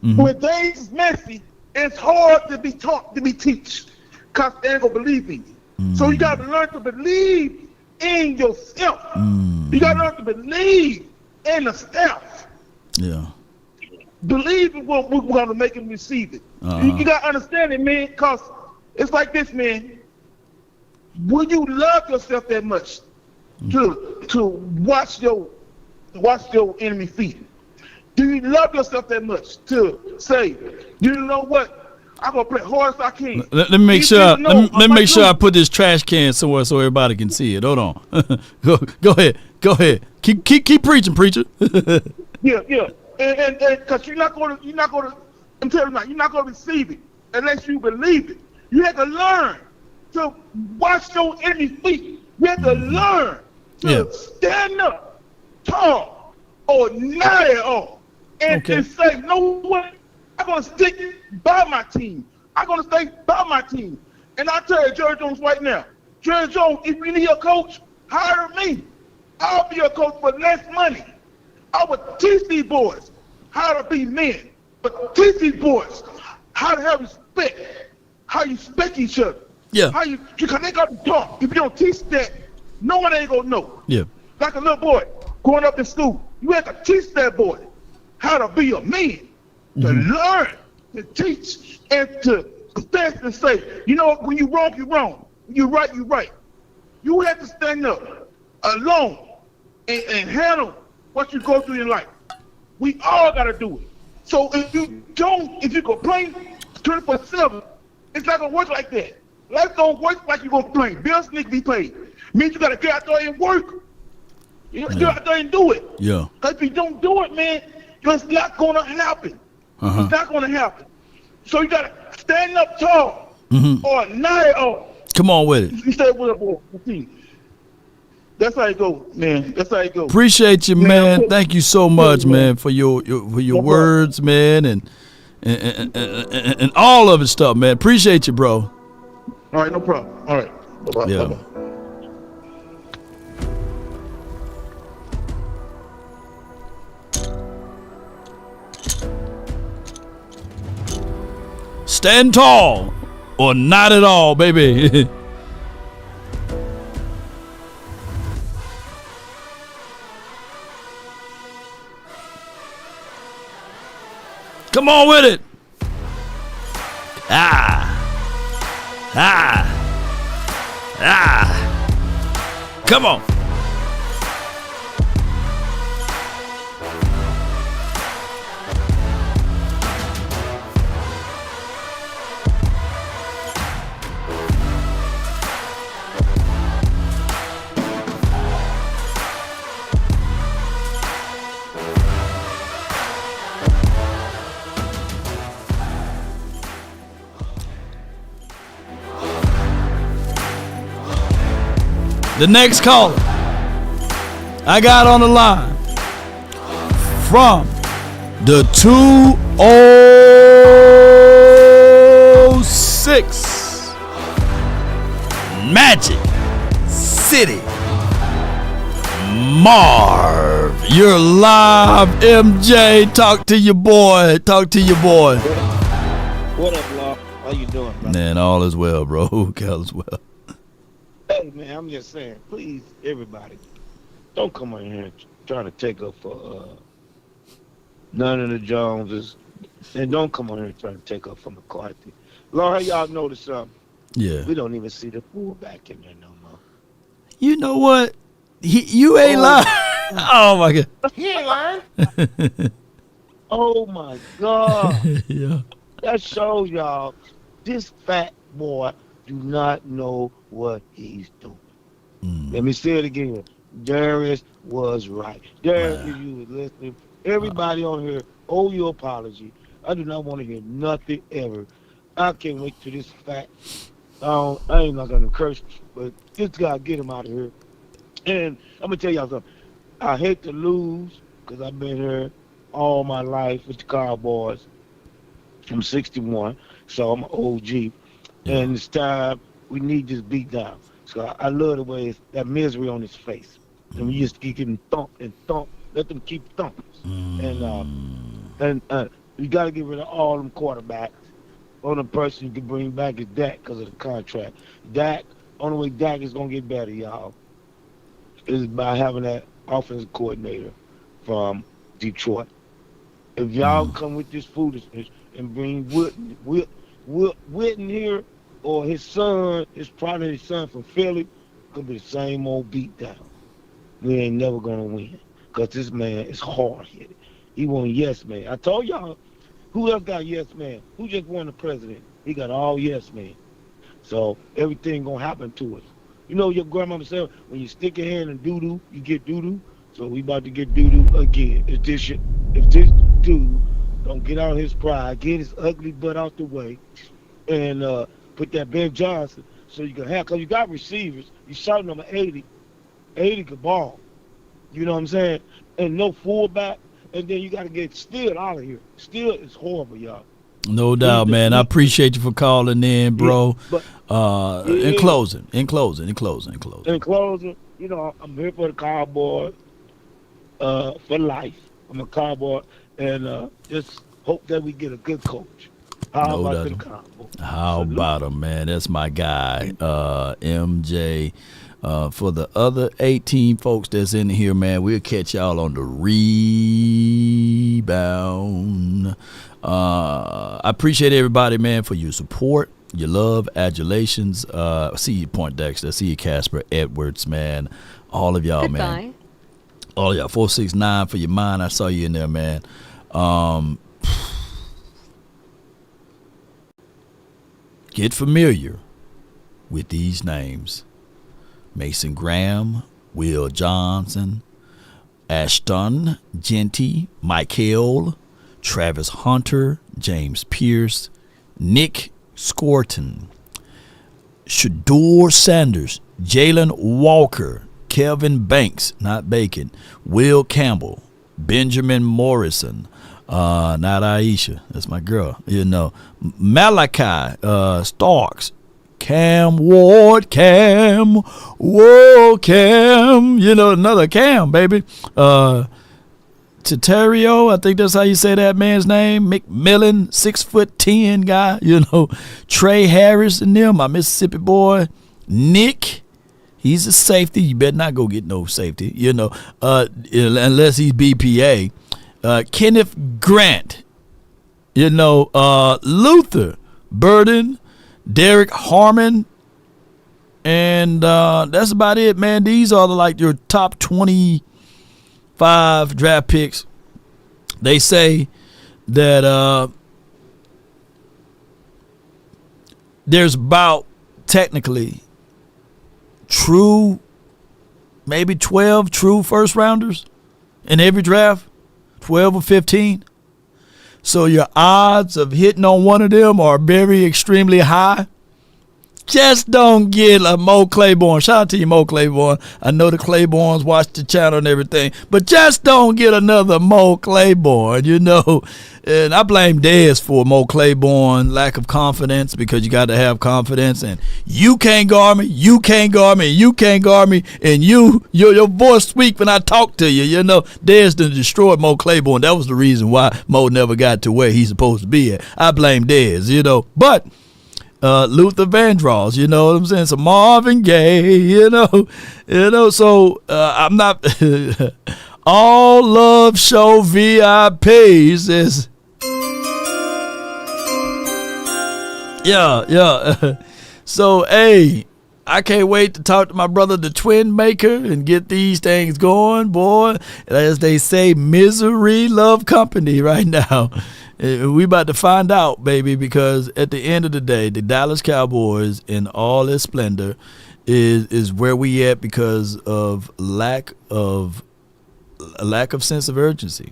Speaker 1: Mm-hmm.
Speaker 20: When things is messy, it's hard to be taught, to be teach, because they ain't gonna believe in you. So you gotta learn to believe in yourself. You gotta learn to believe in the staff.
Speaker 1: Yeah.
Speaker 20: Believe in what we're gonna make them receive it. You gotta understand it, man, because it's like this, man. Will you love yourself that much to watch your enemy feed? Do you love yourself that much to say, you know what? I'm gonna play hard as I can.
Speaker 1: Let me make sure. Let me make sure I put this trash can somewhere so everybody can see it. Hold on. Go ahead. Keep preaching, preacher.
Speaker 20: Yeah. And because you're not gonna. I'm telling you now, you're not gonna receive it unless you believe it. You have to learn to watch your enemy feet. You have to learn to stand up tall or not at all. And say, no what? I'm going to stick by my team. I'm going to stay by my team. And I tell you, Jerry Jones right now, Jerry Jones, if you need a coach, hire me. I'll be a coach for less money. I would teach these boys how to be men, but teach these boys how to have respect, how you respect each other.
Speaker 1: Yeah.
Speaker 20: Because they got to talk. If you don't teach that, no one ain't going to know.
Speaker 1: Yeah.
Speaker 20: Like a little boy growing up in school, you have to teach that boy how to be a man, to learn, to teach, and to stand and say, you know, when you're wrong, you're wrong. When you're right, you're right. You have to stand up alone and handle what you go through in life. We all got to do it. So if you complain 24/7, it's not going to work like that. Life don't work like you're going to complain. Bills need to be paid. Means you got to get out there and work. You got to get out there and do it.
Speaker 1: Yeah.
Speaker 20: Because if you don't do it, man, it's not going to happen. It's not going to happen. So you got to stand up tall or not at all.
Speaker 1: Come on with it.
Speaker 20: You stay with a boy. That's how it goes, man. That's how it goes.
Speaker 1: Appreciate you, man. Thank you so much, man, for your words, man, and all of it stuff, man. Appreciate you, bro.
Speaker 20: All right, no problem. All right. Bye-bye.
Speaker 1: Yeah.
Speaker 20: Bye-bye.
Speaker 1: Stand tall or not at all, baby. Come on with it. Come on. The next caller I got on the line from the 206 Magic City. Marv, you're live. MJ, talk to your boy. Talk to your boy.
Speaker 21: What up, Law? How you doing, bro?
Speaker 1: Man, all is well, bro. All is well.
Speaker 21: Hey, man, I'm just saying, please, everybody, don't come on here trying to take up for none of the Joneses, and don't come on here trying to take up for McCarthy. Law, y'all notice something?
Speaker 1: Yeah.
Speaker 21: We don't even see the fullback in there no more.
Speaker 1: You know what? You ain't lying. Oh my God.
Speaker 21: He ain't lying. Oh my God.
Speaker 1: Yeah.
Speaker 21: That shows y'all this fat boy do not know what he's doing. Let me say it again. Darius was right. Darius, if you was listening, everybody on here owe you apology. I do not want to hear nothing ever. I can't wait till this fat. I ain't not gonna curse, but this guy, get him out of here. And I'm gonna tell y'all something. I hate to lose because I've been here all my life with the Cowboys. I'm 61, so I'm an OG. And it's time we need this beat down. So I love the way that misery on his face. And we just keep getting thumped and thumped. Let them keep thumping. And you got to get rid of all them quarterbacks. Only person you can bring back is Dak because of the contract. Dak, only way Dak is going to get better, y'all, is by having that offensive coordinator from Detroit. If y'all come with this foolishness and bring Witten here, or his son, probably his son from Philly, gonna be the same old beatdown. We ain't never gonna win. Because this man is hard-headed. He want yes man. I told y'all, who else got yes man? Who just won the president? He got all yes man. So everything gonna happen to us. You know your grandmama said, when you stick your hand in doo-doo, you get doo-doo. So we about to get doo-doo again. If this dude don't get out his pride, get his ugly butt out the way, and put that Ben Johnson so you can have, because you got receivers. You shot number 80. 80 could ball. You know what I'm saying? And no fullback. And then you got to get Steele out of here. Steele is horrible, y'all.
Speaker 1: No doubt, man. I appreciate you for calling in, bro. In closing, you know, I'm here for the Cowboys for life. I'm a Cowboy, and just hope that we get a good coach. How about the Cowboys? How about him, man? That's my guy, MJ. For the other 18 folks that's in here, man, we'll catch y'all on the rebound. I appreciate everybody, man, for your support, your love, adulations. I see you, Point Dexter. I see you, Casper Edwards, man. All of y'all, man. All of y'all. 469 for your mind. I saw you in there, man. Get familiar with these names: Mason Graham, Will Johnson, Ashton Genty, Michael, Travis Hunter, James Pierce, Nick Scorton, Shador Sanders, Jalen Walker, Kelvin Banks, not Bacon, Will Campbell, Benjamin Morrison, not Aisha, that's my girl, you know, Malachi Starks, Cam Ward, Cam, you know, another Cam, baby. Tatario, I think that's how you say that man's name. McMillan, 6'10" guy, you know. Trey Harris and them, my Mississippi boy. Nick, he's a safety. You better not go get no safety, you know, unless he's BPA. Kenneth Grant, you know, Luther Burden, Derek Harmon, and that's about it, man. These are like your top 25 draft picks. They say that there's about technically maybe 12 true first rounders in every draft, 12 or 15. So your odds of hitting on one of them are very extremely high. Just don't get a Mo Claiborne. Shout out to you, Mo Claiborne. I know the Claibornes watch the channel and everything, but just don't get another Mo Claiborne, you know. And I blame Dez for Mo Claiborne lack of confidence, because you got to have confidence. And you can't guard me, you can't guard me, you can't guard me, and your voice squeak when I talk to you. You know, Dez done destroyed Mo Claiborne. That was the reason why Mo never got to where he's supposed to be at. I blame Dez, you know, but. Luther Vandross, you know what I'm saying? So Marvin Gaye, you know. So I'm not. All love show VIPs is. Yeah. So hey, I can't wait to talk to my brother, the Twin Maker, and get these things going, boy. As they say, misery love company right now. We about to find out, baby, because at the end of the day, the Dallas Cowboys in all its splendor is where we at because of a lack of sense of urgency,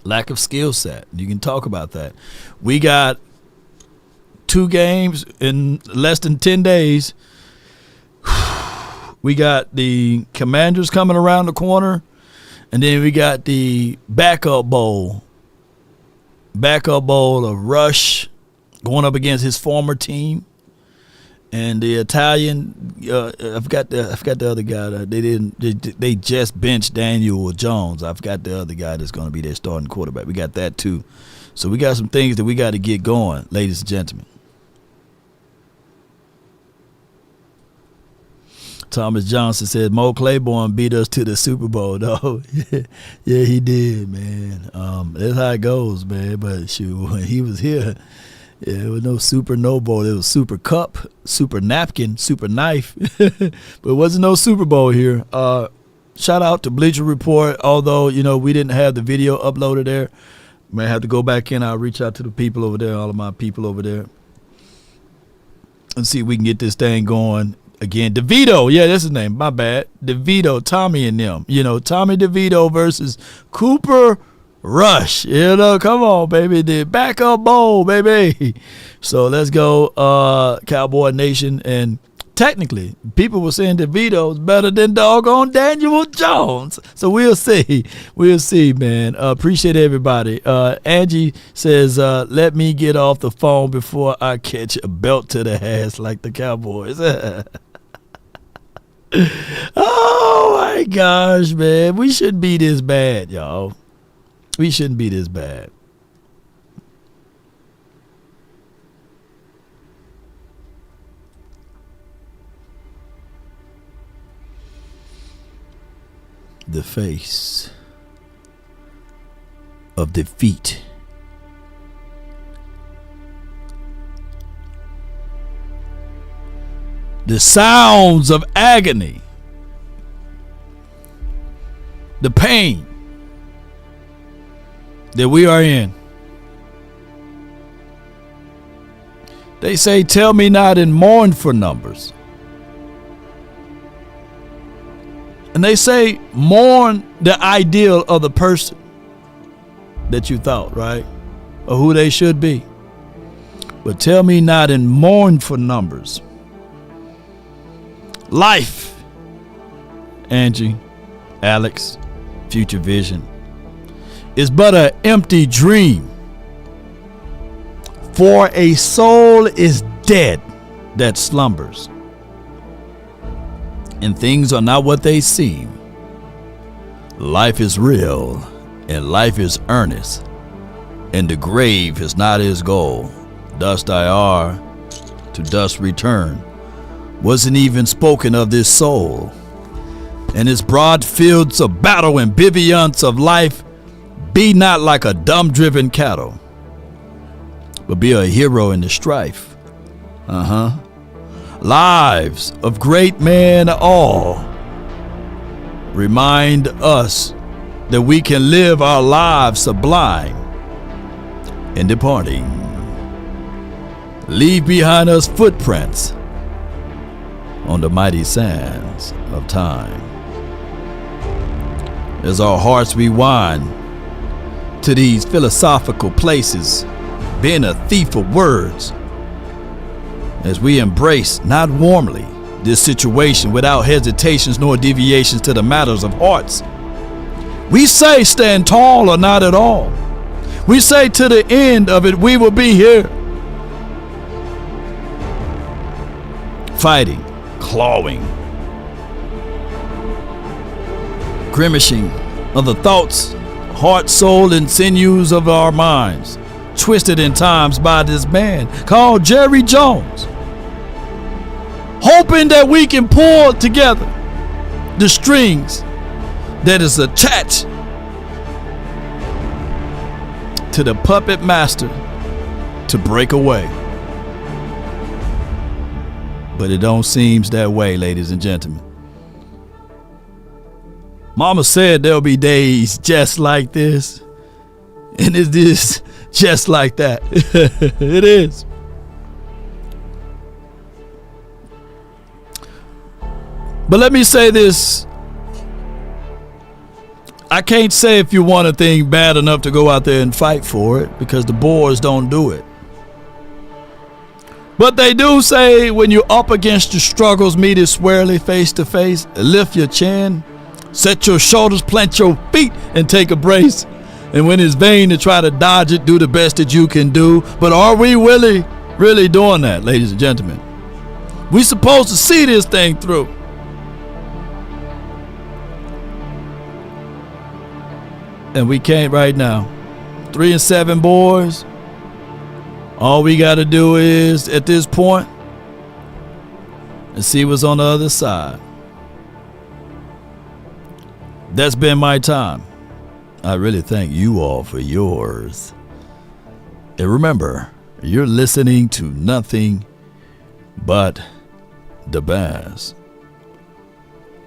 Speaker 1: lack of skill set. You can talk about that. We got 2 games in less than 10 days. We got the Commanders coming around the corner, and then we got the backup bowl of Rush going up against his former team, and the Italian. I forgot the other guy. They just benched Daniel Jones. I forgot the other guy that's going to be their starting quarterback. We got that too. So we got some things that we got to get going, ladies and gentlemen. Thomas Johnson said Mo Claiborne beat us to the Super Bowl, though. Yeah, he did, man. That's how it goes, man. But shoot, when he was here, yeah, there was no Super Bowl. It was Super Cup, Super Napkin, Super Knife. But it wasn't no Super Bowl here. Shout out to Bleacher Report. Although, you know, we didn't have the video uploaded there. May have to go back in. I'll reach out to the people over there, all of my people over there, and see if we can get this thing going. Again, DeVito, yeah, that's his name. My bad. DeVito, Tommy and them. You know, Tommy DeVito versus Cooper Rush. You know, come on, baby. The backup bowl, baby. So let's go, Cowboy Nation. And technically, people were saying DeVito is better than doggone Daniel Jones. So we'll see. We'll see, man. Appreciate everybody. Angie says, let me get off the phone before I catch a belt to the ass like the Cowboys. Oh, my gosh, man. We shouldn't be this bad, y'all. We shouldn't be this bad. The face of defeat. The sounds of agony. The pain that we are in. They say, tell me not and mourn for numbers. And they say, mourn the ideal of the person that you thought, right? Or who they should be. But tell me not and mourn for numbers. Life, Angie, Alex, Future Vision, is but an empty dream. For a soul is dead that slumbers. And things are not what they seem. Life is real, and life is earnest, and the grave is not his goal. Dust I are, to dust return. Wasn't even spoken of this soul, and its broad fields of battle and bivouacs of life. Be not like a dumb-driven cattle, but be a hero in the strife. Lives of great men all remind us that we can live our lives sublime in departing. Leave behind us footprints on the mighty sands of time. As our hearts rewind to these philosophical places, being a thief of words, as we embrace, not warmly, this situation without hesitations nor deviations to the matters of hearts. We say stand tall or not at all. We say to the end of it, we will be here. Fighting, clawing, grimacing of the thoughts, heart, soul, and sinews of our minds, twisted in times by this man called Jerry Jones, hoping that we can pull together the strings that is attached to the puppet master to break away. But it don't seem that way, ladies and gentlemen. Mama said there'll be days just like this, and it is just like that. It is. But let me say this. I can't say if you want a thing bad enough to go out there and fight for it, because the boys don't do it. But they do say when you're up against your struggles, meet it squarely face to face, lift your chin, set your shoulders, plant your feet, and take a brace. And when it's vain to try to dodge it, do the best that you can do. But are we really doing that, ladies and gentlemen? We supposed to see this thing through. And we can't right now. 3-7 boys. All we got to do is, at this point, and see what's on the other side. That's been my time. I really thank you all for yours. And remember, you're listening to nothing but the best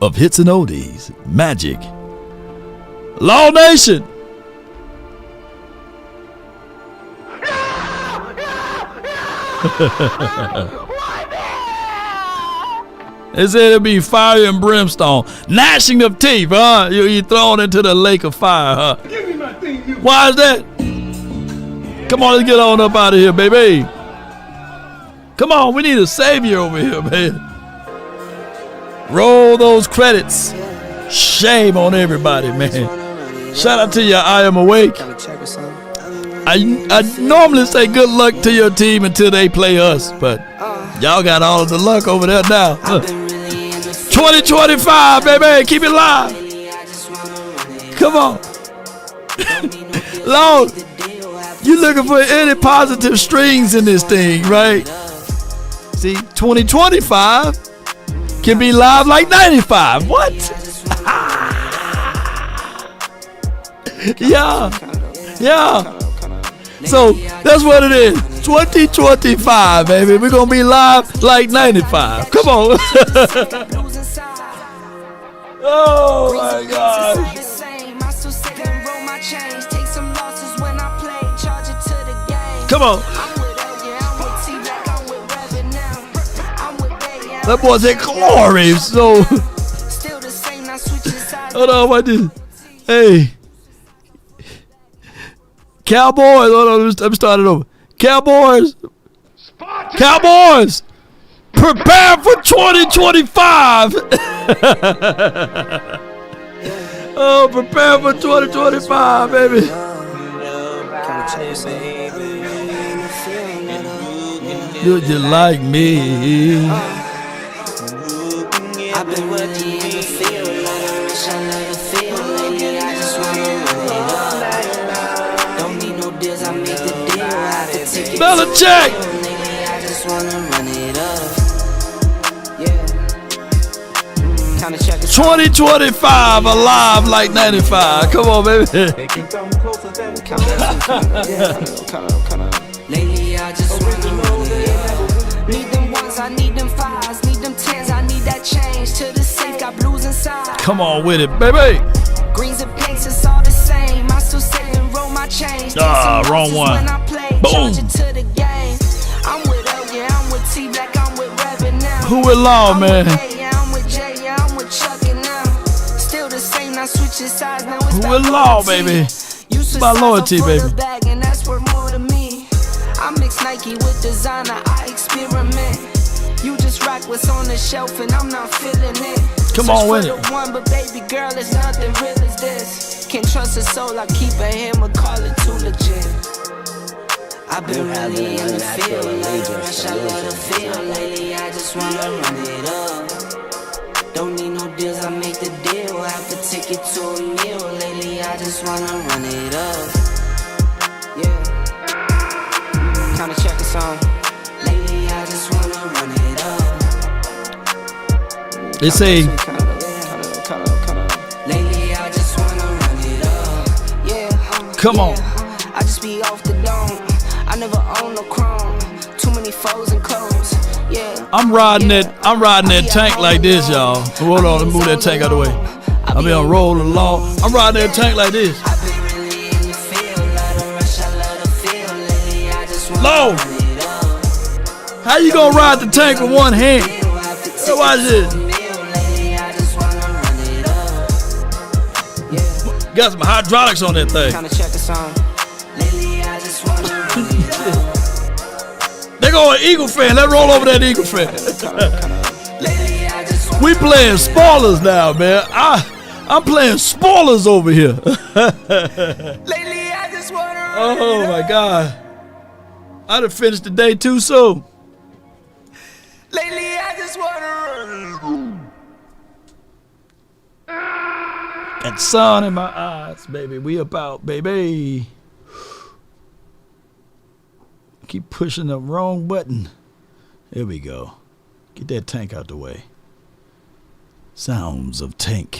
Speaker 1: of hits and oldies, magic. Law Nation. They said it'll be fire and brimstone, gnashing of teeth, huh? You're thrown into the lake of fire, huh?
Speaker 11: Give me my thing, you.
Speaker 1: Why is that? Come on, let's get on up out of here, baby. Come on, we need a savior over here, man. Roll those credits. Shame on everybody, man. Shout out to you, I Am Awake. I normally say good luck to your team until they play us, but y'all got all of the luck over there now. 2025, baby, keep it live. Come on. Lord, you looking for any positive strings in this thing, right? See, 2025 can be live like 95. What? Yeah. So that's what it is. 2025, baby. We're gonna be live like 95. Come on. Oh my gosh. Come on. That boy said glory. So hold on, what did? Hey. Cowboys, hold on, let me start it over. Cowboys, prepare for 2025. Oh, prepare for 2025, baby. Do you like me? I've been working in the field, I wish I never feel like it. I just wanna run it up. Don't need no deals, I make the deal. I have to take it. Belichick! I just wanna run it up. 2025 alive like 95. Come on, baby. Lately, I just wanna run it up. Need them ones, I need them fives, need them tens, I need that change to the safe, got blues inside. Come on with it, baby. Greens and pinks, it's all the same. I still save and roll my change. Wrong one. When I play, boom. To the game. I'm with L, yeah, I'm with T Black, I'm with Reverend now. Who with Law, man? I'm with J, yeah, I'm with Chuck and now. Still the same, not switching sides, now it's who with Law, baby? My loyalty, baby. And that's worth more to me. I mix
Speaker 2: It's Nike with designer, I experiment. You just rock what's on the shelf and I'm not feeling it.
Speaker 1: Come on with it.
Speaker 2: One, but baby girl, it's nothing real as this. Can't trust a soul, I keep a hammer, call it too legit. I've been really in the field, like a rush, I love the feel. Lately, I just wanna run it up. Don't need no deals, I make the deal. Have to take it to a meal. Lately, I just wanna run it up. Yeah. Kinda check the song. Lately, I just wanna run it up.
Speaker 1: They say.
Speaker 2: Lately, I just wanna run it up. Yeah.
Speaker 1: Come on.
Speaker 2: I just be off the dome. I never own no chrome. Too many foes and clones. Yeah.
Speaker 1: I'm riding that tank like this, y'all. Hold on, let me move that tank out of the way. I'll be on rolling along. I'm riding that tank like this. Low. How you gonna ride the tank with one hand? So watch this. Got some hydraulics on that thing. They go an Eagle fan. Let's roll over that Eagle fan. We playing spoilers now, man. I'm playing spoilers over here. Oh my God. I done finished the day too soon.
Speaker 2: Lately, I just wanna
Speaker 1: That sun in my eyes, baby. We about, baby. Keep pushing the wrong button. There we go. Get that tank out the way. Sounds of tank.